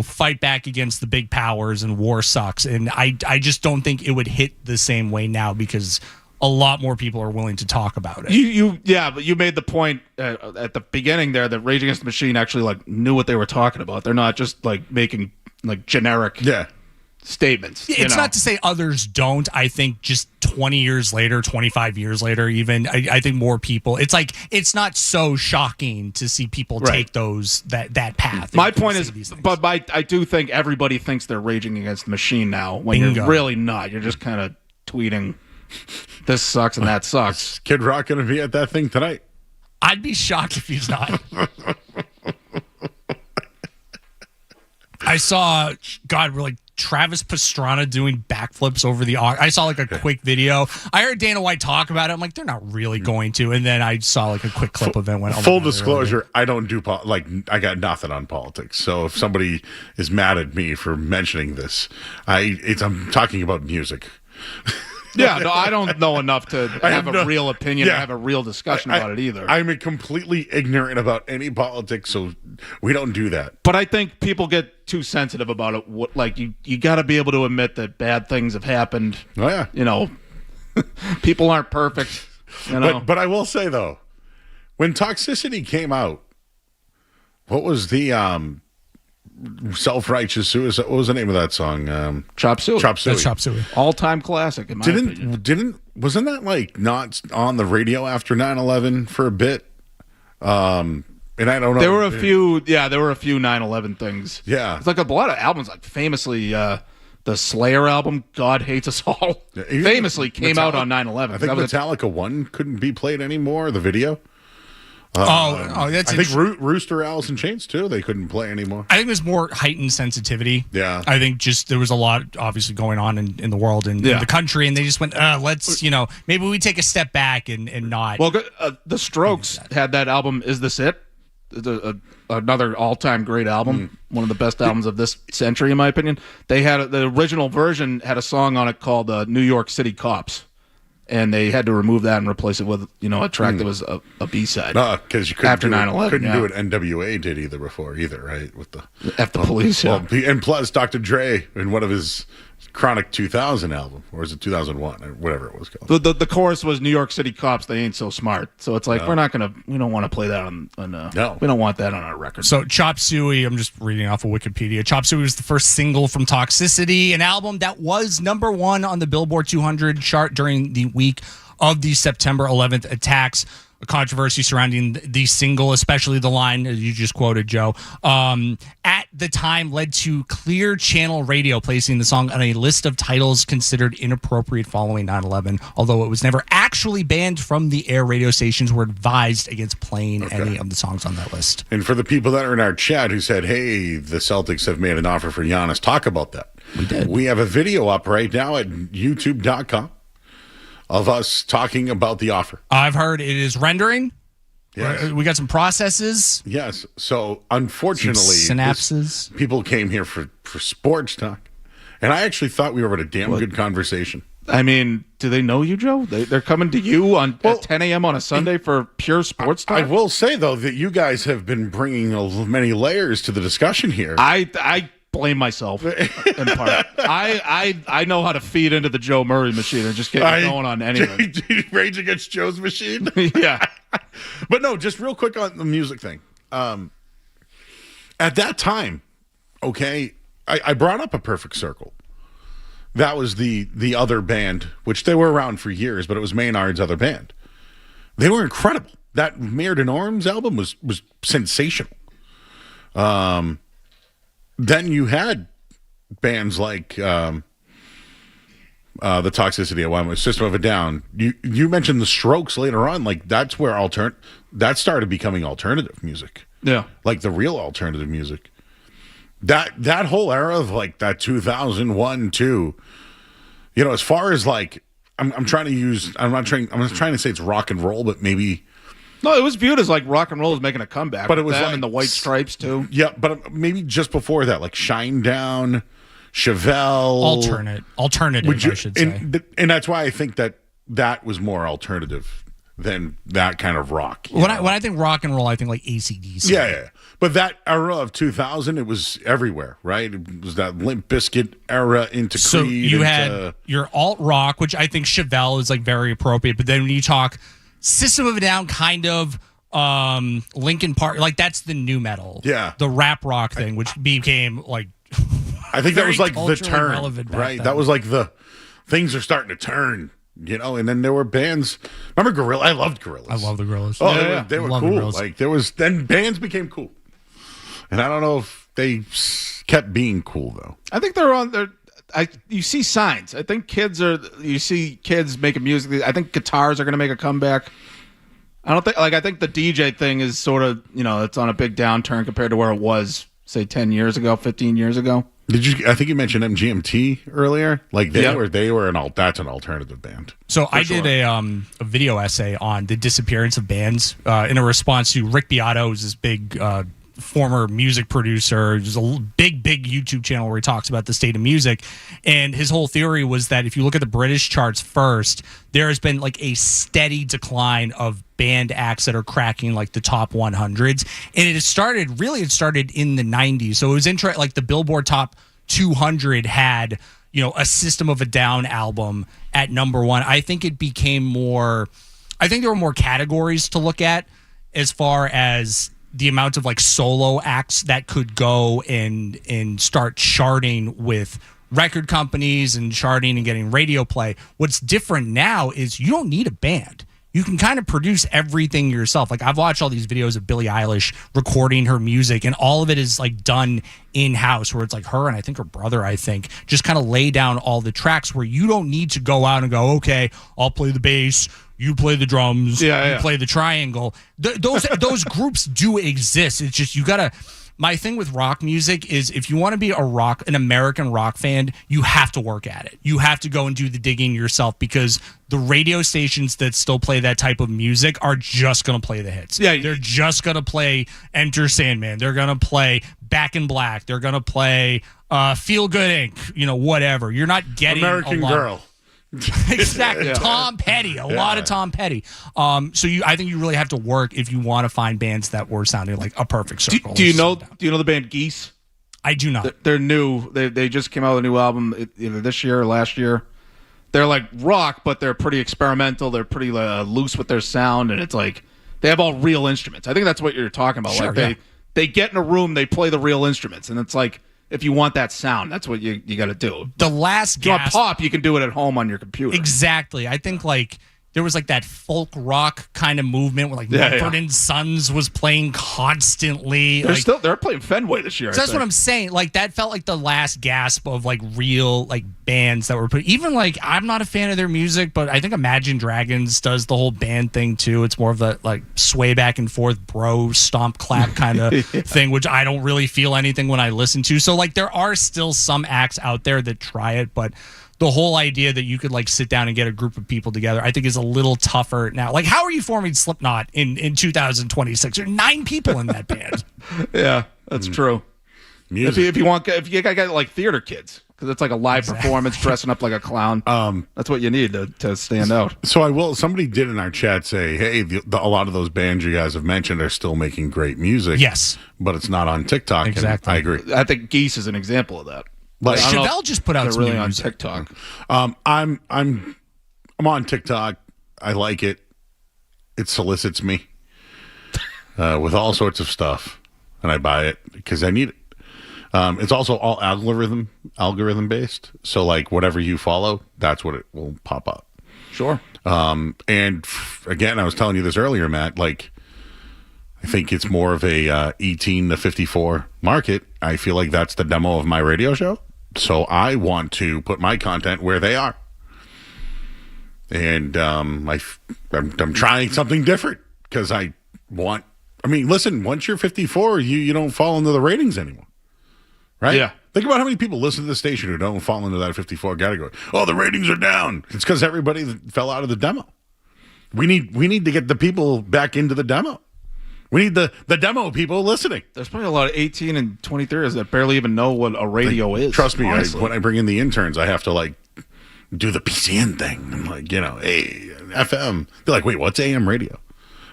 fight back against the big powers and war sucks. And I just don't think it would hit the same way now because a lot more people are willing to talk about it. But you made the point at the beginning there that Rage Against the Machine actually like knew what they were talking about. They're not just like making like generic statements. It's not to say others don't. I think just 20 years later, 25 years later, even I think more people. It's like it's not so shocking to see people take that path. My point is, but I do think everybody thinks they're raging against the machine now when you're really not. You're just kind of tweeting. This sucks and that sucks. Kid Rock going to be at that thing tonight? I'd be shocked if he's not. I saw, Travis Pastrana doing backflips over the. I saw like a quick video. I heard Dana White talk about it. I'm like, they're not really going to. And then I saw like a quick clip of it. Full disclosure, I don't do I got nothing on politics. So if somebody is mad at me for mentioning this, I'm talking about music. Yeah, no, I don't know enough to have a real opinion or have a real discussion about it either. I'm completely ignorant about any politics, so we don't do that. But I think people get too sensitive about it. Like, you got to be able to admit that bad things have happened. Oh, yeah. People aren't perfect. But I will say, though, when Toxicity came out, what was the self-righteous suicide? What was the name of that song? Chop Suey. Chop Suey. That's Chop Suey. All-time classic, in my opinion. Wasn't that like not on the radio after 9/11 for a bit? And I don't know. There were a few 9/11 things. Yeah. It's like a lot of albums, like famously the Slayer album, God Hates Us All, famously came out on 9/11. I think Metallica 1 couldn't be played anymore, the video. That's I think Rooster, Alice in Chains too. They couldn't play anymore. I think there's more heightened sensitivity. Yeah, I think just there was a lot obviously going on in the world and in the country, and they just went, let's maybe we take a step back and not. Well, the Strokes had that album. Is This It? Another all-time great album, one of the best albums of this century, in my opinion. They had the original version had a song on it called "New York City Cops." And they had to remove that and replace it with, a track that was a B-side. Because you couldn't after 9/11, couldn't do what NWA did either, right? With the F the Police. And plus, Dr. Dre in one of his Chronic 2000 album, or is it 2001 or whatever it was called? The chorus was New York City Cops. They ain't so smart. So it's like we don't want to play that on no. We don't want that on our record. So Chop Suey, I'm just reading off of Wikipedia. Chop Suey was the first single from Toxicity, an album that was #1 on the Billboard 200 chart during the week of the September 11th attacks. A controversy surrounding the single, especially the line you just quoted, Joe, at the time led to Clear Channel Radio placing the song on a list of titles considered inappropriate following 9/11. Although it was never actually banned from the air, radio stations were advised against playing any of the songs on that list. And for the people that are in our chat who said, hey, the Celtics have made an offer for Giannis, talk about that. We did. We have a video up right now at youtube.com. of us talking about the offer. I've heard it is rendering. Yes. We got some processes. Yes. So unfortunately, some synapses. People came here for sports talk. And I actually thought we were having a damn good conversation. I mean, do they know you, Joe? They're coming to you at 10 a.m. on a Sunday for pure sports talk? I will say, though, that you guys have been bringing many layers to the discussion here. I blame myself in part. I know how to feed into the Joe Murray machine and just get going on anything. Rage Against Joe's machine? Yeah. But no, just real quick on the music thing. At that time, I brought up A Perfect Circle. That was the other band, which they were around for years, but it was Maynard's other band. They were incredible. That Maynard and Orms album was sensational. Then you had bands like the Toxicity at one, System of a Down. You mentioned the Strokes later on. Like that's where that started becoming alternative music. Yeah, like the real alternative music. that whole era of like that 2001 too. You know, as far as like I'm not trying to say it's rock and roll, but maybe. No, it was viewed as like rock and roll is making a comeback. But it was them like and the White Stripes too. Yeah, but maybe just before that, like Shinedown, Chevelle, alternative, I should say. And that's why I think that was more alternative than that kind of rock. When I think rock and roll, I think like AC/DC. Yeah. But that era of 2000, it was everywhere, right? It was that Limp Bizkit era into So Creed. you had your alt rock, which I think Chevelle is like very appropriate. But then when you talk System of a Down, kind of Linkin Park, like that's the new metal. Yeah. The rap rock thing, which became like I think that was like the culturally turn, relevant back right? then. That was like the things are starting to turn, you know. And then there were bands. Remember Gorillaz? I loved Gorillaz. I love the Gorillas. Oh, they were Love the cool. Gorillaz. Like then bands became cool, and I don't know if they kept being cool though. I think they're on there. You see signs. I think you see kids making music. I think guitars are going to make a comeback. I think the DJ thing is sort of, it's on a big downturn compared to where it was, say 10 years ago, 15 years ago. I think you mentioned MGMT earlier. Like they were that's an alternative band. So I did a video essay on the disappearance of bands in a response to Rick Beato, who's this big former music producer. There's a big YouTube channel where he talks about the state of music, and his whole theory was that if you look at the British charts first, there has been like a steady decline of band acts that are cracking like the top 100s, and it started in the 90s. So it was interesting. Like the Billboard Top 200 had a System of a Down album at number one. I think it became more. I think there were more categories to look at as far as the amount of like solo acts that could go and start charting with record companies and charting and getting radio play. What's different now is you don't need a band. You can kind of produce everything yourself. Like I've watched all these videos of Billie Eilish recording her music, and all of it is like done in-house, where it's like her and I think her brother, just kind of lay down all the tracks where you don't need to go out and go, okay, I'll play the bass, you play the drums, you play the triangle. Those groups do exist. It's just you gotta. My thing with rock music is if you want to be an American rock fan, you have to work at it. You have to go and do the digging yourself, because the radio stations that still play that type of music are just going to play the hits. Yeah, they're just going to play Enter Sandman. They're going to play Back in Black. They're going to play Feel Good Inc. Whatever. You're not getting American Girl. Exactly. Yeah. Tom Petty. A lot of Tom Petty. I think you really have to work if you want to find bands that were sounding like a perfect circle. Do you know the band Geese? I do not. They're new. They just came out with a new album either this year or last year. They're like rock, but they're pretty experimental. They're pretty loose with their sound, and it's like they have all real instruments. I think that's what you're talking about. Sure, like they get in a room, they play the real instruments, and it's like, if you want that sound, that's what you got to do. The last if you want pop, you can do it at home on your computer. Exactly. I think like there was like that folk rock kind of movement where like Mumford & Sons was playing constantly. They're playing Fenway this year. So that's what I'm saying. Like that felt like the last gasp of like real like bands that were put. Even like I'm not a fan of their music, but I think Imagine Dragons does the whole band thing too. It's more of the like sway back and forth, bro, stomp, clap kind of thing, which I don't really feel anything when I listen to. So like there are still some acts out there that try it, but the whole idea that you could like sit down and get a group of people together, I think is a little tougher now. Like, how are you forming Slipknot in 2026? There are 9 people in that band. Yeah, that's true. If you got like theater kids, because it's like a live performance, dressing up like a clown. That's what you need to stand out. So somebody did in our chat say, hey, a lot of those bands you guys have mentioned are still making great music. Yes. But it's not on TikTok. Exactly. I agree. I think Geese is an example of that. Like Chevelle just put out some really new on music. TikTok. I'm on TikTok. I like it. It solicits me with all sorts of stuff, and I buy it because I need it. It's also all algorithm based. So like whatever you follow, that's what it will pop up. Sure. And again, I was telling you this earlier, Matt. Like, I think it's more of a 18 to 54 market. I feel like that's the demo of my radio show. So I want to put my content where they are. And I'm trying something different because listen, once you're 54, you don't fall into the ratings anymore. right? Yeah. Think about how many people listen to this station who don't fall into that 54 category. Oh, the ratings are down. It's because everybody fell out of the demo. We need to get the people back into the demo. We need the demo people listening. There's probably a lot of 18 and 23ers that barely even know what a radio is. Trust me, honestly. when I bring in the interns, I have to like do the PCN thing. I'm like, hey, FM. They're like, wait, what's AM radio?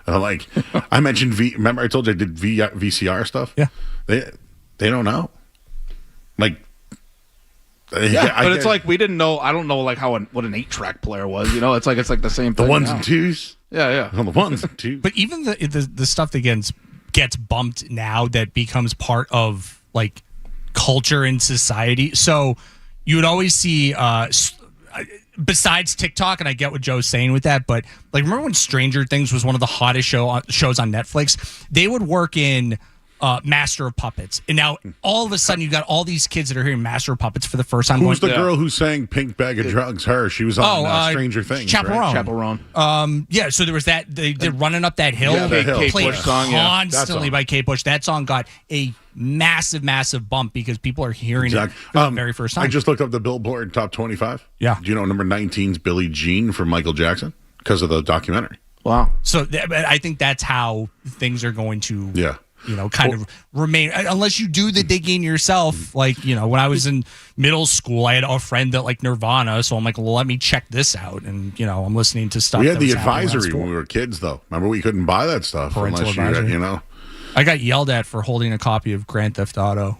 And I'm like, I mentioned remember I told you I did VCR stuff? Yeah. They don't know. Like, yeah, but it's like we didn't know. I don't know like what an 8-track player was. It's like the same thing. The ones now. and twos. Yeah. The ones and twos. But even the stuff that gets bumped now that becomes part of like culture and society. So you would always see besides TikTok, and I get what Joe's saying with that, but like remember when Stranger Things was one of the hottest shows on Netflix? They would work in Master of Puppets, and now all of a sudden you got all these kids that are hearing Master of Puppets for the first time. Who's the girl who sang "Pink Bag of Drugs"? Her. She was on Stranger Things. Chaperone. Right? Chaperone. Yeah. So there was that. They did "Running Up That Hill." Yeah, They Kate played Bush song, constantly by Kate Bush. That song got a massive bump because people are hearing it for the very first time. I just looked up the Billboard Top 25. Yeah. Do you know number 19's Billie Jean from Michael Jackson because of the documentary? Wow. So I think that's how things are going to. Yeah. Kind of remain unless you do the digging yourself. Like, when I was in middle school, I had a friend that liked Nirvana. So I'm like, well, let me check this out. And, I'm listening to stuff. We had that the was happening around advisory school. when we were kids, though. Remember, we couldn't buy that stuff Parental unless advisory. you, I got yelled at for holding a copy of Grand Theft Auto.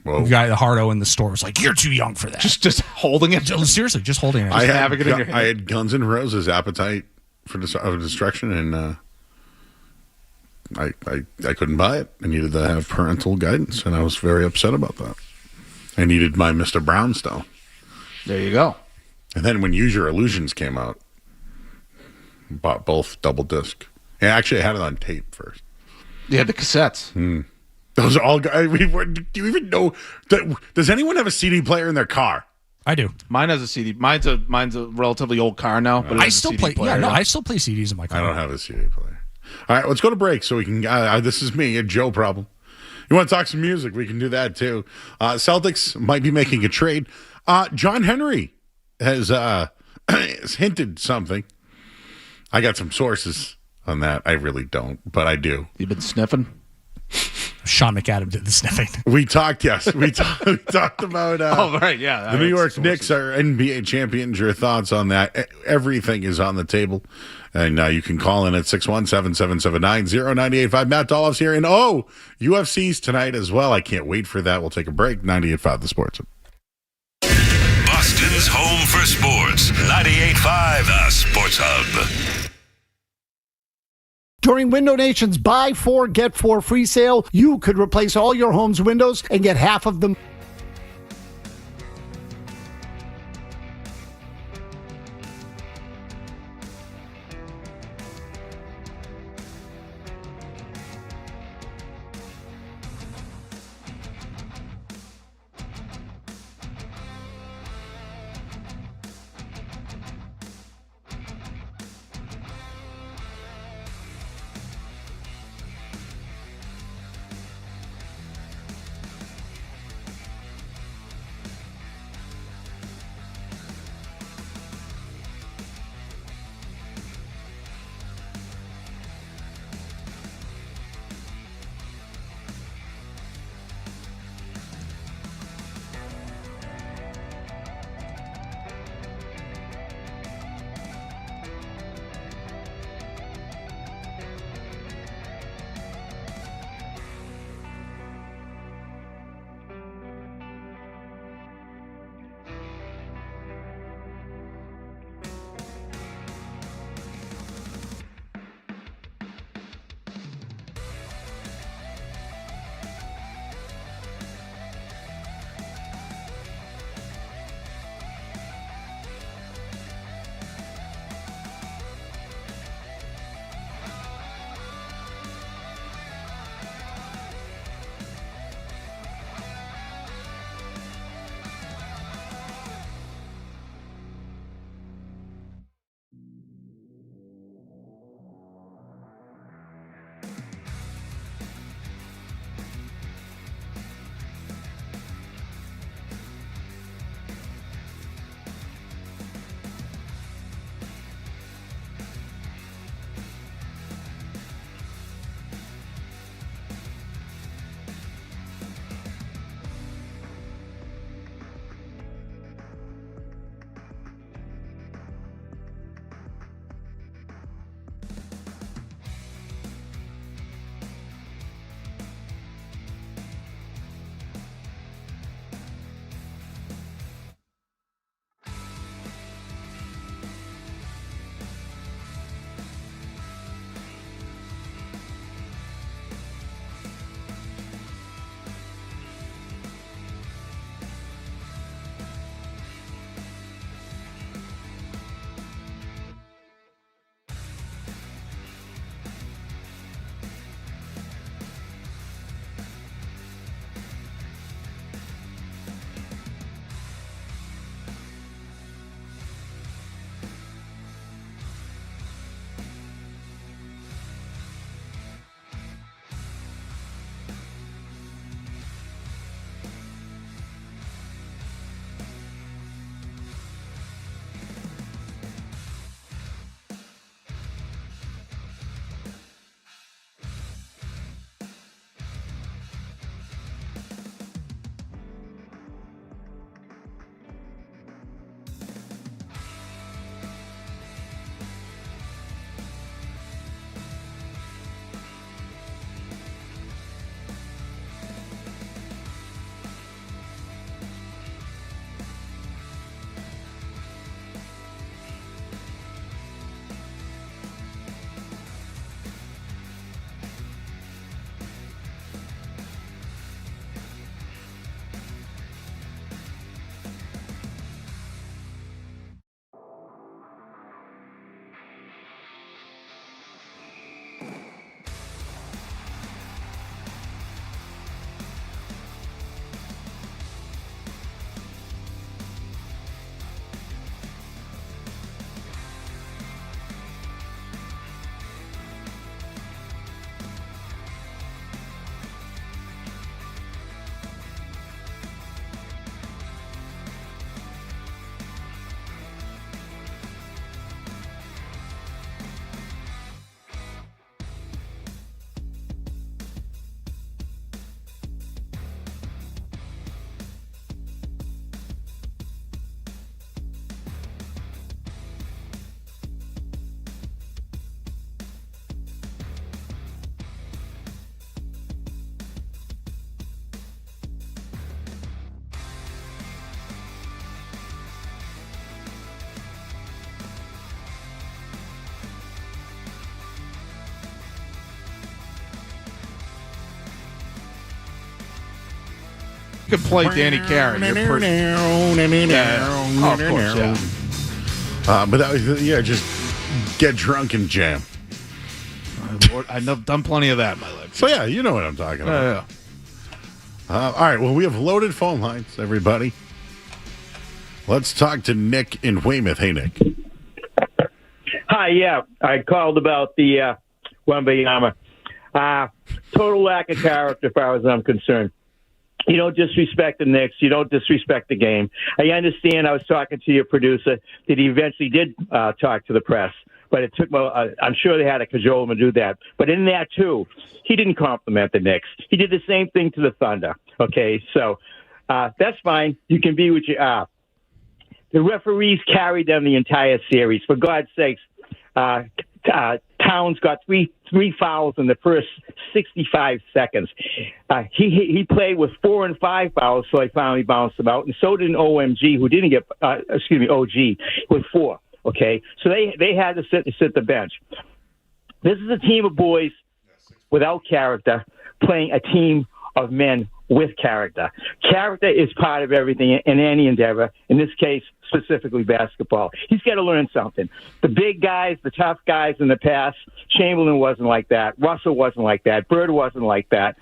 Whoa. The guy at Hardo in the store was like, "You're too young for that." Just holding it. Seriously, just holding it. I Just had, having it in your hand. I had Guns N' Roses' Appetite for Destruction, and I couldn't buy it. I needed to have parental guidance, and I was very upset about that. I needed my Mr. Brownstone. There you go. And then when Use Your Illusions came out, bought both double disc. And actually, I had it on tape first. Yeah, the cassettes. Those are all. Do you even know? Does anyone have a CD player in their car? I do. Mine has a CD. Mine's a relatively old car now, but it I has a still CD play. player. I still play CDs in my car. I don't have a CD player. All right, let's go to break so we can. This is me, a Joe problem. You want to talk some music? We can do that too. Celtics might be making a trade. John Henry has hinted something. I got some sources on that. I really don't, but I do. You've been sniffing? Sean McAdam did the sniffing. We talked about oh, right, yeah. the New York Knicks are NBA champions. Your thoughts on that? Everything is on the table. And you can call in at 617-779-0985. Matt Dolloff's here. And UFC's tonight as well. I can't wait for that. We'll take a break. 98.5 The Sports. Boston's home for sports. 98.5 The Sports Hub. During Window Nation's Buy 4, Get 4 free sale, you could replace all your home's windows and get half of them. You can play Danny Carey. Oh, of course, yeah. But that was, just get drunk and jam. I've done plenty of that in my life. So, yeah, you know what I'm talking about. Yeah. All right, well, we have loaded phone lines, everybody. Let's talk to Nick in Weymouth. Hey, Nick. Hi, yeah. I called about the Wembanyama. Total lack of character as far as I'm concerned. You don't disrespect the Knicks. You don't disrespect the game. I understand I was talking to your producer that he eventually did talk to the press, but it took, I'm sure they had to cajole him to do that. But in that, too, he didn't compliment the Knicks. He did the same thing to the Thunder. Okay, so that's fine. You can be what you are. The referees carried them the entire series. For God's sakes, Towns got three fouls in the first 65 seconds. He played with 4 and 5 fouls, so I finally bounced him out. And so did an OMG, who didn't get, OG, with 4. Okay, so they had to sit the bench. This is a team of boys without character playing a team of men with character. Character is part of everything in any endeavor, in this case, specifically basketball. He's got to learn something. The big guys, the tough guys in the past, Chamberlain wasn't like that. Russell wasn't like that. Bird wasn't like that.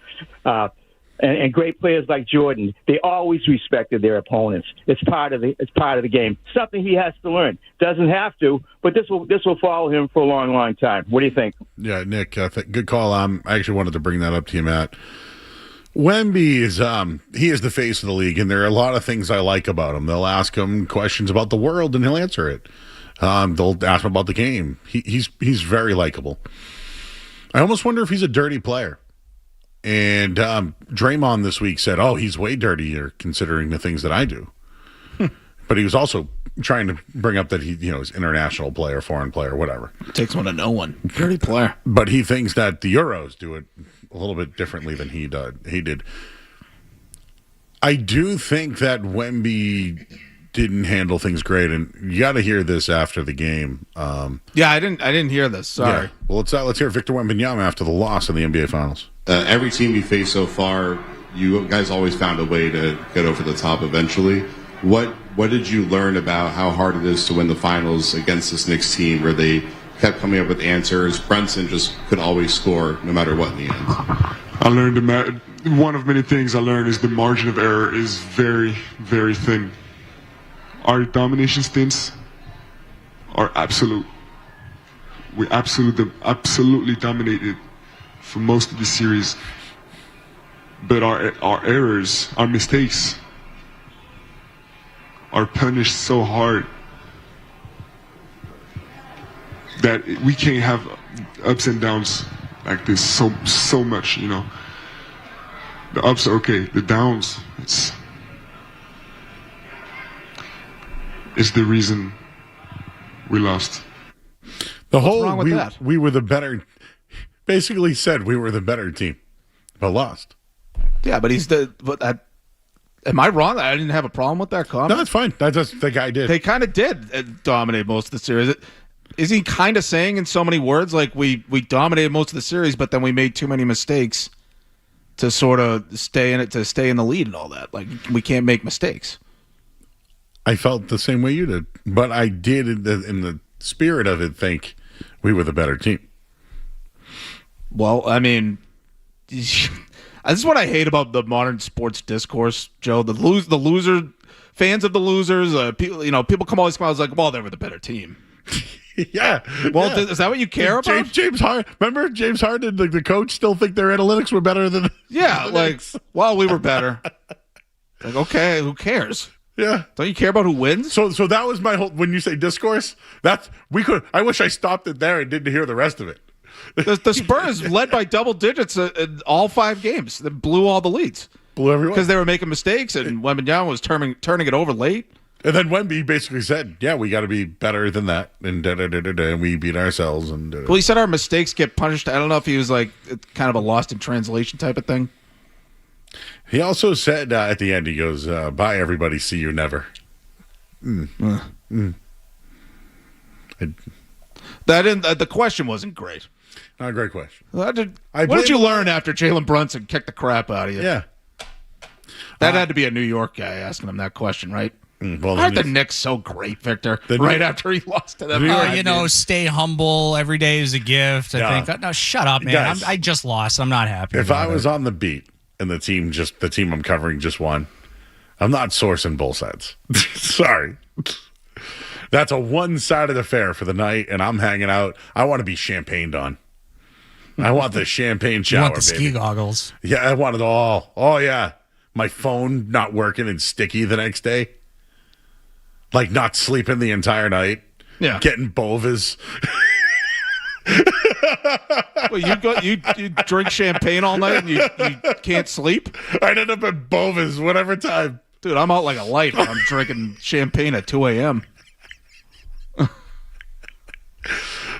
And great players like Jordan, they always respected their opponents. It's part of the game. Something he has to learn. Doesn't have to, but this will follow him for a long, long time. What do you think? Yeah, Nick, good call. I actually wanted to bring that up to you, Matt. Wemby is he is the face of the league, and there are a lot of things I like about him. They'll ask him questions about the world, and he'll answer it. They'll ask him about the game. He's very likable. I almost wonder if he's a dirty player. And Draymond this week said, "Oh, he's way dirtier considering the things that I do." But he was also trying to bring up that he's international player, foreign player, whatever. Takes one to know one. Dirty player. But he thinks that the Euros do it a little bit differently than he did. I do think that Wemby didn't handle things great, and you got to hear this after the game. Yeah, I didn't hear this. Sorry. Yeah. Well, let's hear Victor Wembanyama after the loss in the NBA Finals. Every team you faced so far, you guys always found a way to get over the top eventually. What did you learn about how hard it is to win the finals against this Knicks team where they kept coming up with answers? Brunson just could always score no matter what in the end. I learned one of many things I learned is the margin of error is very, very thin. Our domination stints are absolute. We absolutely dominated for most of the series. But our errors, our mistakes, are punished so hard that we can't have ups and downs like this so much, The ups are okay, the downs, it's the reason we lost. What's wrong with that? We were the better, basically said we were the better team, but lost. Yeah, but am I wrong? I didn't have a problem with that comment. No, that's fine. The guy did. They kind of did dominate most of the series. Is he kind of saying in so many words, like we dominated most of the series, but then we made too many mistakes to sort of stay in the lead and all that? Like we can't make mistakes. I felt the same way you did, but I did in the spirit of it think we were the better team. Well, I mean, this is what I hate about the modern sports discourse, Joe. The loser fans of the losers, people come always come out like, well, they were the better team. Yeah. Well, yeah. Is that what you care about? James Harden. Remember James Harden, the coach, still think their analytics were better than. Yeah, well, we were better. Like, okay, who cares? Yeah. Don't you care about who wins? So that was my whole. When you say discourse, I wish I stopped it there and didn't hear the rest of it. The Spurs led by double digits in all 5 games. They blew all the leads. Blew everyone because they were making mistakes, and Wembanyama was turning it over late. And then Wemby basically said, "Yeah, we got to be better than that," and and we beat ourselves. And well, he said our mistakes get punished. I don't know if he was like kind of a lost in translation type of thing. He also said at the end, he goes, "Bye, everybody. See you never." The question wasn't great. Not a great question. What did you learn after Jalen Brunson kicked the crap out of you? Yeah. That had to be a New York guy asking him that question, right? Well, Aren't the Knicks so great, Victor? Right after he lost to them. Stay humble. Every day is a gift. I think. No, shut up, man. Guys, I just lost. I'm not happy. If I was on the beat and the team I'm covering just won, I'm not sourcing both sides. Sorry. That's a one-sided affair for the night, and I'm hanging out. I want to be champagned on. I want the champagne shower, You want the baby. ski goggles. Yeah, I want it all. Oh, yeah. My phone not working and sticky the next day. Like not sleeping the entire night. Yeah. Getting bovis. Well, you drink champagne all night and you can't sleep? I'd end up at bovis whatever time. Dude, I'm out like a light when I'm drinking champagne at 2 a.m.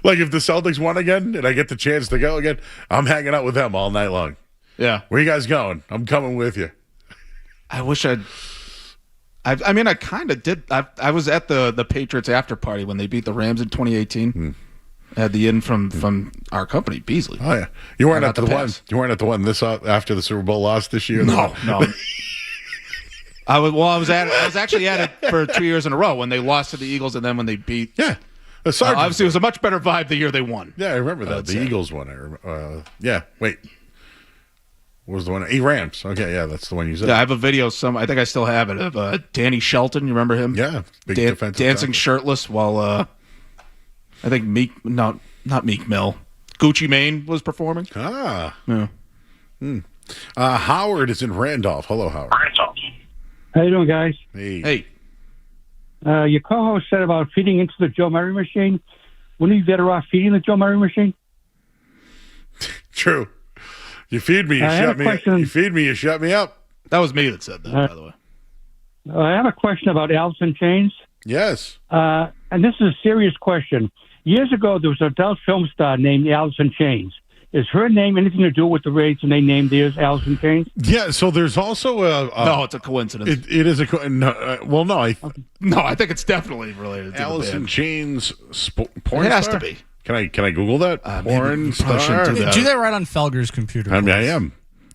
Like if the Celtics won again and I get the chance to go again, I'm hanging out with them all night long. Yeah. Where you guys going? I'm coming with you. I wish I mean, I kind of did. I was at the Patriots after party when they beat the Rams in 2018. I had the in from our company, Beasley. Oh yeah, you weren't I at got the the one. pass. You weren't at the one this after the Super Bowl loss this year. No. I was actually at it for 2 years in a row when they lost to the Eagles and then when they beat. Yeah, obviously it was a much better vibe the year they won. Yeah, I remember that. The Eagles won. Yeah, wait. What was the one? Rams. Okay, yeah, that's the one you said. Yeah, I have a video. I think I still have it of Danny Shelton. You remember him? Yeah, big defensive dancing tackle. shirtless while I think not Meek Mill, Gucci Mane was performing. Ah, yeah. Howard is in Randolph. Hello, Howard. How you doing, guys? Hey. Your co-host said about feeding into the Joe Murray machine. Wouldn't you be better off feeding the Joe Murray machine? True. You feed me, you shut me up. You feed me, you shut me up. That was me that said that, by the way. I have a question about Alice in Chains. Yes. And this is a serious question. Years ago, there was an adult film star named Alice in Chains. Is her name anything to do with the reason they named theirs Alice in Chains? Yeah, so there's also no, it's a coincidence. It is a no, no, I think it's definitely related to Alice the band. in Chains porn It has star? to be. Can I Google that? Porn star? Do that right on Felger's computer. I mean, I am.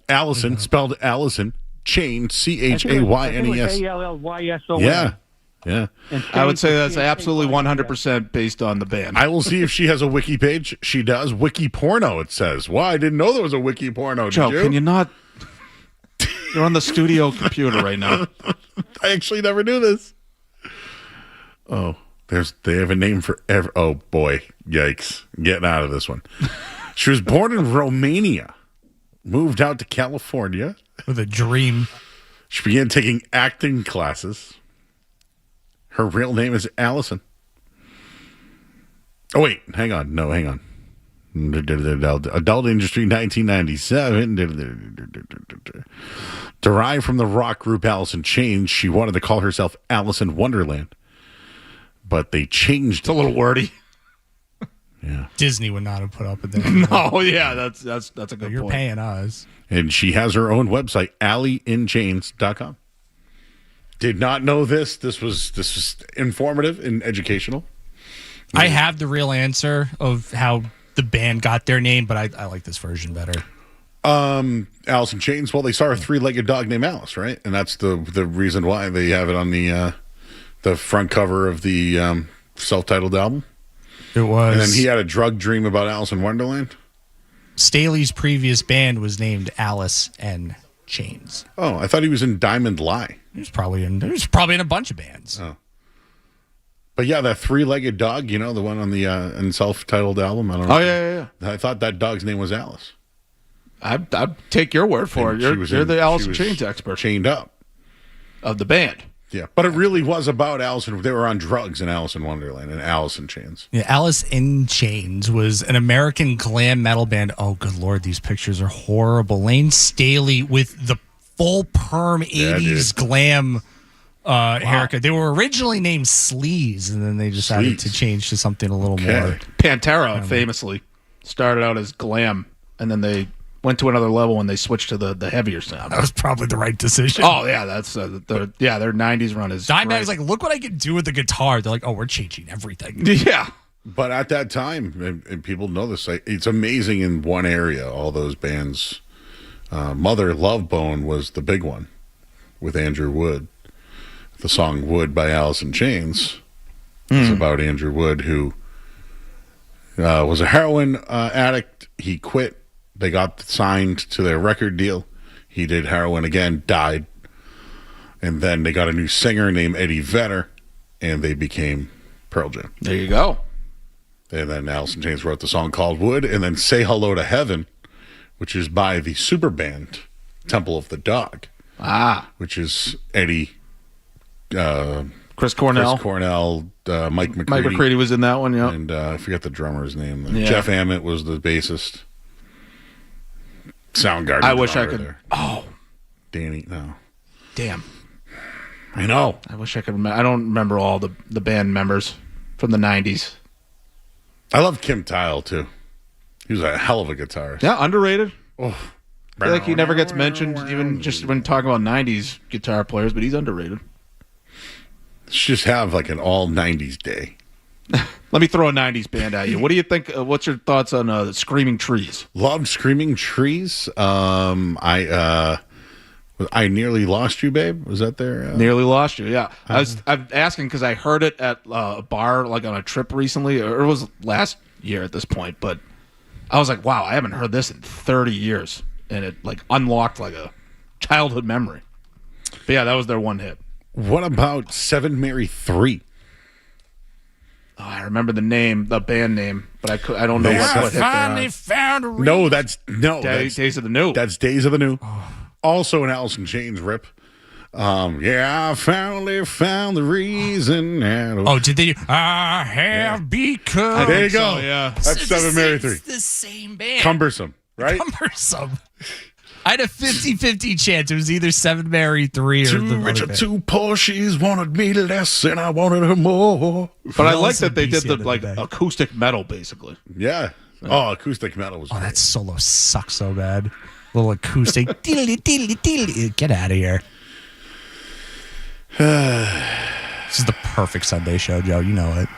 Allison, spelled Allison, Chain, CHAYNES. ALLYSON. Yeah. I would say that's absolutely 100% based on the band. I will see if she has a wiki page. She does. Wiki porno, it says. Wow, I didn't know there was a wiki porno. Did Joe, you? can you not? You're on the studio computer right now. I actually never knew this. Oh, they have a name for every. Oh boy, yikes! Getting out of this one. She was born in Romania, moved out to California with a dream. She began taking acting classes. Her real name is Allison. Oh wait, hang on. No, hang on. Adult industry 1997. Derived from the rock group Alice in Chains, she wanted to call herself Alice in Wonderland. But they changed it. It's a little wordy. Yeah. Disney would not have put up with that. No, yeah, that's a good You're point. paying us. And she has her own website, alleyinchains.com. Did not know this. This was informative and educational. I have the real answer of how the band got their name, but I like this version better. Alice in Chains. Well, they saw a three-legged dog named Alice, right? And that's the reason why they have it on the front cover of the self-titled album. It was. And then he had a drug dream about Alice in Wonderland. Staley's previous band was named Alice and Chains. Oh, I thought he was in Diamond Lie. He was probably in a bunch of bands. Oh. But yeah, that three-legged dog, you know, the one on the self-titled album. I don't know. Oh, yeah. I thought that dog's name was Alice. I'd take your word for it. You're the Alice in Chains expert. Chained up. Of the band. Yeah, but it really was about Alice. They were on drugs in Alice in Wonderland and Alice in Chains. Yeah, Alice in Chains was an American glam metal band. Oh, good Lord, these pictures are horrible. Lane Staley with the full perm 80s glam haircut. They were originally named Sleaze, and then they decided to change to something a little more. Pantera famously started out as glam, and then they went to another level when they switched to the heavier sound. That was probably the right decision. Oh, yeah, that's their 90s run is Dimebag's like, look what I can do with the guitar. They're like, oh, we're changing everything. Yeah. But at that time, and people know this, it's amazing in one area, all those bands. Mother Love Bone was the big one. with Andrew Wood. The song Wood by Alice in Chains is about Andrew Wood, who was a heroin addict. He quit. They got signed to their record deal. He did heroin again, died. And then they got a new singer named Eddie Vedder, and they became Pearl Jam. There you go. And then Alice in Chains wrote the song called Wood, and then Say Hello to Heaven, which is by the super band Temple of the Dog. Which is Eddie, Chris Cornell, Mike McCready. Mike McCready was in that one, yeah. And I forget the drummer's name. Yeah. Jeff Ament was the bassist. Soundgarden. I wish I could. There. Oh, Danny, no. Damn. I know. I wish I could remember. I don't remember all the band members from the 90s. I love Kim Tile, too. He was a hell of a guitarist. Yeah, underrated. Oh. I feel like he never gets mentioned, even just when talking about 90s guitar players, but he's underrated. Let's just have like an all 90s day. Let me throw a 90s band at you. What do you think? What's your thoughts on Screaming Trees? Loved Screaming Trees. I Nearly Lost You, Babe. Was that there? Nearly Lost You, yeah. I'm asking because I heard it at a bar, like on a trip recently, or it was last year at this point, but I was like, wow, I haven't heard this in 30 years. And it like unlocked like a childhood memory. But yeah, that was their one hit. What about Seven Mary 3? Oh, I remember the band name, but I don't know what hit finally found a reason. No, that's Days of the New. That's Days of the New. Also an Alice in Chains rip. I finally found the reason. Did they? I have because. There you go. So, yeah. That's Seven Mary 3. It's the same band. Cumbersome, right? Cumbersome. I had a 50-50 chance. It was either Seven Mary 3 or Too the rich other or band. too poor, she's wanted me less, and I wanted her more. But I like that they did the like acoustic metal, basically. Yeah. Oh, acoustic metal was great. That solo sucks so bad. Little acoustic. Get out of here. This is the perfect Sunday show, Joe. You know it.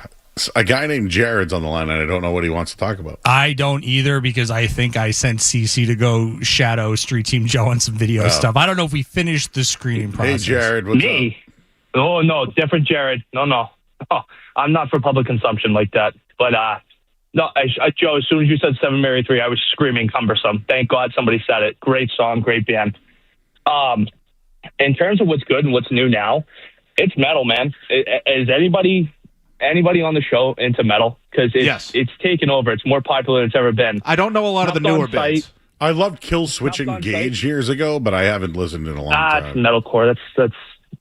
A guy named Jared's on the line, and I don't know what he wants to talk about. I don't either because I think I sent CC to go shadow Street Team Joe on some video stuff. I don't know if we finished the screening process. Hey, Jared, what's Me? Oh, no, different Jared. No. Oh, I'm not for public consumption like that. But, no, Joe, as soon as you said Seven Mary 3, I was screaming Cumbersome. Thank God somebody said it. Great song, great band. In terms of what's good and what's new now, it's metal, man. Is anybody on the show into metal? Because it's taken over. It's more popular than it's ever been. I don't know a lot of the newer bands. I loved Kill Switch Engage years ago, but I haven't listened in a long time. It's metalcore. That's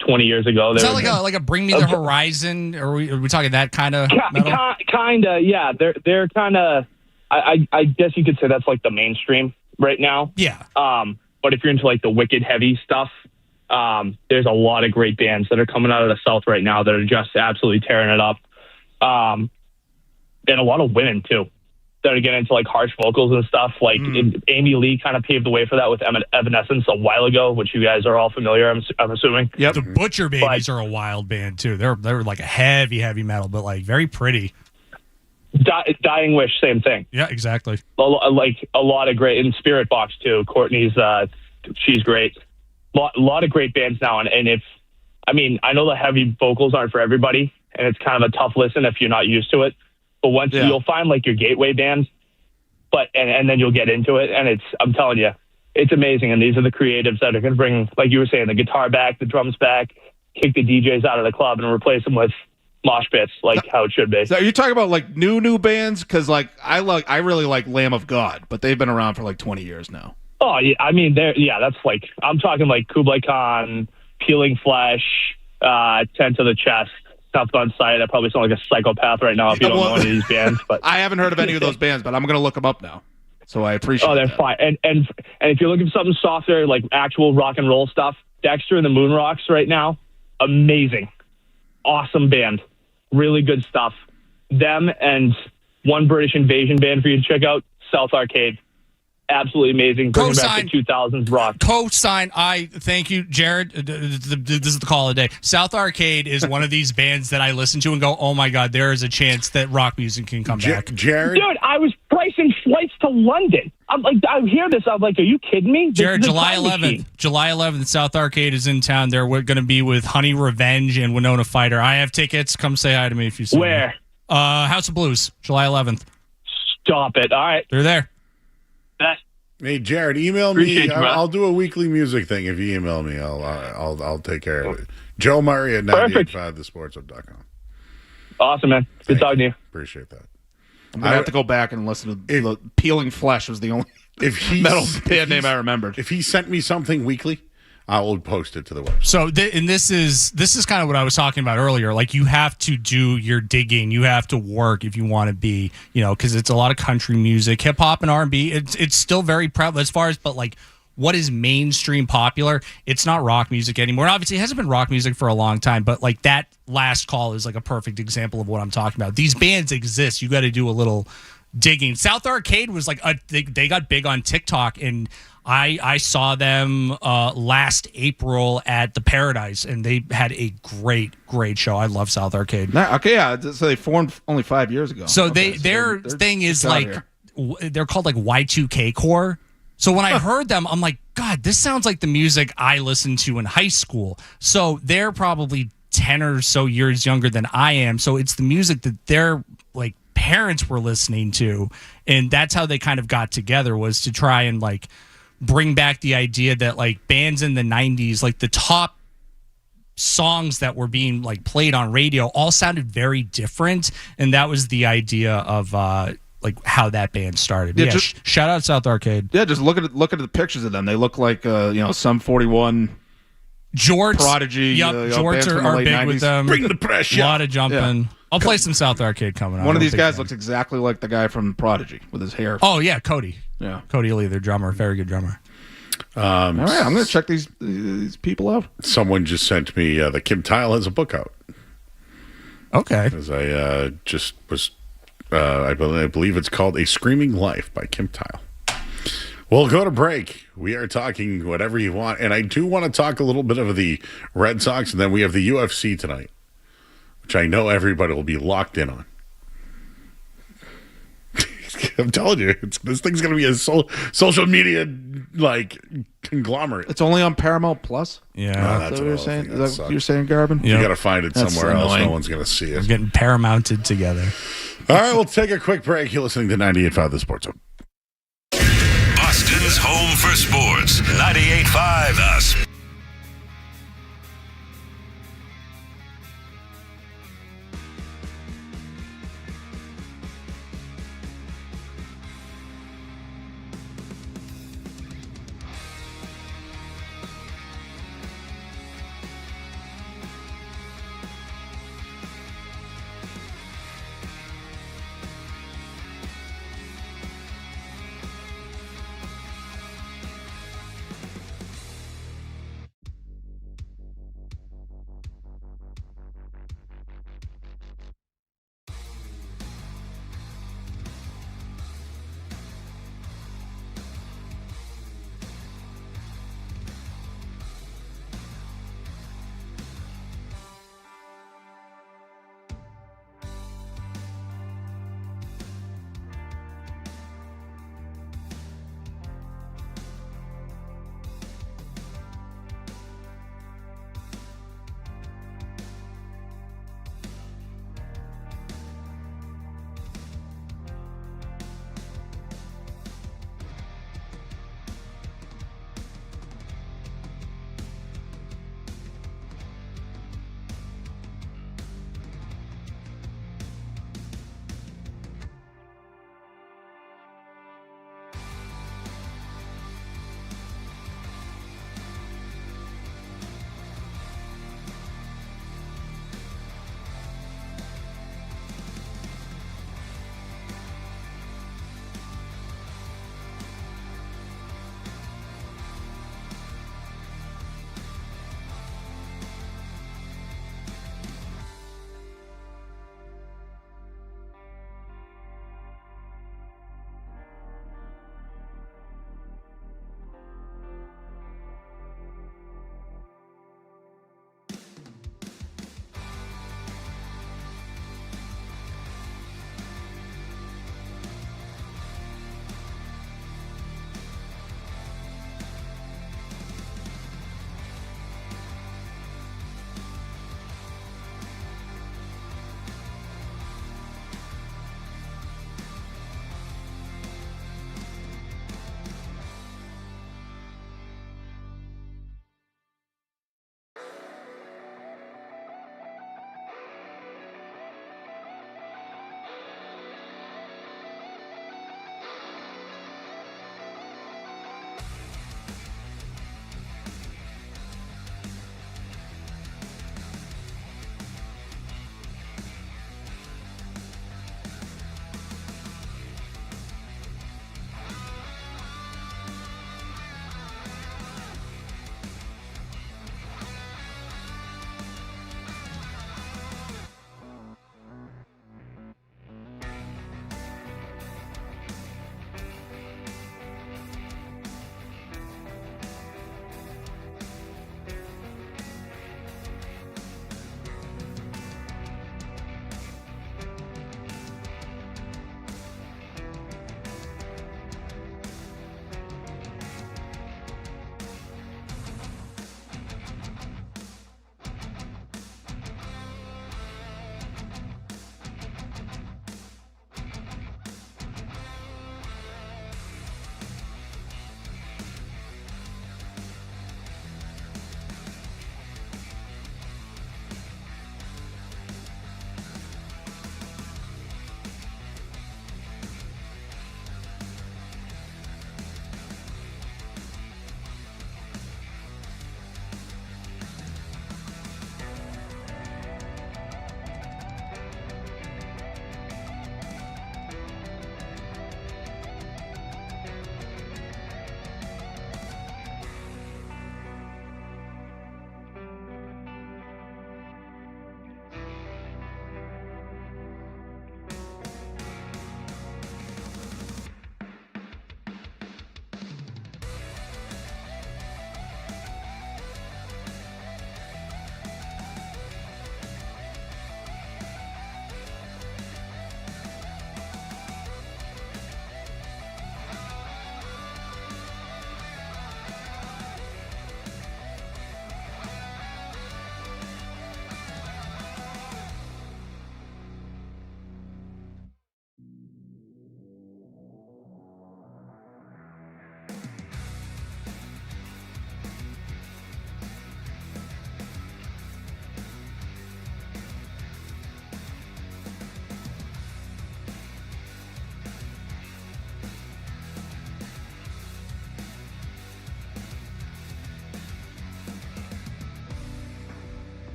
20 years ago. Is that like a Bring Me the Horizon? Or are we talking that kind of metal? Kind of, yeah. They're kind of. I guess you could say that's like the mainstream right now. Yeah. But if you're into like the wicked heavy stuff, there's a lot of great bands that are coming out of the South right now that are just absolutely tearing it up. And a lot of women too that are getting into like harsh vocals and stuff. Like Amy Lee kind of paved the way for that with Evanescence a while ago, which you guys are all familiar, I'm assuming. Yeah, the Butcher Babies are a wild band too. They're like a heavy metal, but like very pretty. Dying Wish, same thing. Yeah, exactly. Like a lot of great, in Spirit Box too. Courtney's, she's great. A lot of great bands now, and I know the heavy vocals aren't for everybody, and it's kind of a tough listen if you're not used to it. But once you'll find like your gateway bands, and then you'll get into it, and I'm telling you, it's amazing. And these are the creatives that are going to bring, like you were saying, the guitar back, the drums back, kick the DJs out of the club, and replace them with mosh pits, like how it should be. So are you talking about like new bands? Because like I really like Lamb of God, but they've been around for like 20 years now. Oh, yeah, that's like, I'm talking like Kublai Khan, Peeling Flesh, 10 to the Chest, South on Sight. I probably sound like a psychopath right now if you don't know any of these bands. But I haven't heard of any of those bands, but I'm going to look them up now. So I appreciate they're that. fine. And if you're looking for something softer, like actual rock and roll stuff, Dexter and the Moon Rocks right now, amazing. Awesome band. Really good stuff. Them and one British invasion band for you to check out, South Arcade. absolutely amazing. Bringing back Co-sign. the 2000s rock. Co-sign. I thank you, Jared. This is the call of the day. South Arcade is one of these bands that I listen to and go, oh my God, there is a chance that rock music can come back. Jared? Dude, I was pricing flights to London. I'm like, I hear this. I'm like, are you kidding me? Jared, This is a July time 11th. machine. July 11th, South Arcade is in town. They're going to be with Honey Revenge and Winona Fighter. I have tickets. Come say hi to me if you see Where? me. House of Blues, July 11th. Stop it. All right. They're there. Hey, Jared, email Appreciate me. you, man. I'll do a weekly music thing. If you email me, I'll take care of it. Joe Murray at Perfect. 985thesportsup.com. Awesome, man. Good talking to you. Appreciate that. I'm gonna have to go back and listen to the Peeling Flesh was the only metal band name I remembered. If he sent me something weekly, I will post it to the website. So, and this is kind of what I was talking about earlier. Like, you have to do your digging. You have to work if you want to be, because it's a lot of country music, hip hop, and R&B. It's still very prevalent as far as, but like, what is mainstream popular? It's not rock music anymore. And obviously, it hasn't been rock music for a long time. But like that last call is like a perfect example of what I'm talking about. These bands exist. You got to do a little digging. South Arcade was like they got big on TikTok, and I saw them last April at the Paradise, and they had a great show. I love South Arcade. Okay, yeah. So they formed only 5 years ago. So okay, their they're thing is just out like here. they're called like Y2K Core. So when I heard them, I'm like, God, this sounds like the music I listened to in high school. So they're probably 10 or so years younger than I am. So it's the music that their like parents were listening to, and that's how they kind of got together, was to try and like bring back the idea that like bands in the 90s, like the top songs that were being like played on radio all sounded very different, and that was the idea of like how that band started. Yeah, Yeah, just- shout out South Arcade. Yeah, just look at the pictures of them. They look like Sum 41, Jorts, Prodigy. Yep, Jorts Jorts are big 90s. with them. Bring the pressure. A lot of jumping. Yeah. I'll play some South Arcade coming up. One of these guys looks exactly like the guy from Prodigy with his hair. Oh yeah, Cody. Yeah, Cody Lee, their drummer, very good drummer. All right, I'm going to check these people out. Someone just sent me the Kim Tile has a book out. Okay. As I just was, I believe it's called A Screaming Life by Kim Tile. We'll go to break. We are talking whatever you want. And I do want to talk a little bit of the Red Sox, and then we have the UFC tonight, which I know everybody will be locked in on. I'm telling you, this thing's going to be a social media like conglomerate. It's only on Paramount Plus. Yeah, that's Is that what what you're I saying? think. Is That that what you're saying, Garbin? You got to find it That's somewhere else. annoying. No one's going to see We're it. getting Paramounted together. All right, we'll take a quick break. You're listening to 98.5 The Sports Hub. Boston's home for sports. 98.5 The Sports.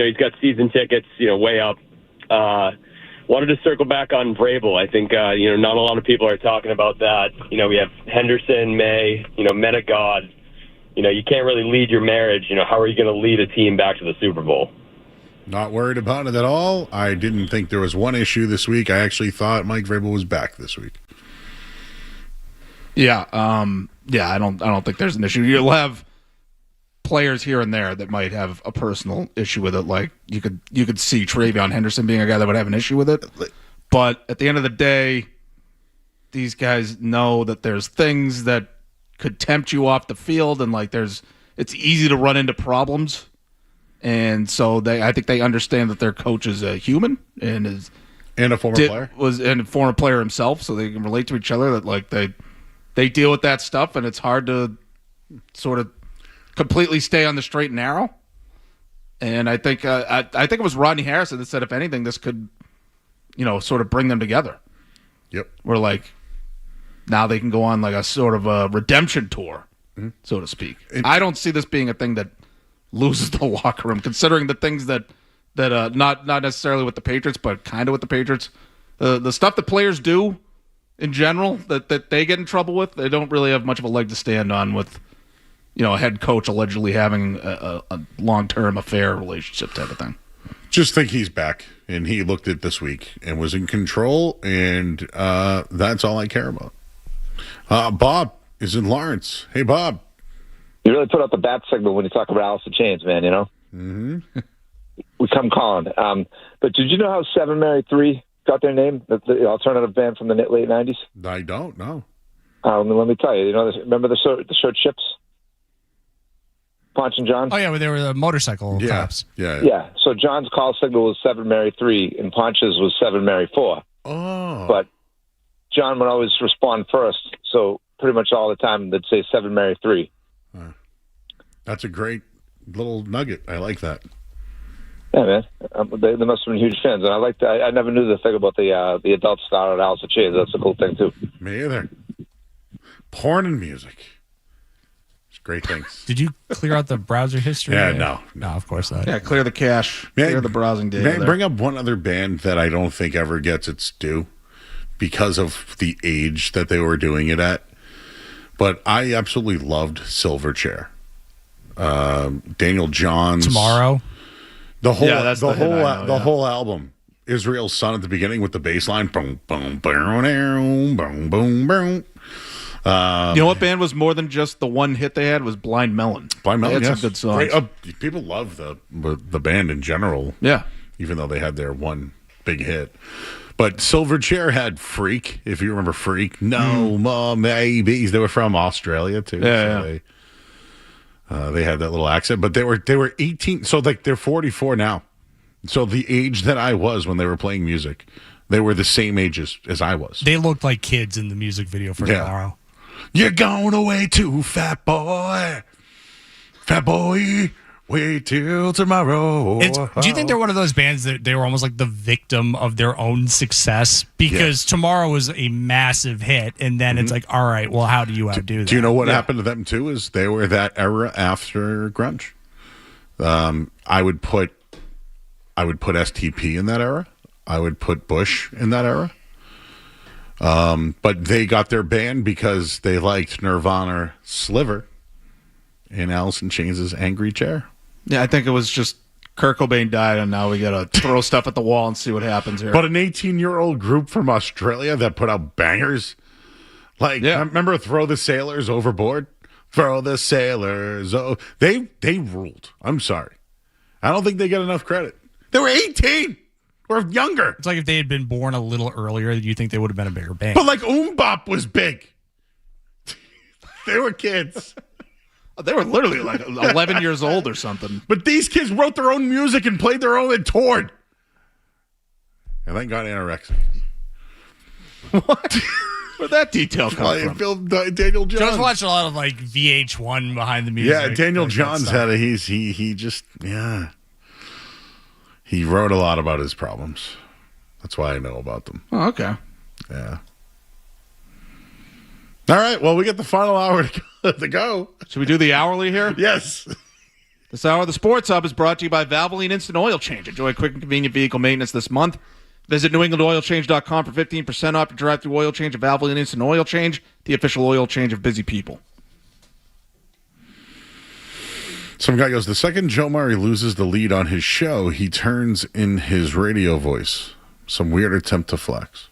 he's got season tickets, way up. Wanted to circle back on Vrabel. I think, not a lot of people are talking about that. We have Henderson, May, men of God. You can't really lead your marriage. How are you going to lead a team back to the Super Bowl? Not worried about it at all. I didn't think there was one issue this week. I actually thought Mike Vrabel was back this week. Yeah, I don't think there's an issue. You'll have players here and there that might have a personal issue with it. Like you could see Travion Henderson being a guy that would have an issue with it. But at the end of the day, these guys know that there's things that could tempt you off the field, and it's easy to run into problems. And so I think they understand that their coach is a human and a former player and a former player himself, so they can relate to each other. That they deal with that stuff, and it's hard to sort of completely stay on the straight and narrow. And I think it was Rodney Harrison that said, if anything, this could, sort of bring them together. Yep. Where now they can go on a sort of a redemption tour, so to speak. I don't see this being a thing that loses the locker room, considering the things that not necessarily with the Patriots, but kind of with the Patriots. The stuff that players do in general that they get in trouble with, they don't really have much of a leg to stand on with, a head coach allegedly having a long-term affair relationship type of thing. Just think he's back, and he looked at this week and was in control, and that's all I care about. Bob is in Lawrence. Hey, Bob. You really put out the bat signal when you talk about Alice in Chains, man, Mm-hmm. We come calling. But did you know how 7 Mary 3 got their name, the alternative band from the late 90s? I don't know. Let me tell you. Remember the shirt Chips? Ponch and John? Oh, yeah, they were the motorcycle cops. Yeah. So John's call signal was 7 Mary 3, and Ponch's was 7 Mary 4. Oh. But John would always respond first, so pretty much all the time they'd say 7 Mary 3. That's a great little nugget. I like that. Yeah, man. They must have been huge fans. And I like that. I never knew the thing about the adult star at Alice in Chains. That's a cool thing, too. Me either. Porn and music. It's great things. Did you clear out the browser history? Yeah, no. No, of course not. Yeah, clear the cache. Clear the browsing data. May I bring up one other band that I don't think ever gets its due because of the age that they were doing it at. But I absolutely loved Silverchair. Daniel Johns. Tomorrow. The whole that's the whole album. Israel's Son at the beginning with the bass line. Boom, boom, boom, boom, boom, boom. You know what band was more than just the one hit they had was Blind Melon. Blind Melon, they had yes. some good songs. Great. People love the band in general. Yeah. Even though they had their one big hit. But Silverchair had Freak, if you remember Freak. No, More Maybes. They were from Australia, too. Yeah, They had that little accent. But they were 18. So, they're 44 now. So, the age that I was when they were playing music, they were the same age as I was. They looked like kids in the music video for Tomorrow. You're going away too, fat boy. Fat boy. Wait till tomorrow. Do you think they're one of those bands that they were almost like the victim of their own success? Because Tomorrow was a massive hit, and then it's like, all right, well, how do you outdo that? Do you know what happened to them, too? Is they were that era after grunge. I would put STP in that era. I would put Bush in that era. But they got their band because they liked Nirvana Sliver and Alice in Chains' Angry Chair. Yeah, I think it was just Kurt Cobain died, and now we got to throw stuff at the wall and see what happens here. But an 18-year-old group from Australia that put out bangers. Remember Throw the Sailors Overboard? Throw the Sailors. They ruled. I'm sorry. I don't think they get enough credit. They were 18 or younger. It's like if they had been born a little earlier, you think they would have been a bigger band. But Bop was big. They were kids. They were literally 11 years old or something. But these kids wrote their own music and played their own and toured. And then got anorexic. What? Where'd that detail come from? Daniel Johns. Joe's watched a lot of VH1 behind the music. Yeah, Daniel Johns had he wrote a lot about his problems. That's why I know about them. Oh, okay. Yeah. All right. Well, we get the final hour to go. Should we do the hourly here? Yes. This hour of the Sports Hub is brought to you by Valvoline Instant Oil Change. Enjoy quick and convenient vehicle maintenance this month. Visit NewEnglandOilChange.com for 15% off your drive-through oil change at Valvoline Instant Oil Change, the official oil change of busy people. Some guy goes, the second Joe Murray loses the lead on his show, he turns in his radio voice. Some weird attempt to flex.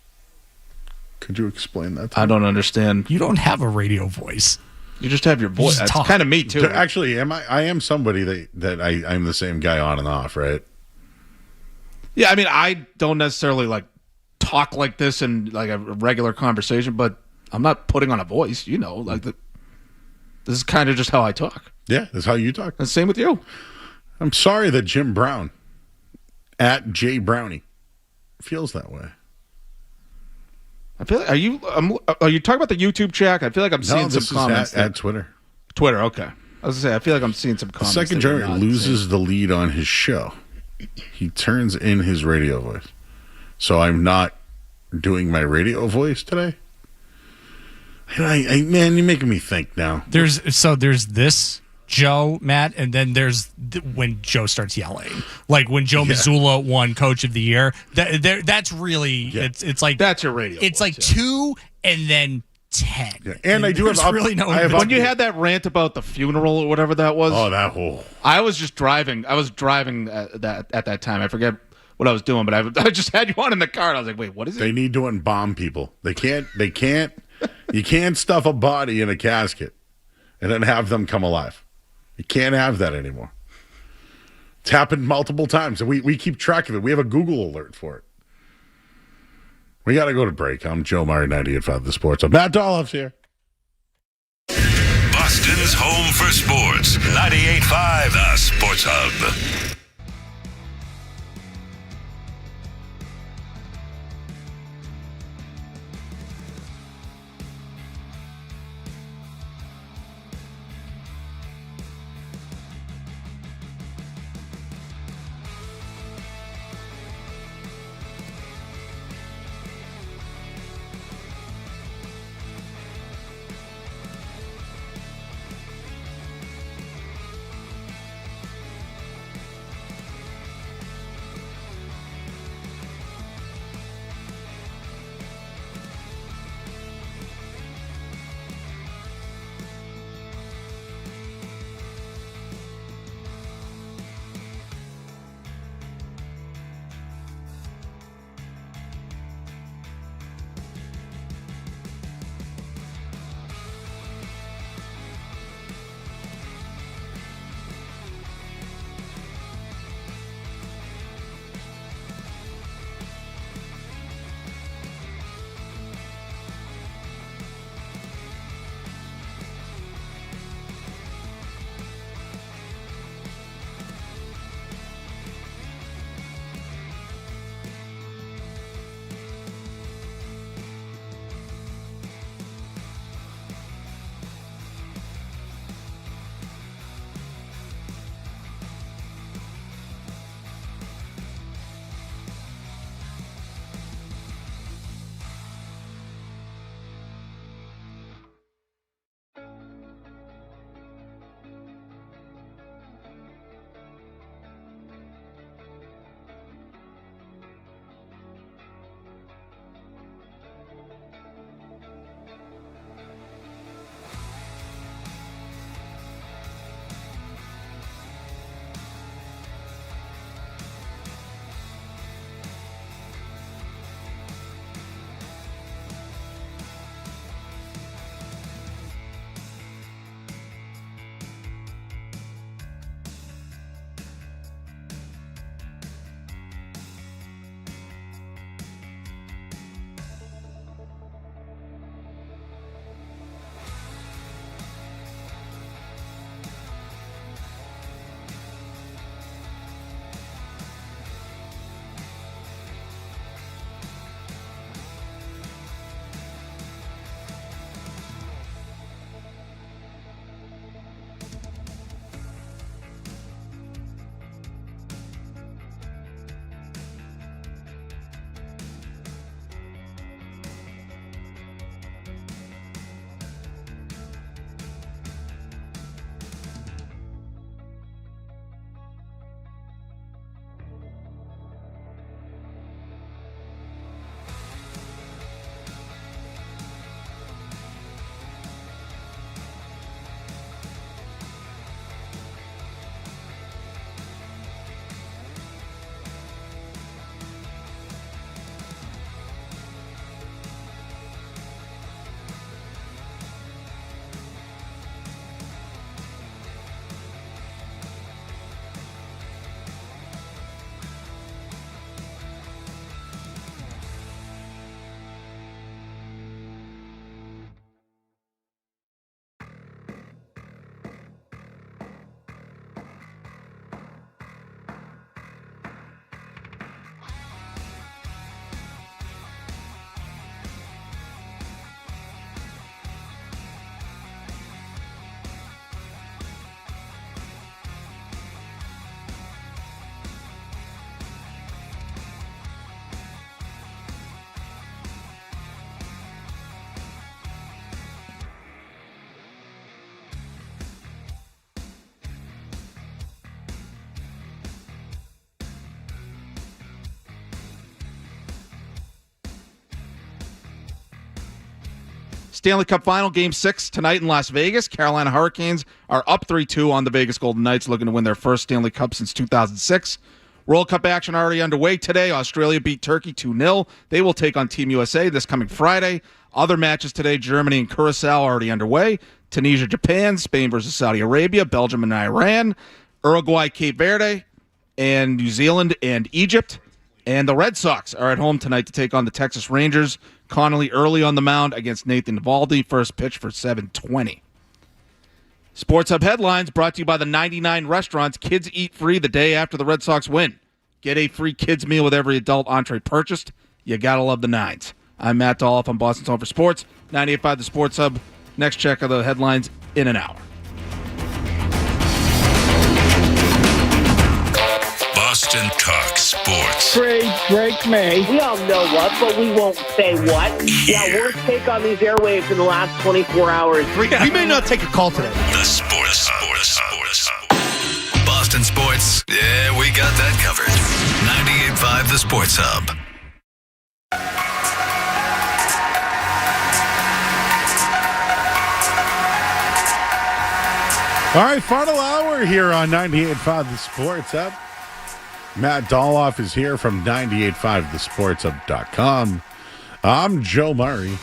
Could you explain that to me? I don't understand. You don't have a radio voice. You just have your voice. That's kind of me, too. Actually, I am somebody that I'm the same guy on and off, right? Yeah, I mean, I don't necessarily like talk like this in like a regular conversation, but I'm not putting on a voice, like this is kind of just how I talk. Yeah, that's how you talk. And same with you. I'm sorry that Jim Brown at J Brownie feels that way. I feel like, are you talking about the YouTube chat? I feel like I'm seeing some comments. At Twitter. Twitter, okay. I was going to say, I feel like I'm seeing some comments. The second Jerry loses the lead on his show, he turns in his radio voice. So I'm not doing my radio voice today? Man, you're making me think now. There's this Joe, Matt, and then there's when Joe starts yelling. Like when Joe Mazzulla won Coach of the Year. That's really, it's like... That's your radio It's voice, like 2 and then 10. Yeah. And I do have really no... When you had that rant about the funeral or whatever that was... Oh, that whole... I was just driving. I was driving at that time. I forget what I was doing, but I just had you on in the car, and I was like, wait, what is it? They need to embalm people. They can't... You can't stuff a body in a casket and then have them come alive. You can't have that anymore. It's happened multiple times, and we keep track of it. We have a Google alert for it. We got to go to break. I'm Joe Murray, 98.5 The Sports Hub. Matt Dolloff's here. Boston's home for sports. 98.5 The Sports Hub. Stanley Cup Final, Game 6 tonight in Las Vegas. Carolina Hurricanes are up 3-2 on the Vegas Golden Knights, looking to win their first Stanley Cup since 2006. World Cup action already underway today. Australia beat Turkey 2-0. They will take on Team USA this coming Friday. Other matches today, Germany and Curacao already underway. Tunisia, Japan, Spain versus Saudi Arabia, Belgium and Iran, Uruguay, Cape Verde, and New Zealand and Egypt. And the Red Sox are at home tonight to take on the Texas Rangers. Connolly early on the mound against Nathan Eovaldi. First pitch for 7:20. Sports Hub headlines brought to you by the 99 Restaurants. Kids eat free the day after the Red Sox win. Get a free kids meal with every adult entree purchased. You gotta love the Nines. I'm Matt Dolloff on Boston's Home for Sports. 98.5 The Sports Hub. Next check of the headlines in an hour. Boston Talk Sports. Drake May. We all know what, but we won't say what. Yeah, worst take on these airwaves in the last 24 hours. We may not take a call today. The Sports Hub. Boston Sports. Yeah, we got that covered. 98.5 The Sports Hub. All right, final hour here on 98.5 The Sports Hub. Matt Dolloff is here from 98.5thesportshub.com. I'm Joe Murray,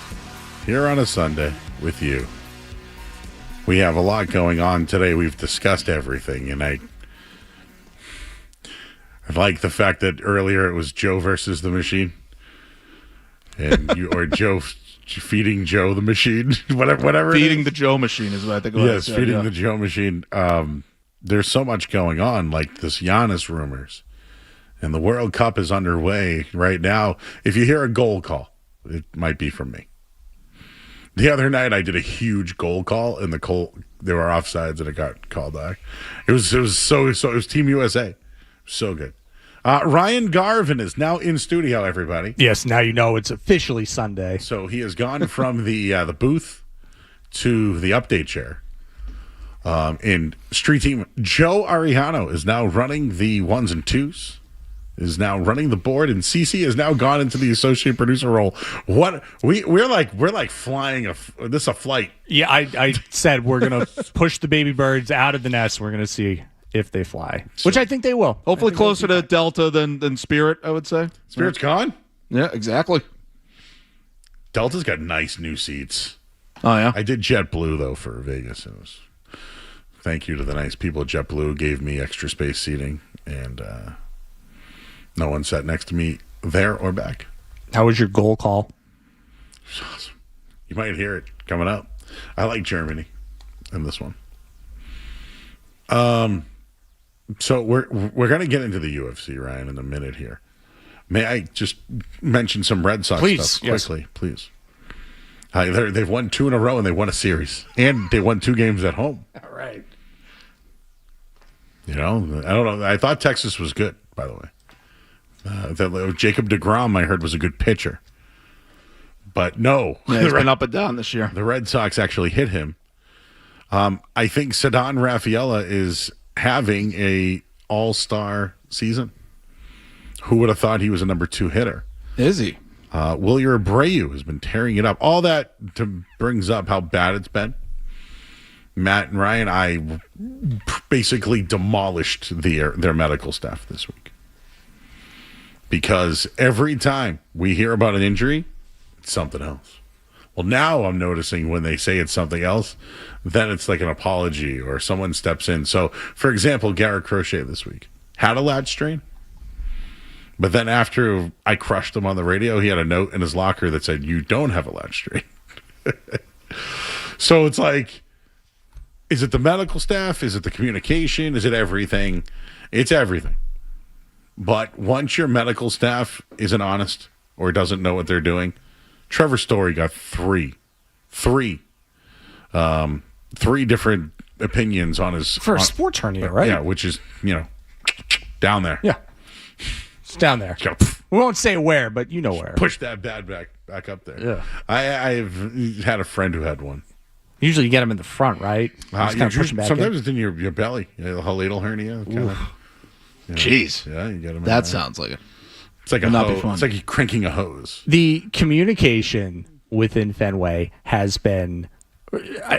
here on a Sunday with you. We have a lot going on today. We've discussed everything, and I like the fact that earlier it was Joe versus the machine, and or Joe feeding Joe the machine, whatever. Feeding the Joe machine is what I think. Yes, feeding the Joe machine. There's so much going on, like this Giannis rumors. And the World Cup is underway right now. If you hear a goal call, it might be from me. The other night, I did a huge goal call, and there were offsides, and it got called back. It was Team USA, so good. Ryan Garvin is now in studio. Everybody, yes, now you know it's officially Sunday. So he has gone from the booth to the update chair. In Street Team, Joe Ariano is now running the ones and twos. Is now running the board, and CC has now gone into the associate producer role. What we're like flying a flight. Yeah, I said we're gonna push the baby birds out of the nest. We're gonna see if they fly, which I think they will. Hopefully closer to Delta than Spirit, I would say. Spirit's gone? Yeah, exactly. Delta's got nice new seats. Oh, yeah? I did JetBlue, though, for Vegas. It was thank you to the nice people at JetBlue, gave me extra space seating, and no one sat next to me there or back. How was your goal call? Awesome. You might hear it coming up. I like Germany in this one. So we're going to get into the UFC, Ryan, in a minute here. May I just mention some Red Sox stuff quickly, please? They've won 2 in a row, and they won a series, and they won 2 games at home. All right. You know, I don't know. I thought Texas was good, by the way. That Jacob deGrom, I heard, was a good pitcher. But no. Yeah, he's been up and down this year. The Red Sox actually hit him. I think Ceddanne Rafaela is having a all-star season. Who would have thought he was a number 2 hitter? Is he? Wilyer Abreu has been tearing it up. All that brings up how bad it's been. Matt and Ryan, I basically demolished their medical staff this week. Because every time we hear about an injury, it's something else. Well, now I'm noticing when they say it's something else, then it's like an apology or someone steps in. So, for example, Garrett Crochet this week had a lat strain. But then after I crushed him on the radio, he had a note in his locker that said, "You don't have a lat strain." So it's like, is it the medical staff? Is it the communication? Is it everything? It's everything. But once your medical staff isn't honest or doesn't know what they're doing, Trevor Story got three different opinions on his for a sports hernia, right? Yeah, which is down there. Yeah, it's down there. We won't say where, but you know where. Push that bad back up there. Yeah, I've had a friend who had one. Usually, you get them in the front, right? Sometimes it's in your belly, a hiatal hernia. Jeez. Yeah, you get them. That sounds like it. It's like a hose. It's like you're cranking a hose. The communication within Fenway has been,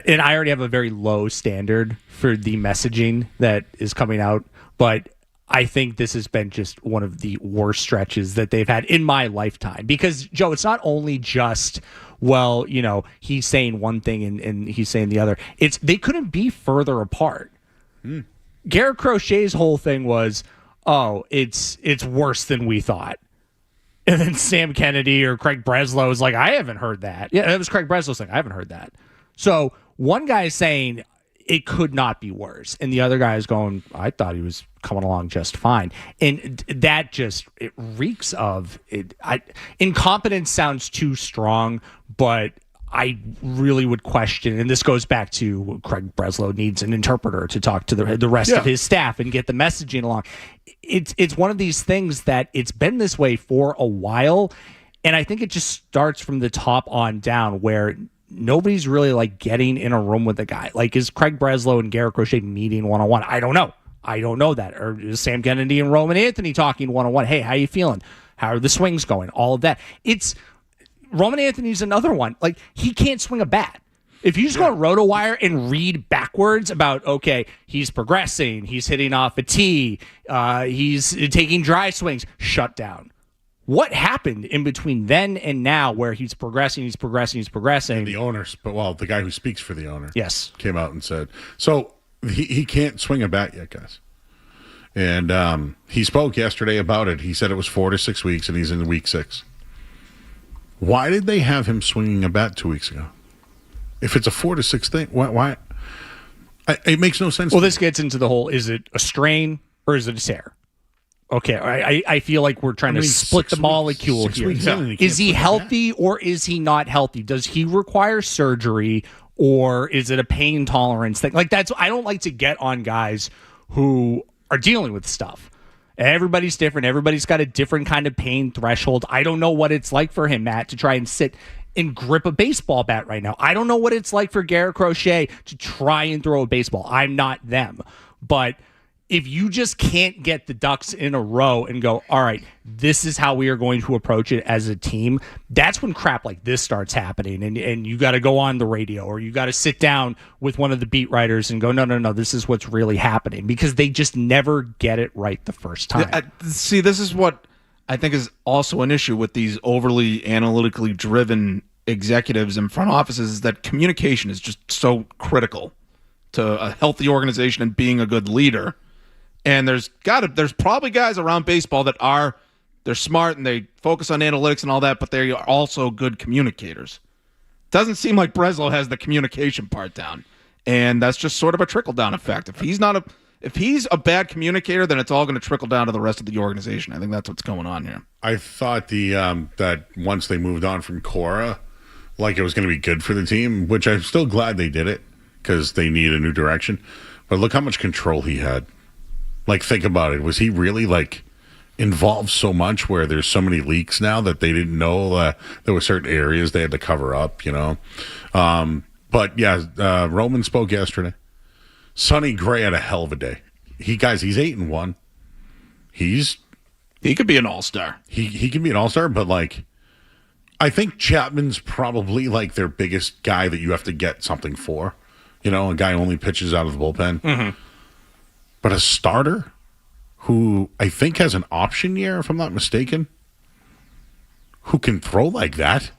and I already have a very low standard for the messaging that is coming out, but I think this has been just one of the worst stretches that they've had in my lifetime. Because, Joe, it's not only just, well, he's saying one thing and he's saying the other. They couldn't be further apart. Garrett Crochet's whole thing was, it's worse than we thought. And then Sam Kennedy or Craig Breslow was like, I haven't heard that. Yeah, it was Craig Breslow saying, I haven't heard that. So one guy is saying it could not be worse. And the other guy is going, I thought he was coming along just fine. And that just, it reeks of it. Incompetence sounds too strong, but I really would question, and this goes back to Craig Breslow needs an interpreter to talk to the rest of his staff and get the messaging along. It's one of these things that it's been this way for a while, and I think it just starts from the top on down where nobody's really like getting in a room with the guy. Like, is Craig Breslow and Garrett Crochet meeting one-on-one? I don't know. I don't know that. Or is Sam Kennedy and Roman Anthony talking one-on-one? Hey, how you feeling? How are the swings going? All of that. Roman Anthony's another one. Like, he can't swing a bat. If you just go on RotoWire and read backwards about, okay, he's progressing, he's hitting off a tee, he's taking dry swings, shut down. What happened in between then and now where he's progressing? And the owners, the guy who speaks for the owner, yes, came out and said, so he can't swing a bat yet, guys. And he spoke yesterday about it. He said it was 4 to 6 weeks, and he's in week 6. Why did they have him swinging a bat 2 weeks ago? If it's a 4 to 6 thing, why? It makes no sense. Well, this gets into the whole, is it a strain or is it a tear? Okay, I feel like we're trying to split the molecule here. Is he healthy or is he not healthy? Does he require surgery or is it a pain tolerance thing? Like, I don't like to get on guys who are dealing with stuff. Everybody's different. Everybody's got a different kind of pain threshold. I don't know what it's like for him, Matt, to try and sit and grip a baseball bat right now. I don't know what it's like for Garrett Crochet to try and throw a baseball. I'm not them. But if you just can't get the ducks in a row and go, all right, this is how we are going to approach it as a team, that's when crap like this starts happening. And you got to go on the radio or you got to sit down with one of the beat writers and go, no, this is what's really happening, because they just never get it right the first time. See, this is what I think is also an issue with these overly analytically driven executives and front offices, is that communication is just so critical to a healthy organization and being a good leader. And there's probably guys around baseball that they're smart and they focus on analytics and all that, but they are also good communicators. Doesn't seem like Breslow has the communication part down, and that's just sort of a trickle down effect. If he's a bad communicator, then it's all going to trickle down to the rest of the organization. I think that's what's going on here. I thought that once they moved on from Cora, like it was going to be good for the team, which I'm still glad they did it because they need a new direction. But look how much control he had. Like, think about it. Was he really, involved so much where there's so many leaks now that they didn't know there were certain areas they had to cover up, But, yeah, Roman spoke yesterday. Sonny Gray had a hell of a day. He's 8-1. He could be an all-star. He can be an all-star, but, I think Chapman's probably, their biggest guy that you have to get something for. A guy who only pitches out of the bullpen. Mm-hmm. But a starter who I think has an option year, if I'm not mistaken, who can throw like that.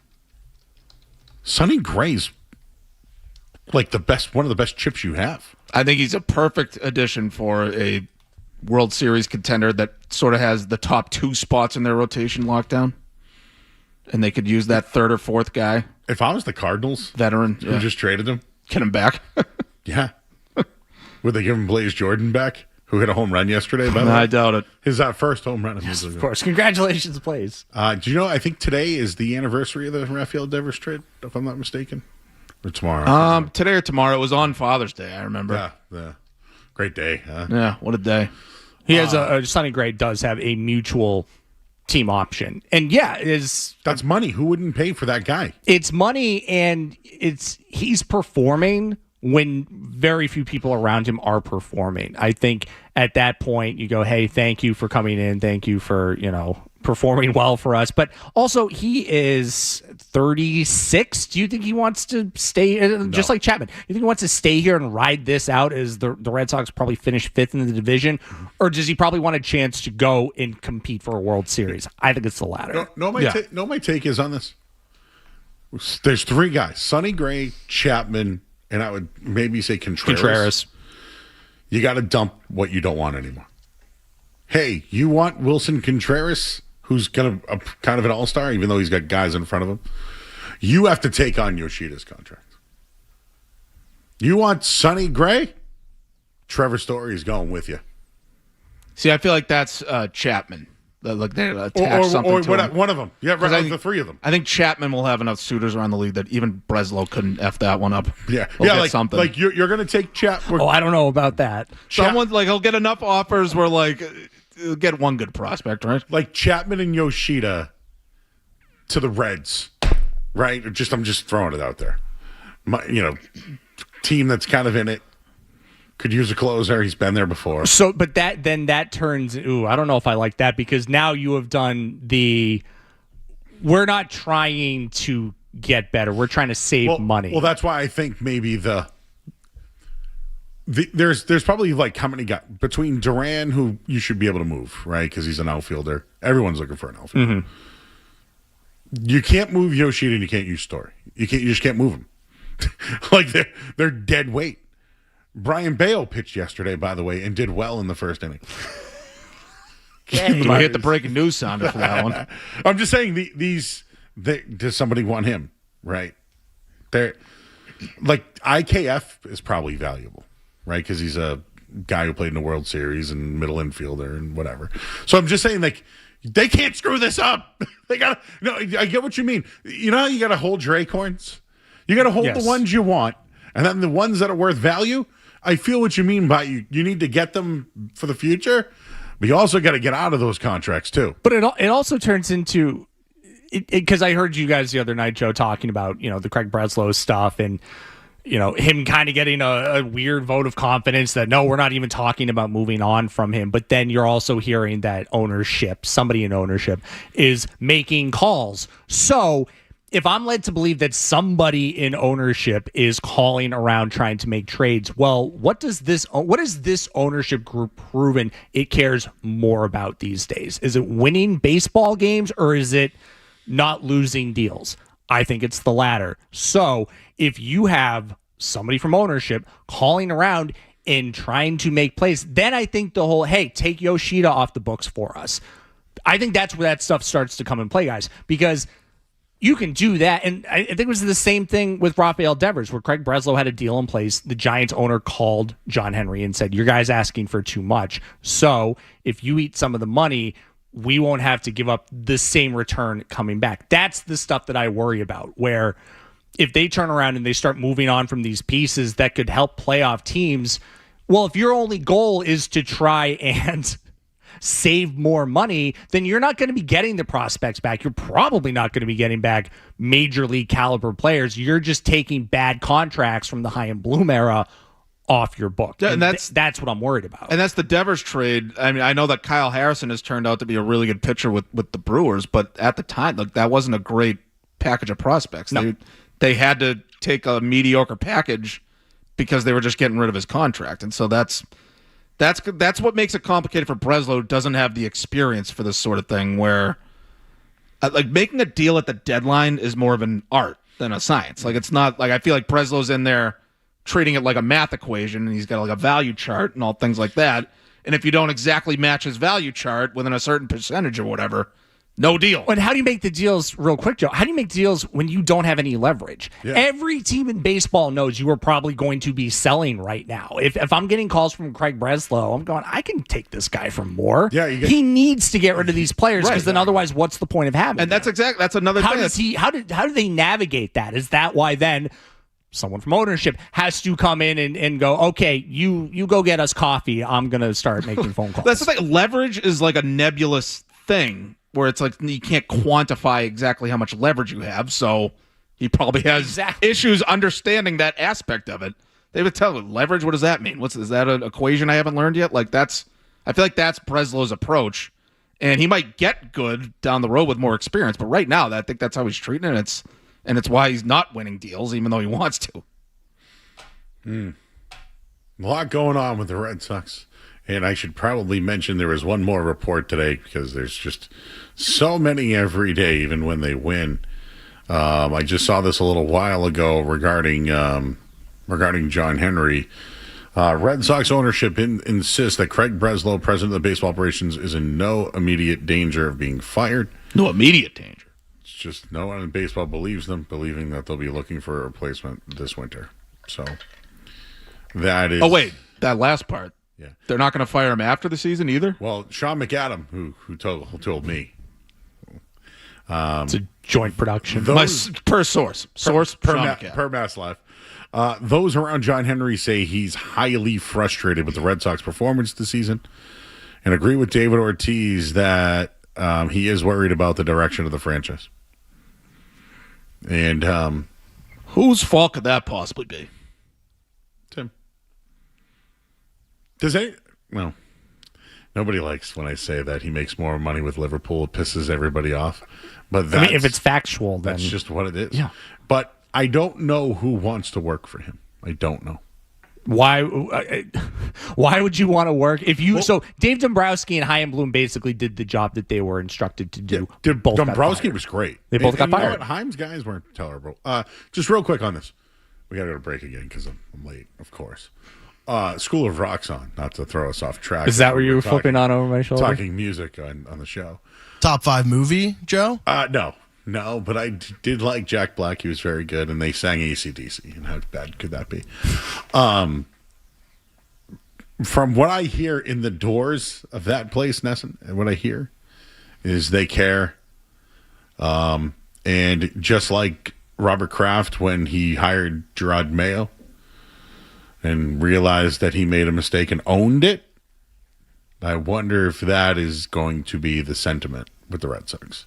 Sonny Gray's one of the best chips you have. I think he's a perfect addition for a World Series contender that sort of has the top 2 spots in their rotation lockdown. And they could use that third or fourth guy. If I was the Cardinals, veteran, who just traded him, get him back. Yeah. Would they give him Blaze Jordan back, who hit a home run yesterday? By the way? I doubt it. His first home run. Yes, of course. Congratulations, Blaze. Do you know, I think today is the anniversary of the Rafael Devers trade, if I'm not mistaken? Or tomorrow? Today or tomorrow. It was on Father's Day, I remember. Yeah. Great day, huh? Yeah, what a day. He has Sonny Gray does have a mutual team option. And that's money. Who wouldn't pay for that guy? It's money, and he's performing when very few people around him are performing. I think at that point you go, hey, thank you for coming in. Thank you for, performing well for us. But also, he is 36. Do you think he wants to stay, just like Chapman, you think he wants to stay here and ride this out as the Red Sox probably finish 5th in the division? Or does he probably want a chance to go and compete for a World Series? I think it's the latter. My take is on this. There's 3 guys, Sonny Gray, Chapman, and I would maybe say Contreras. You got to dump what you don't want anymore. Hey, you want Wilson Contreras, who's kind of an all-star, even though he's got guys in front of him? You have to take on Yoshida's contract. You want Sonny Gray? Trevor Story is going with you. See, I feel like that's Chapman. Like they attach something to him. One of them. Yeah, right. The 3 of them. I think Chapman will have enough suitors around the league that even Breslow couldn't F that one up. Yeah, something. Like you're going to take Chapman. I don't know about that. Someone he'll get enough offers where he'll get one good prospect, right? Like Chapman and Yoshida to the Reds, right? I'm just throwing it out there. Team that's kind of in it. Could use a closer. He's been there before. So, but that turns. I don't know if I like that, because now you have done we're not trying to get better. We're trying to save money. Well, that's why I think maybe there's probably how many guys between Duran, who you should be able to move, right? Because he's an outfielder. Everyone's looking for an outfielder. Mm-hmm. You can't move Yoshida and you can't use Story. You just can't move them. They're dead weight. Brian Bayo pitched yesterday, by the way, and did well in the first inning. We hit the breaking news sounder for that one. I'm just saying, does somebody want him, right? IKF is probably valuable, right? Because he's a guy who played in the World Series and middle infielder and whatever. So I'm just saying, they can't screw this up. I get what you mean. You know how you got to hold your acorns? You got to hold the ones you want, and then the ones that are worth value. I feel what you mean by you need to get them for the future, but you also got to get out of those contracts too. But it also turns into, because I heard you guys the other night, Joe, talking about the Craig Breslow stuff and him kind of getting a weird vote of confidence that no, we're not even talking about moving on from him. But then you're also hearing that somebody in ownership is making calls. So if I'm led to believe that somebody in ownership is calling around trying to make trades, well, what is this ownership group proven it cares more about these days? Is it winning baseball games, or is it not losing deals? I think it's the latter. So if you have somebody from ownership calling around and trying to make plays, then I think the whole, hey, take Yoshida off the books for us. I think that's where that stuff starts to come in play, guys, because you can do that. And I think it was the same thing with Rafael Devers, where Craig Breslow had a deal in place. The Giants owner called John Henry and said, your guy's asking for too much. So if you eat some of the money, we won't have to give up the same return coming back. That's the stuff that I worry about, where if they turn around and they start moving on from these pieces that could help playoff teams, well, if your only goal is to try and save more money, then you're not going to be getting the prospects back. You're probably not going to be getting back major league caliber players. You're just taking bad contracts from the Chaim Bloom era off your book. Yeah, and that's what I'm worried about. And that's the Devers trade. I mean, I know that Kyle Harrison has turned out to be a really good pitcher with the Brewers, but at the time, that wasn't a great package of prospects. No. They had to take a mediocre package because they were just getting rid of his contract. And so that's what makes it complicated for Breslow, who doesn't have the experience for this sort of thing, where making a deal at the deadline is more of an art than a science. It's not I feel like Breslow's in there treating it like a math equation, and he's got a value chart and all things like that. And if you don't exactly match his value chart within a certain percentage or whatever, no deal. And how do you make the deals, real quick, Joe? How do you make deals when you don't have any leverage? Yeah. Every team in baseball knows you are probably going to be selling right now. If I'm getting calls from Craig Breslow, I'm going, I can take this guy for more. Yeah, he needs to get rid of these players, because then otherwise, what's the point of having? And that's another thing. How do they navigate that? Is that why then someone from ownership has to come in and go, okay, you go get us coffee. I'm going to start making phone calls. That's the thing. Leverage is like a nebulous thing, where it's you can't quantify exactly how much leverage you have. So he probably has issues understanding that aspect of it. They would tell him, leverage, what does that mean? Is that an equation I haven't learned yet? I feel like that's Breslow's approach. And he might get good down the road with more experience, but right now, I think that's how he's treating it. And it's why he's not winning deals, even though he wants to. A lot going on with the Red Sox. And I should probably mention there was one more report today because there's just so many every day, even when they win. I just saw this a little while ago regarding John Henry. Red Sox ownership insists that Craig Breslow, president of the baseball operations, is in no immediate danger of being fired. No immediate danger. It's just no one in baseball believes them, believing that they'll be looking for a replacement this winter. So that is. Oh, wait. That last part. Yeah. They're not going to fire him after the season either? Well, Sean McAdam, who told me. It's a joint production. Per source. Source per Sean McAdam. per Mass Live. Those around John Henry say he's highly frustrated with the Red Sox performance this season and agree with David Ortiz that he is worried about the direction of the franchise. And whose fault could that possibly be? Tim. No. Nobody likes when I say that he makes more money with Liverpool. It pisses everybody off. But if it's factual, then that's just what it is. Yeah. But I don't know who wants to work for him. I don't know. Why would you want to work if you? So Dave Dombrowski and Chaim Bloom basically did the job that they were instructed to do. Both Dombrowski was great. They both got fired. You know what? Chaim's guys weren't tolerable. Just real quick on this, we got to go to break again because I'm late, of course. School of Rock's on, not to throw us off track. Is that where you were flipping on over my shoulder? Talking music on the show. Top 5 movie, Joe? No, but I did like Jack Black. He was very good, and they sang AC/DC, and how bad could that be? From what I hear in the doors of that place, Nesson, and what I hear is they care. And just like Robert Kraft when he hired Gerard Mayo and realized that he made a mistake and owned it, I wonder if that is going to be the sentiment with the Red Sox.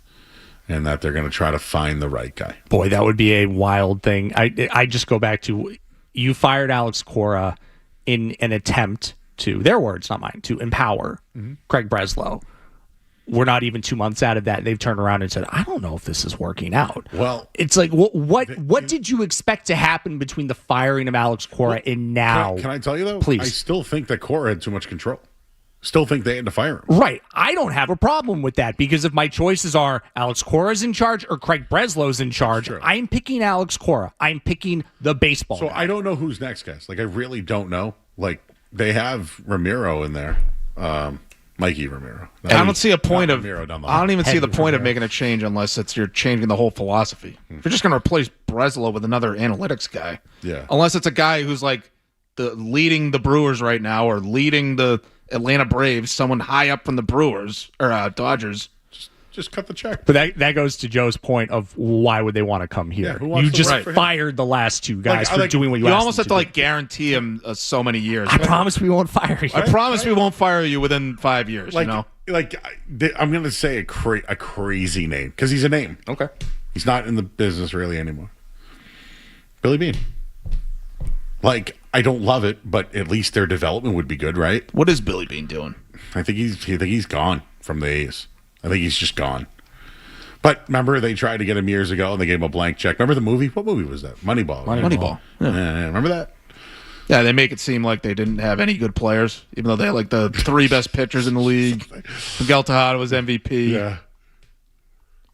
And that they're going to try to find the right guy. Boy, that would be a wild thing. I just go back to, you fired Alex Cora in an attempt to, their words, not mine, to empower Craig Breslow. We're not even 2 months out of that. They've turned around and said, I don't know if this is working out. Well, it's like, what did you expect to happen between the firing of Alex Cora and now? Can I tell you, though? Please. I still think that Cora had too much control. Still think they had to fire him. Right. I don't have a problem with that because if my choices are Alex Cora's in charge or Craig Breslow's in charge, I'm picking Alex Cora. I'm picking the baseball So guy. I don't know who's next, guys. Like, I really don't know. Like, they have Ramiro in there. Mikey Ramiro. I don't see a point of. Ramiro down the I don't even see the Ramiro. point of making a change unless you're changing the whole philosophy. If you're just going to replace Breslow with another analytics guy, Yeah. unless it's a guy who's like leading the Brewers right now or leading the Atlanta Braves, someone high up from the Brewers or Dodgers. Just cut the check. But that goes to Joe's point of why would they want to come here? who wants You to just work for him? fired the last two guys for doing what you You asked almost them have to like guarantee him so many years. I promise we won't fire you. I promise we won't fire you within 5 years. Like, you know, I'm going to say a crazy name because he's a name. Okay. He's not in the business really anymore. Billy Beane. Like, I don't love it, but at least their development would be good, right? What is Billy Beane doing? I think he's gone from the A's. I think he's just gone. But remember, they tried to get him years ago, and they gave him a blank check. Remember the movie? What movie was that? Moneyball. Moneyball. Yeah, remember that? Yeah, they make it seem like they didn't have any good players, even though they had like the 3 best pitchers in the league. Miguel Tejada was MVP. Yeah.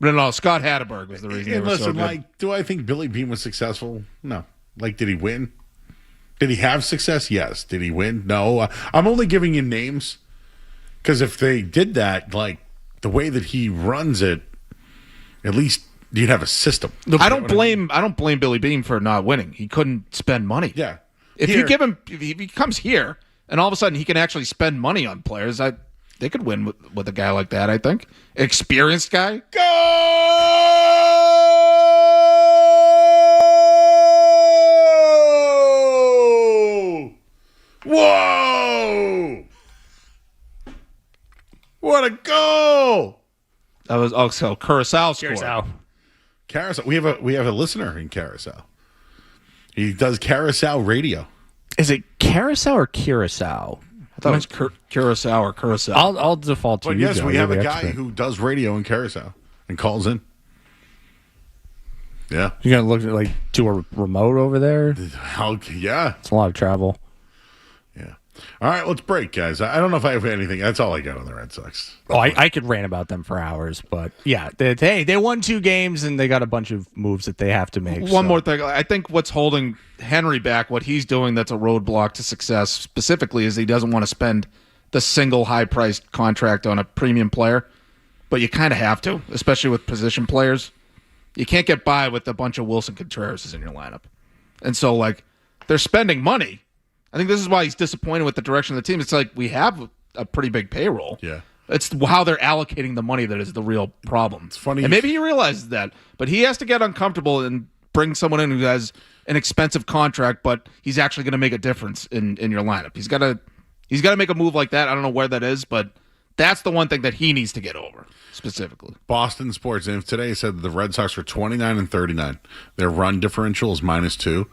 But no, Scott Hatteberg was the reason. And they were so listen, good. like, do I think Billy Beane was successful? No. Like, did he win? Did he have success? Yes. Did he win? No. I'm only giving you names because if they did that, like the way that he runs it, at least you'd have a system. I don't blame Billy Beane for not winning. He couldn't spend money. Yeah. If he comes here and all of a sudden he can actually spend money on players, they could win with a guy like that, I think. Experienced guy. Whoa! What a goal! That was also Curacao scored. Carousel. We have a listener in Carousel. He does Carousel radio. Is it Carousel or Curacao? I thought it was Curacao or Curacao. I'll default to But you. yes, Joe. we You're have a the guy expert. who does radio in Curacao and calls in. Yeah. You're gonna look like to a remote over there. Yeah. It's a lot of travel. Yeah. All right, let's break, guys. I don't know if I have anything. That's all I got on the Red Sox. Oh, I could rant about them for hours, but yeah, they won 2 games and they got a bunch of moves that they have to make. One more thing. I think what's holding Henry back, what he's doing that's a roadblock to success specifically, is he doesn't want to spend the single high-priced contract on a premium player. But you kind of have to, especially with position players. You can't get by with a bunch of Wilson Contreras in your lineup. And so, like, they're spending money. I think this is why he's disappointed with the direction of the team. It's like we have a pretty big payroll. Yeah. It's how they're allocating the money that is the real problem. It's funny. And maybe he realizes that. But he has to get uncomfortable and bring someone in who has an expensive contract, but he's actually going to make a difference in your lineup. He's got to make a move like that. I don't know where that is, but that's the one thing that he needs to get over specifically. Boston Sports Inf today said that the Red Sox are 29-39. Their run differential is -2.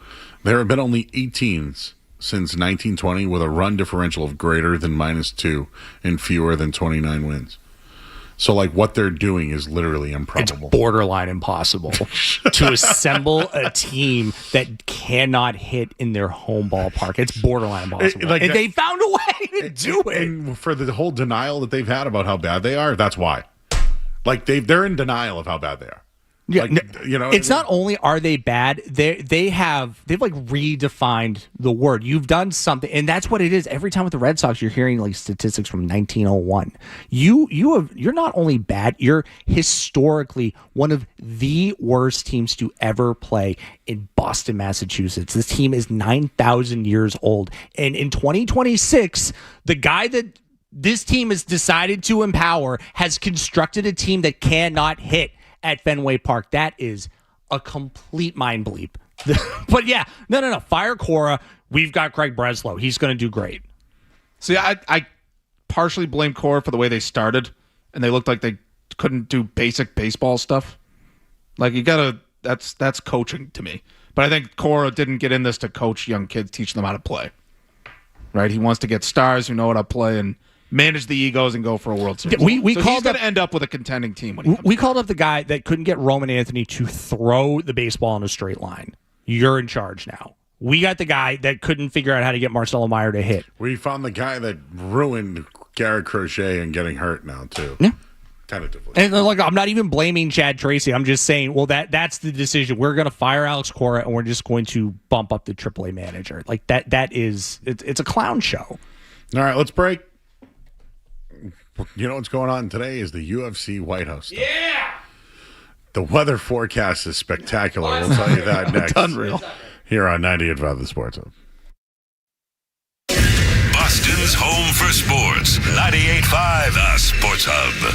There have been only 8 teams since 1920 with a run differential of greater than -2 and fewer than 29 wins. So, like, what they're doing is literally improbable. It's borderline impossible to assemble a team that cannot hit in their home ballpark. It's borderline impossible. And they found a way to do it. And for the whole denial that they've had about how bad they are, that's why. Like, they're in denial of how bad they are. Yeah, like, you know, it's not only are they bad, they've like redefined the word. You've done something, and that's what it is. Every time with the Red Sox, you're hearing like statistics from 1901. You're not only bad, you're historically one of the worst teams to ever play in Boston, Massachusetts. This team is 9,000 years old, and in 2026, the guy that this team has decided to empower has constructed a team that cannot hit at Fenway Park. That is a complete mind bleep. But yeah, no. Fire Cora. We've got Craig Breslow. He's going to do great. See, I partially blame Cora for the way they started, and they looked like they couldn't do basic baseball stuff. Like, you gotta, that's coaching to me. But I think Cora didn't get in this to coach young kids, teach them how to play. Right? He wants to get stars who know how to play and manage the egos and go for a World Series. We so called he's going to end up with a contending team. We called up the guy that couldn't get Roman Anthony to throw the baseball in a straight line. You're in charge now. We got the guy that couldn't figure out how to get Marcelo Meyer to hit. We found the guy that ruined Garrett Crochet and getting hurt now, too. Yeah. Tentatively. And look, I'm not even blaming Chad Tracy. I'm just saying, well, that's the decision. We're going to fire Alex Cora, and we're just going to bump up the AAA manager. Like, it's a clown show. All right, let's break. You know what's going on today is the UFC White House stuff. Yeah! The weather forecast is spectacular. We'll tell you that next. Unreal. Here on 98.5 The Sports Hub. Boston's home for sports. 98.5 The Sports Hub.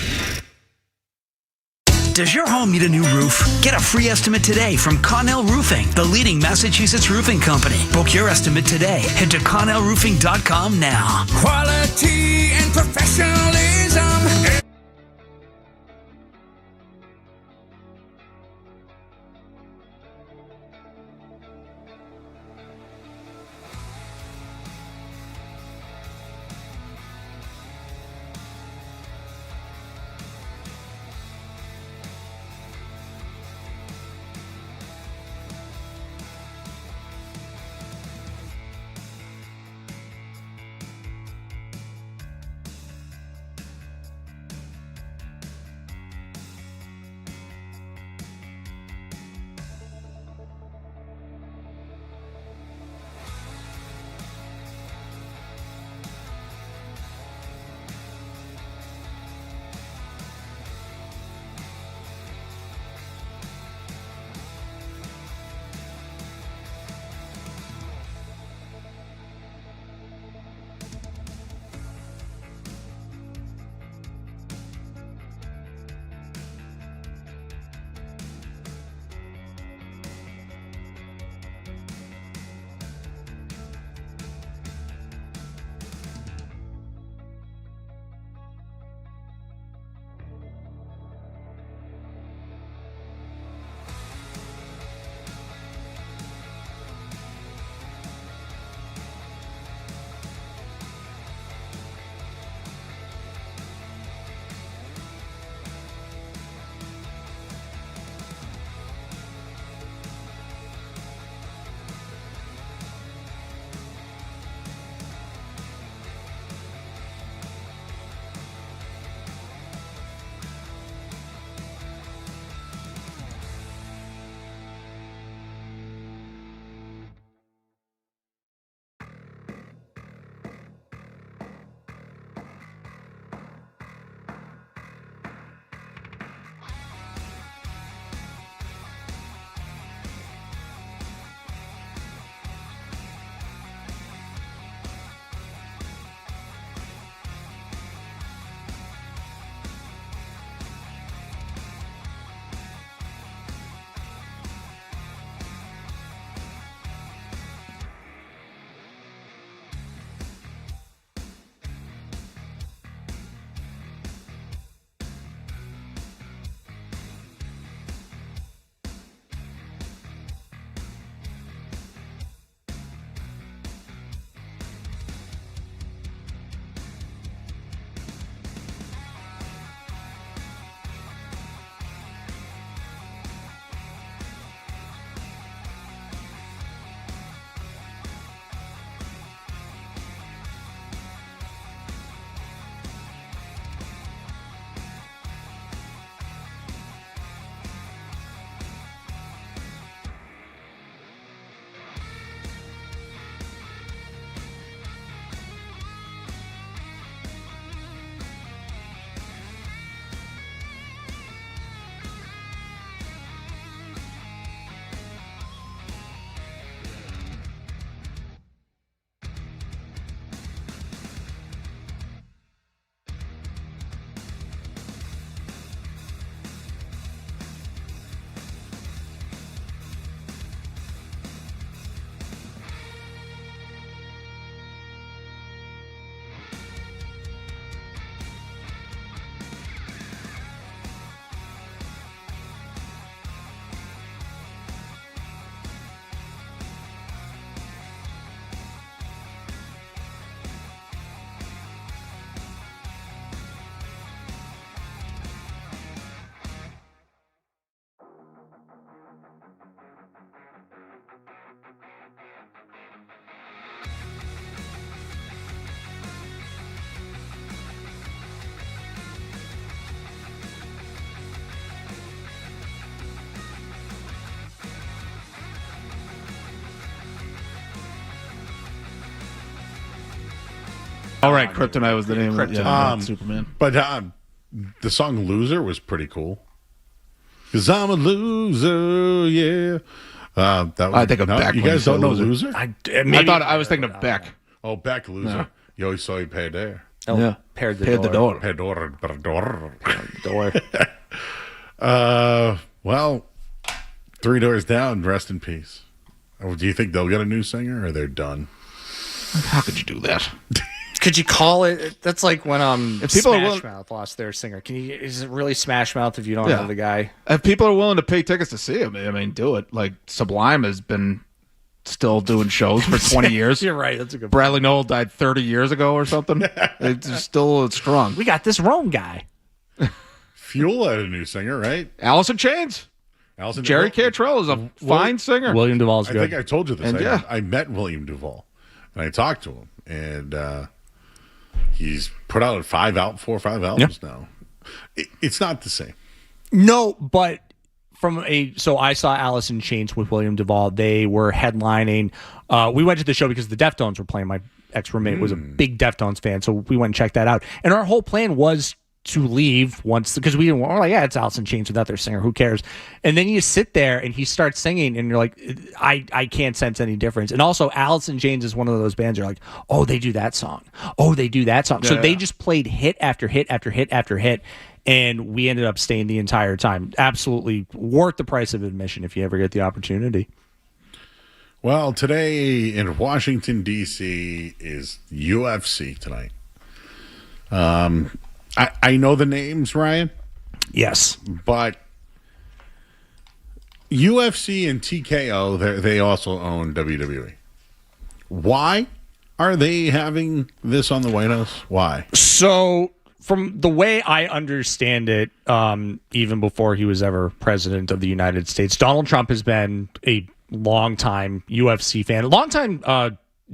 Does your home need a new roof? Get a free estimate today from Connell Roofing, the leading Massachusetts roofing company. Book your estimate today. Head to ConnellRoofing.com now. Quality and professionalism. All right, Kryptonite was the name of Superman. But the song "Loser" was pretty cool. 'Cause I'm a loser, yeah. That was, I think of Beck. You when guys said don't know Loser. "Loser"? I was thinking of Beck. Oh, Beck, "Loser." Yeah. You always saw you pay there. Oh, Yeah. Paired the Paired the door. door. Door. Well, 3 Doors Down, rest in peace. Oh, do you think they'll get a new singer or they're done? How could you do that? Could you call it? That's like when If people are Smash willing- Mouth lost their singer. Is it really Smash Mouth if you don't Yeah. know the guy? If people are willing to pay tickets to see him, I mean, do it. Like Sublime has been still doing shows for 20 years. You're right. That's a good. Bradley Noel died 30 years ago or something. It's still strong. We got this Rome guy. Fuel had a new singer, right? Alice in Chains. Jerry Cantrell is a fine singer. William Duvall's I good. think I told you this. And yeah. I met William Duvall, and I talked to him, and he's put out 4 or 5 albums now. It's not the same. No, but so I saw Alice in Chains with William Duvall. They were headlining. We went to the show because the Deftones were playing. My ex-roommate was a big Deftones fan, so we went and checked that out. And our whole plan was to leave once, because we're like, yeah, it's Alice in Chains without their singer. Who cares? And then you sit there and he starts singing, and you're like, I can't sense any difference. And also, Alice in Chains is one of those bands. You're like, oh, they do that song. Oh, they do that song. So they just played hit after hit after hit after hit. And we ended up staying the entire time. Absolutely worth the price of admission if you ever get the opportunity. Well, today in Washington, D.C. is UFC tonight. I know the names, Ryan. Yes. But UFC and TKO, they also own WWE. Why are they having this on the White House? Why? So, from the way I understand it, even before he was ever president of the United States, Donald Trump has been a longtime UFC fan, longtime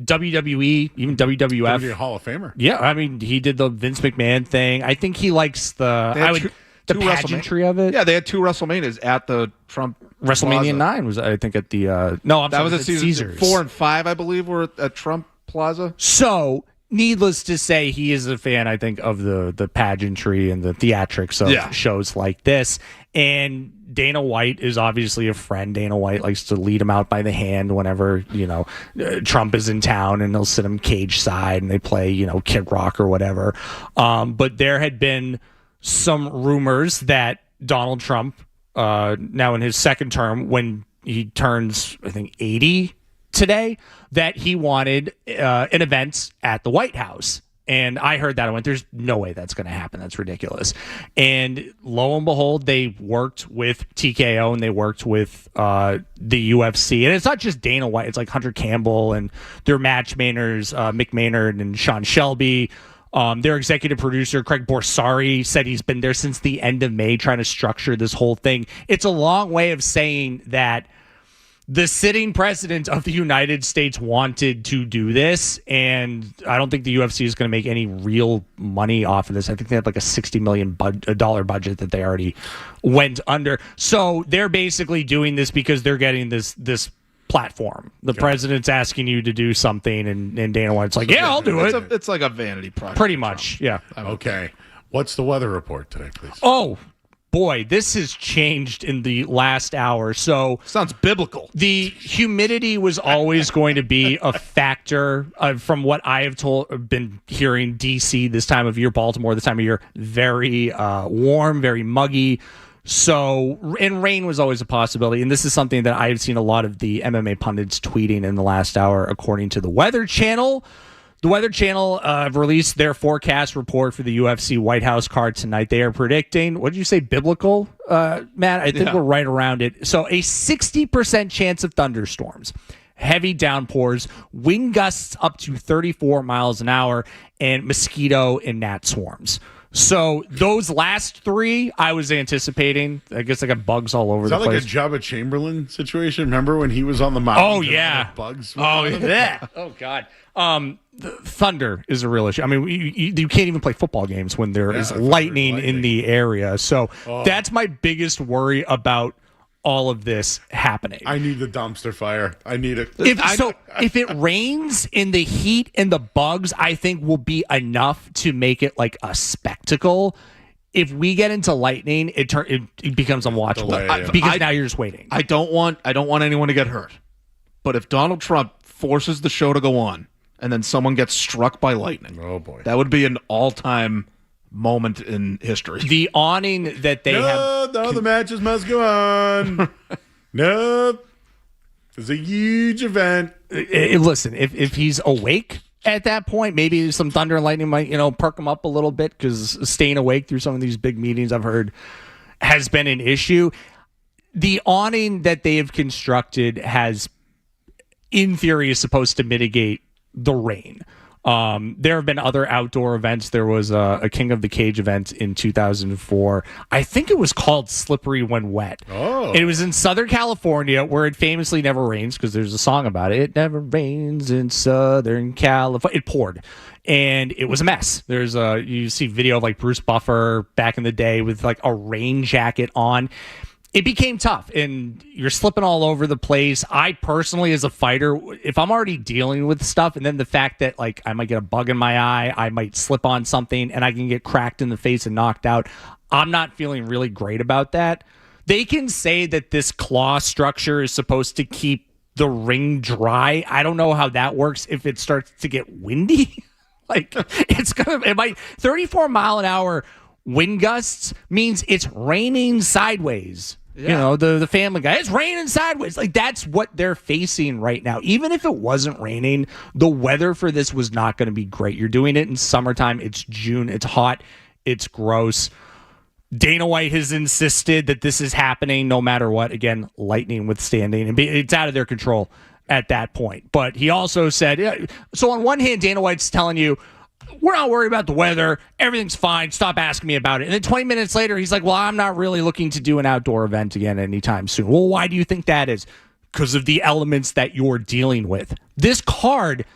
WWE, even WWF. WWE Hall of Famer. Yeah, I mean, he did the Vince McMahon thing. I think he likes the pageantry of it. Yeah, they had 2 WrestleManias at the Trump WrestleMania Plaza. 9 was, I think, at the no, I'm That sorry, was at at season Caesars. 4 and 5, I believe, were at Trump Plaza. So, needless to say, he is a fan, I think, of the pageantry and the theatrics of shows like this. And Dana White is obviously a friend. Dana White likes to lead him out by the hand whenever, Trump is in town, and they'll sit him cage side and they play, Kid Rock or whatever. But there had been some rumors that Donald Trump, now in his second term, when he turns, I think, 80 today, that he wanted an event at the White House. And I heard that. I went, there's no way that's going to happen. That's ridiculous. And lo and behold, they worked with TKO and they worked with the UFC. And it's not just Dana White. It's like Hunter Campbell and their matchmakers, Mick Maynard and Sean Shelby. Their executive producer, Craig Borsari, said he's been there since the end of May trying to structure this whole thing. It's a long way of saying that the sitting president of the United States wanted to do this, and I don't think the UFC is going to make any real money off of this. I think they had like a $60 million budget that they already went under. So they're basically doing this because they're getting this platform. The president's asking you to do something, and Dana White's like, yeah, I'll do it. It's like a vanity project. Pretty much, yeah. Okay. What's the weather report today, please? Oh, boy, this has changed in the last hour. So sounds biblical. The humidity was always going to be a factor. From what I have been hearing, DC this time of year, Baltimore this time of year, very warm, very muggy. So, and rain was always a possibility. And this is something that I've seen a lot of the MMA pundits tweeting in the last hour, according to the Weather Channel. The Weather Channel released their forecast report for the UFC White House card tonight. They are predicting, what did you say, biblical, Matt? I think we're right around it. So a 60% chance of thunderstorms, heavy downpours, wind gusts up to 34 miles an hour, and mosquito and gnat swarms. So those last 3, I was anticipating. I guess I got bugs all over Is the that place. like a Jabba Chamberlain situation? Remember when he was on the mountain? Oh, yeah. Bugs. Oh, yeah. Oh, God. The thunder is a real issue. I mean, you can't even play football games when there is lightning in the area. So that's my biggest worry about all of this happening. I need the dumpster fire. I need it. If it rains and the heat and the bugs, I think will be enough to make it like a spectacle. If we get into lightning, it becomes unwatchable because now you're just waiting. I don't want anyone to get hurt. But if Donald Trump forces the show to go on and then someone gets struck by lightning, oh boy, that would be an all-time moment in history. The awning that they have. No, the matches must go on. No, it's a huge event. Listen, if he's awake at that point, maybe some thunder and lightning might, perk him up a little bit, because staying awake through some of these big meetings I've heard has been an issue. The awning that they have constructed has, in theory, is supposed to mitigate the rain. There have been other outdoor events. There was a King of the Cage event in 2004. I think it was called Slippery When Wet. Oh. It was in Southern California, where it famously never rains, because there's a song about it. It never rains in Southern California. It poured, and it was a mess. You see video of like Bruce Buffer back in the day with like a rain jacket on. It became tough, and you're slipping all over the place. I personally, as a fighter, if I'm already dealing with stuff, and then the fact that like I might get a bug in my eye, I might slip on something, and I can get cracked in the face and knocked out, I'm not feeling really great about that. They can say that this claw structure is supposed to keep the ring dry. I don't know how that works if it starts to get windy. Like, it might 34 mile an hour wind gusts means it's raining sideways. Yeah. The Family Guy, it's raining sideways. Like, that's what they're facing right now. Even if it wasn't raining, the weather for this was not going to be great. You're doing it in summertime. It's June. It's hot. It's gross. Dana White has insisted that this is happening no matter what. Again, lightning withstanding. And it's out of their control at that point. But he also said, so on one hand, Dana White's telling you, we're not worried about the weather. Everything's fine. Stop asking me about it. And then 20 minutes later, he's like, well, I'm not really looking to do an outdoor event again anytime soon. Well, why do you think that is? Because of the elements that you're dealing with. This card,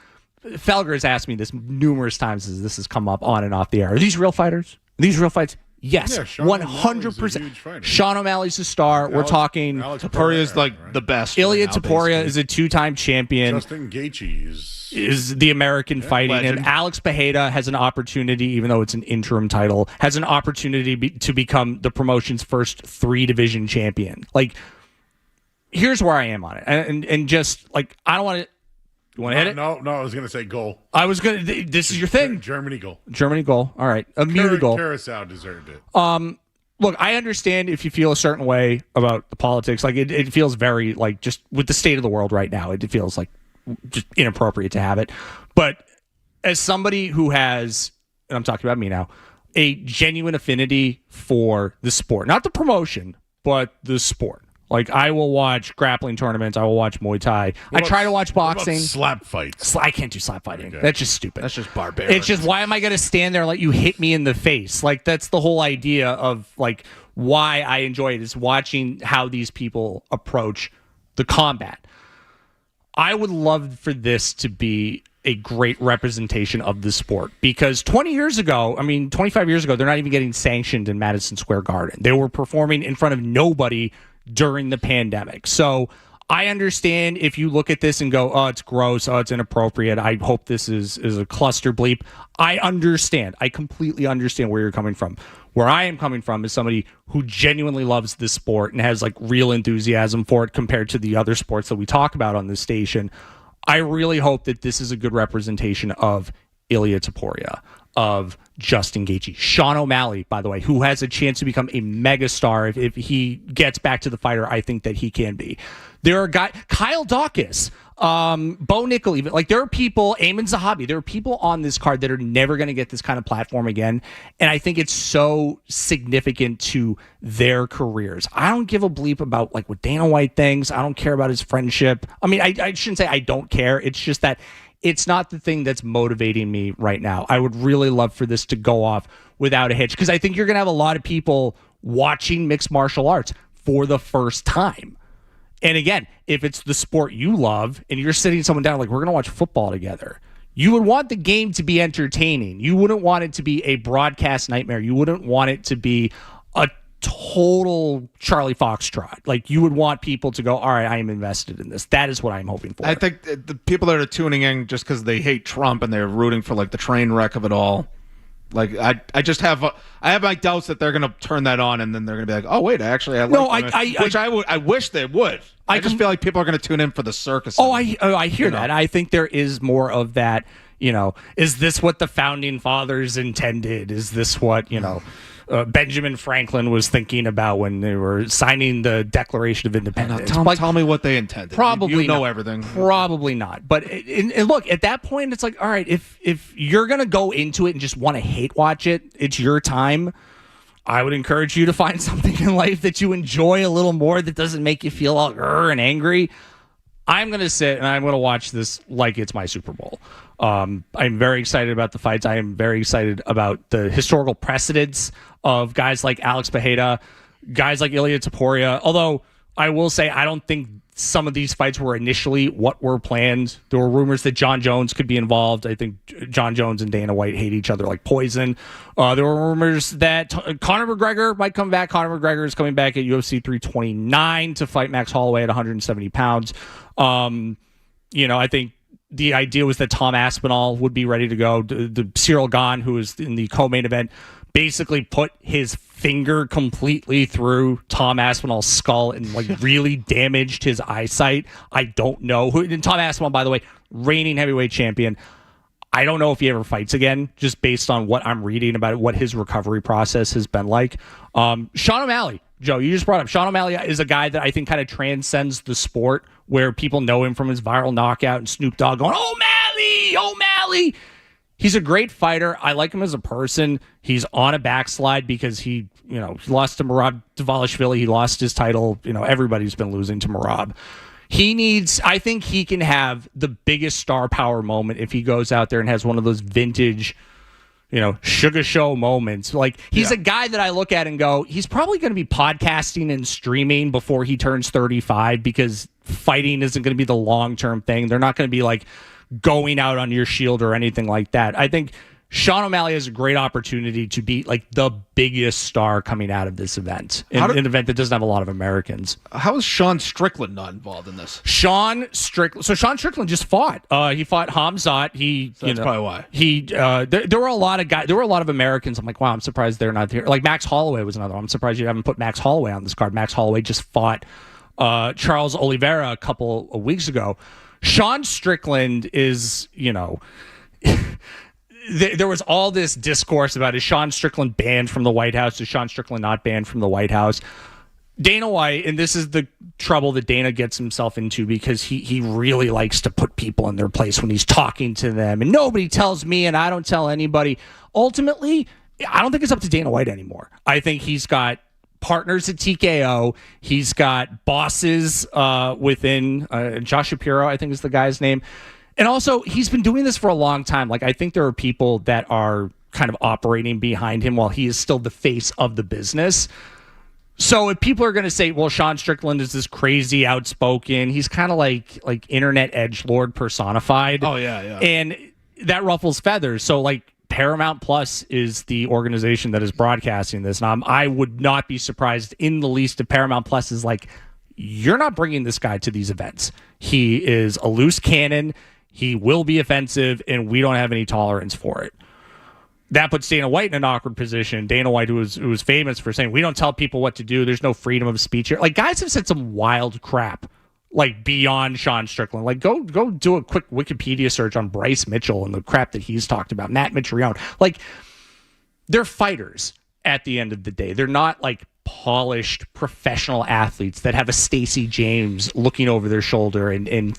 Felger has asked me this numerous times as this has come up on and off the air. Are these real fighters? Are these real fights? Yes, Yeah, Sean 100%. Sean O'Malley's a star. We're talking. Topuria is like the best. Ilya right now, Topuria basically. is a two-time champion. Justin Gaethje is the American fighting, legend. and Alex Pereira has an opportunity, even though it's an interim title, has an opportunity to become the promotion's first 3-division champion. Like, here's where I am on it, and just like I don't want to. You want to hit it? No, I was going to say goal. I was going to. This is your thing. Germany goal. Germany goal. All right, a muted goal. Curacao deserved it. Look, I understand if you feel a certain way about the politics. Like it feels very like just with the state of the world right now. It feels like just inappropriate to have it. But as somebody who has, and I'm talking about me now, a genuine affinity for the sport, not the promotion, but the sport. Like, I will watch grappling tournaments. I will watch Muay Thai. I try to watch boxing. Slap fights. I can't do slap fighting. Okay. That's just stupid. That's just barbaric. It's just, why am I going to stand there and let you hit me in the face? Like, that's the whole idea of, like, why I enjoy it, is watching how these people approach the combat. I would love for this to be a great representation of the sport, because 25 years ago, they're not even getting sanctioned in Madison Square Garden. They were performing in front of nobody during the pandemic. So I understand if you look at this and go, oh, it's gross, oh, it's inappropriate, I hope this is a cluster bleep. I understand. I completely understand where you're coming from. Where I am coming from is somebody who genuinely loves this sport and has like real enthusiasm for it compared to the other sports that we talk about on this station. I really hope that this is a good representation of Ilya Topuria, of Justin Gaethje, Sean O'Malley, by the way, who has a chance to become a megastar if he gets back to the fighter. I think that he can be. There are guys, Kyle Dawkins, Bo Nickel, even like there are people, Ayman Zahabi. There are people on this card that are never going to get this kind of platform again, and I think it's so significant to their careers. I don't give a bleep about like what Dana White thinks. I don't care about his friendship. I mean, I shouldn't say I don't care. It's just that it's not the thing that's motivating me right now. I would really love for this to go off without a hitch, because I think you're going to have a lot of people watching mixed martial arts for the first time. And again, if it's the sport you love and you're sitting someone down like, we're going to watch football together, you would want the game to be entertaining. You wouldn't want it to be a broadcast nightmare. You wouldn't want it to be a total Charlie Foxtrot. Like, you would want people to go, all right, I am invested in this. That is what I'm hoping for. I think the people that are tuning in just because they hate Trump and they're rooting for like the train wreck of it all. Like, I just have I have my doubts that they're gonna turn that on and then they're gonna be like, oh wait, actually I like I wish they would. I just feel like people are gonna tune in for the circus. I hear that. I think there is more of that. Is this what the founding fathers intended? Is this what Benjamin Franklin was thinking about when they were signing the Declaration of Independence? Tell me what they intended. Probably you know not. everything. Probably not. But and look, at that point, it's like, all right, if you're gonna go into it and just want to hate watch it, it's your time. I would encourage you to find something in life that you enjoy a little more that doesn't make you feel all and angry. I'm going to sit and I'm going to watch this like it's my Super Bowl. I'm very excited about the fights. I am very excited about the historical precedents of guys like Alex Bejeda, guys like Ilya Taporia. Although I will say I don't think some of these fights were initially what were planned. There were rumors that John Jones could be involved. I think John Jones and Dana White hate each other like poison. There were rumors that Conor McGregor might come back. Conor McGregor is coming back at UFC 329 to fight Max Holloway at 170 pounds. I think the idea was that Tom Aspinall would be ready to go. The Cyril Gane, who was in the co-main event, basically put his finger completely through Tom Aspinall's skull and really damaged his eyesight. I don't know who. And Tom Aspinall, by the way, reigning heavyweight champion. I don't know if he ever fights again, just based on what I'm reading about what his recovery process has been like. Sean O'Malley, Joe, you just brought up. Sean O'Malley is a guy that I think kind of transcends the sport, where people know him from his viral knockout and Snoop Dogg going, O'Malley. He's a great fighter. I like him as a person. He's on a backslide because he lost to Merab Dvalishvili. He lost his title. Everybody's been losing to Merab. I think he can have the biggest star power moment if he goes out there and has one of those vintage, sugar show moments. Like, he's a guy that I look at and go, he's probably going to be podcasting and streaming before he turns 35 because fighting isn't going to be the long-term thing. They're not going to be like going out on your shield or anything like that. I think Sean O'Malley has a great opportunity to be like the biggest star coming out of this event, an event that doesn't have a lot of Americans. How is Sean Strickland not involved in this? Sean Strickland just fought. He fought Hamzat. That's probably why. There were a lot of guys. There were a lot of Americans. I'm like, wow, I'm surprised they're not here. Like Max Holloway was another one. I'm surprised you haven't put Max Holloway on this card. Max Holloway just fought Charles Oliveira a couple of weeks ago. Sean Strickland is, there was all this discourse about, is Sean Strickland banned from the White House? Is Sean Strickland not banned from the White House? Dana White, and this is the trouble that Dana gets himself into because he really likes to put people in their place when he's talking to them. And nobody tells me and I don't tell anybody. Ultimately, I don't think it's up to Dana White anymore. I think he's got partners at TKO. He's got bosses within Josh Shapiro, I think is the guy's name. And also, he's been doing this for a long time. Like, I think there are people that are kind of operating behind him while he is still the face of the business. So if people are going to say, well, Sean Strickland is this crazy outspoken, he's kind of like internet edgelord personified. Oh, yeah. And that ruffles feathers. So, like, Paramount Plus is the organization that is broadcasting this. And I would not be surprised in the least if Paramount Plus is like, you're not bringing this guy to these events. He is a loose cannon. He will be offensive, and we don't have any tolerance for it. That puts Dana White in an awkward position. Dana White, who was famous for saying, we don't tell people what to do. There's no freedom of speech here. Like, guys have said some wild crap, like, beyond Sean Strickland. Like, go do a quick Wikipedia search on Bryce Mitchell and the crap that he's talked about. Matt Mitrione. Like, they're fighters at the end of the day. They're not, like, polished professional athletes that have a Stacey James looking over their shoulder and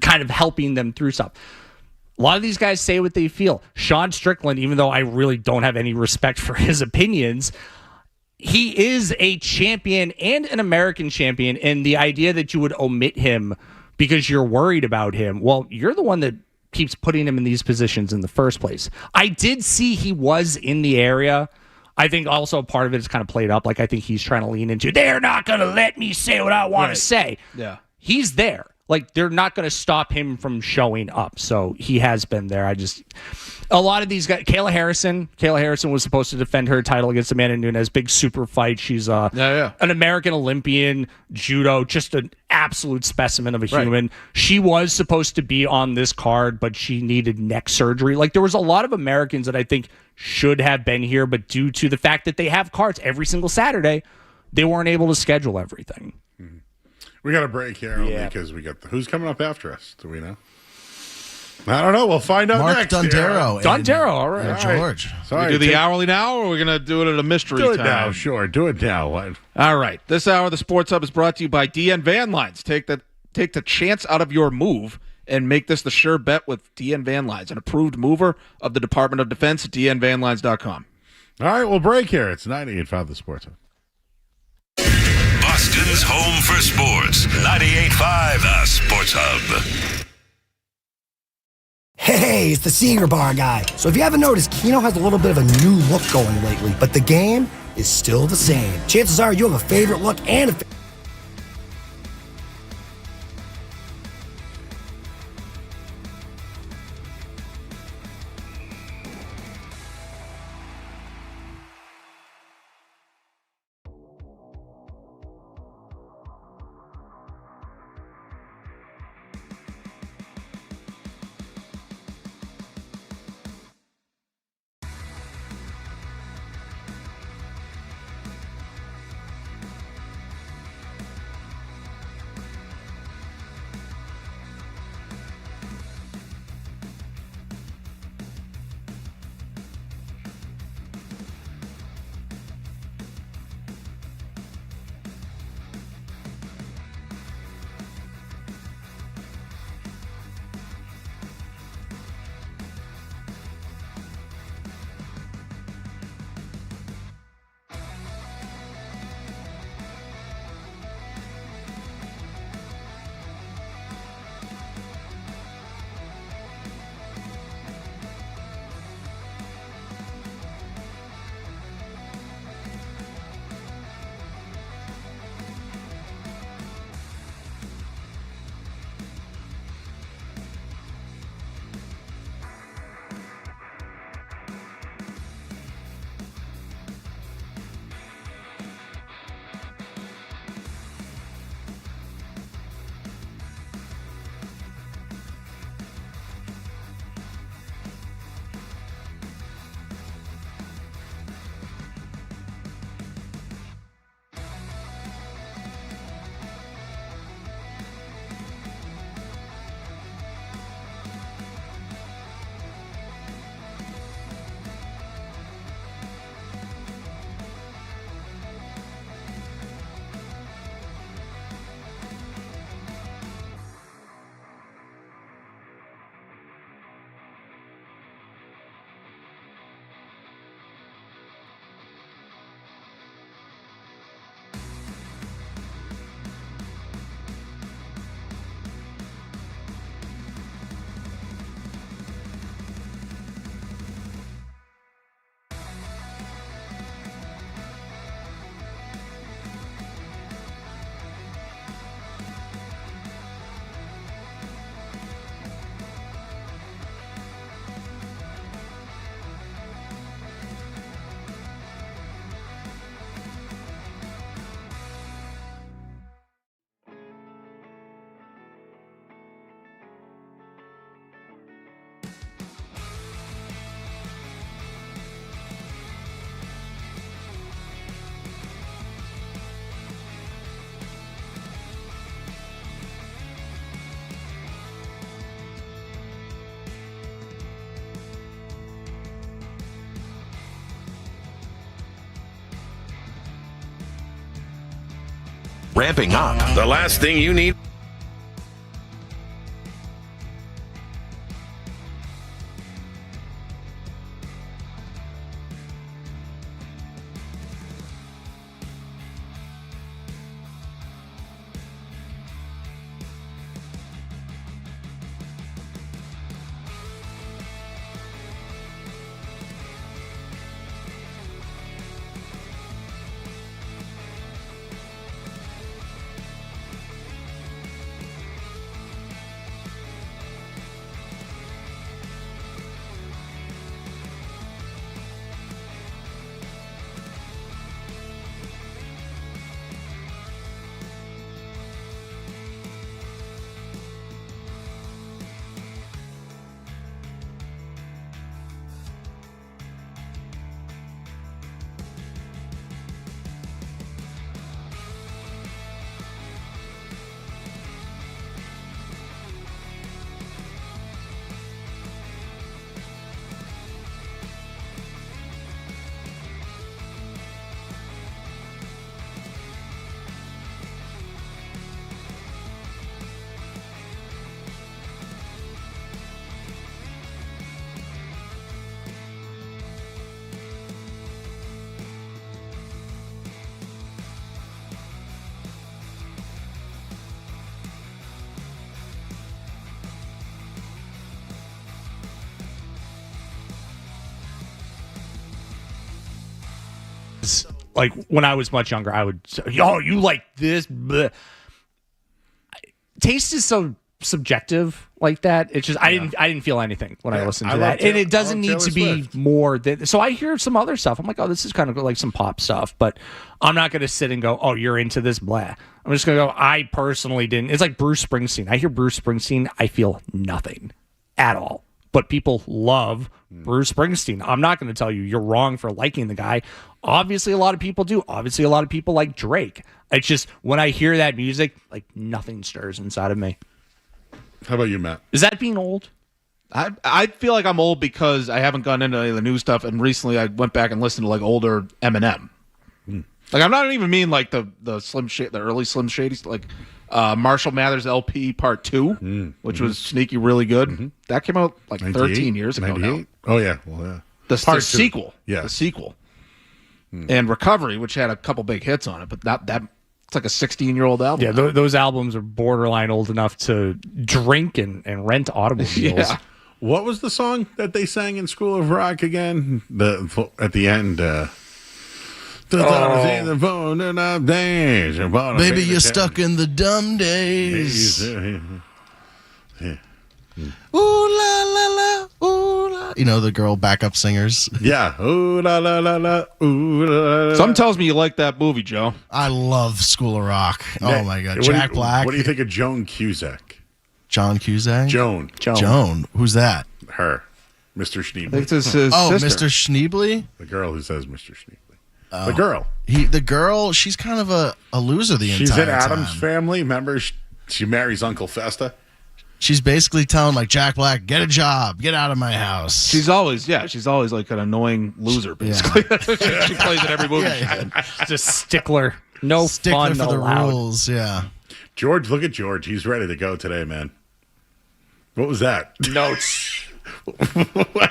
kind of helping them through stuff. A lot of these guys say what they feel. Sean Strickland, even though I really don't have any respect for his opinions, he is a champion and an American champion. And the idea that you would omit him because you're worried about him, well, you're the one that keeps putting him in these positions in the first place. I did see he was in the area. I think also part of it is kind of played up. Like, I think he's trying to lean into, they're not going to let me say what I want to say. Yeah. He's there. Like, they're not going to stop him from showing up. So he has been there. A lot of these guys, Kayla Harrison was supposed to defend her title against Amanda Nunes. Big super fight. She's an American Olympian, judo, just an absolute specimen of a human. She was supposed to be on this card, but she needed neck surgery. Like, there was a lot of Americans that I think should have been here, but due to the fact that they have cards every single Saturday, they weren't able to schedule everything. We got a break here only because we got who's coming up after us? Do we know? I don't know. We'll find out Mark next. Dondero. Dondero, all right. George. We do the hourly now, or are we going to do it at a mystery Do it time? now. Sure. Do it now. What? All right. This hour of the Sports Hub is brought to you by DN Van Lines. Take the chance out of your move and make this the sure bet with DN Van Lines, an approved mover of the Department of Defense at dnvanlines.com. All right. We'll break here. It's 98.5 The Sports Hub. Boston's home for sports. 98.5 The Sports Hub. Hey, it's the Senior Bar guy. So if you haven't noticed, Keno has a little bit of a new look going lately, but the game is still the same. Chances are you have a favorite look and a Ramping up. The last thing you need. like when I was much younger, I would say, "Yo, you like this?" Bleh. Taste is so subjective like that. It's just I didn't feel anything when I listened to that, and it doesn't need to be more than. So I hear some other stuff. I'm like, oh, this is kind of like some pop stuff, but I'm not going to sit and go, oh, you're into this, blah. I'm just going to go. I personally didn't. It's like Bruce Springsteen. I hear Bruce Springsteen, I feel nothing at all. But people love Bruce Springsteen. I'm not going to tell you you're wrong for liking the guy. Obviously, a lot of people do. Obviously, a lot of people like Drake. It's just when I hear that music, like nothing stirs inside of me. How about you, Matt? Is that being old? I feel like I'm old because I haven't gone into any of the new stuff, and recently I went back and listened to like older Eminem. Like I'm not even mean like the early Slim Shadys, like Marshall Mathers LP Part 2, which was sneaky really good. That came out like 13 years ago now. Oh yeah, well yeah. The Part sequel, yeah, the sequel, and Recovery, which had a couple big hits on it, but that. It's like a 16-year-old album. Yeah, those albums are borderline old enough to drink and rent automobiles. Yeah. What was the song that they sang in School of Rock again? At the end. Baby, you're stuck in the dumb days. Ooh la la la, ooh la. You know the girl backup singers. Yeah. Ooh la la la la, ooh la la la. Something tells me you like that movie, Joe. I love School of Rock. Oh my God, Jack Black. What do you think of Joan Cusack? John Cusack. Joan. Who's that? Her, Mr. Schneebly. It's his sister. Mr. Schneebly. The girl who says Mr. Schneebly. Oh. The girl. She's kind of a loser the entire time. She's in Addams Family. Remember, she marries Uncle Festa. She's basically telling like Jack Black, get a job, get out of my house. She's always like an annoying loser, basically. Yeah. she plays in every movie. Just stickler. No stickler fun for the allowed. rules, yeah. George, look at George. He's ready to go today, man. What was that? Notes.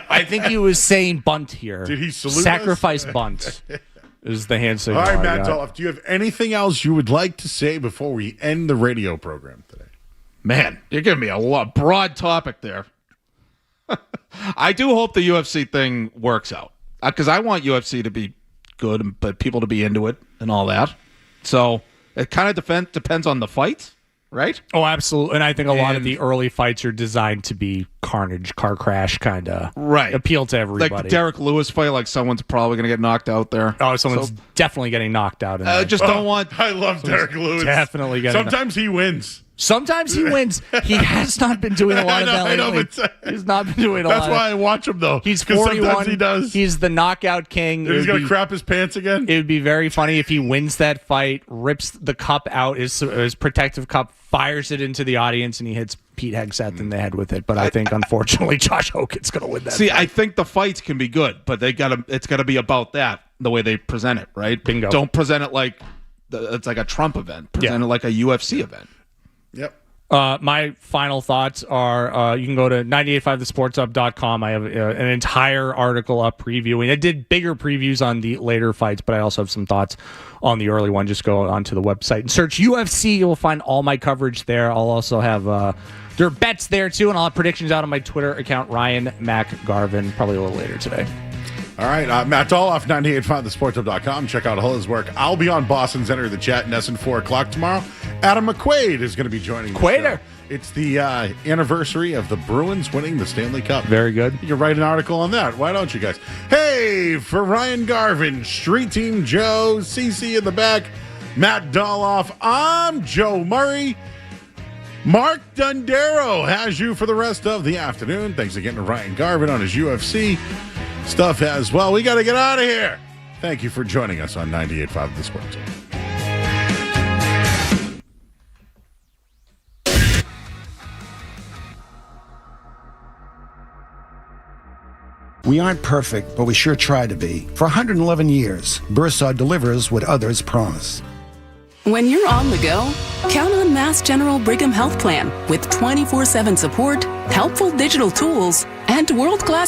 I think he was saying bunt here. Did he salute Sacrifice us? bunt is the hand signal. All right, Matt Dolloff, do you have anything else you would like to say before we end the radio program today? Man, you're giving me a broad topic there. I do hope the UFC thing works out because I want UFC to be good, but people to be into it and all that. So it kind of depends on the fights, right? Oh, absolutely. And I think a lot of the early fights are designed to be carnage, car crash kind of appeal to everybody. Like the Derek Lewis fight, like someone's probably going to get knocked out there. Oh, someone's definitely getting knocked out. Don't want. I love Derek Lewis. Definitely getting. Sometimes he wins. Sometimes he wins. He has not been doing a lot of that lately. He's not been doing a lot. That's why I watch him, though. He's 41. Sometimes he does. He's the knockout king. And he's going to crap his pants again? It would be very funny if he wins that fight, rips the cup out, his protective cup, fires it into the audience, and he hits Pete Hegseth in the head with it. But I think, unfortunately, Josh Hogan's going to win that fight. I think the fights can be good, but it's got to be about that, the way they present it, right? Bingo. Don't present it like it's like a Trump event. Present it like a UFC event. Yep. My final thoughts are you can go to 985thesportsup.com. I have an entire article up previewing. I did bigger previews on the later fights, but I also have some thoughts on the early one. Just go onto the website and search UFC. You'll find all my coverage there. I'll also have there are bets there too, and I'll have predictions out on my Twitter account, Ryan Mac Garvin, probably a little later today. All right, Matt Dolloff, 985thesportsup.com. Check out all his work. I'll be on Boston's Enter the Chat Ness at 4 o'clock tomorrow. Adam McQuaid is going to be joining the show. It's the anniversary of the Bruins winning the Stanley Cup. Very good. You can write an article on that. Why don't you guys? Hey, for Ryan Garvin, Street Team Joe, CC in the back, Matt Dolloff, I'm Joe Murray. Mark Dundero has you for the rest of the afternoon. Thanks again to Ryan Garvin on his UFC stuff as well. We got to get out of here. Thank you for joining us on 98.5 The Sports. We aren't perfect, but we sure try to be. For 111 years, Bursar delivers what others promise. When you're on the go, count on Mass General Brigham Health Plan with 24/7 support, helpful digital tools, and world-class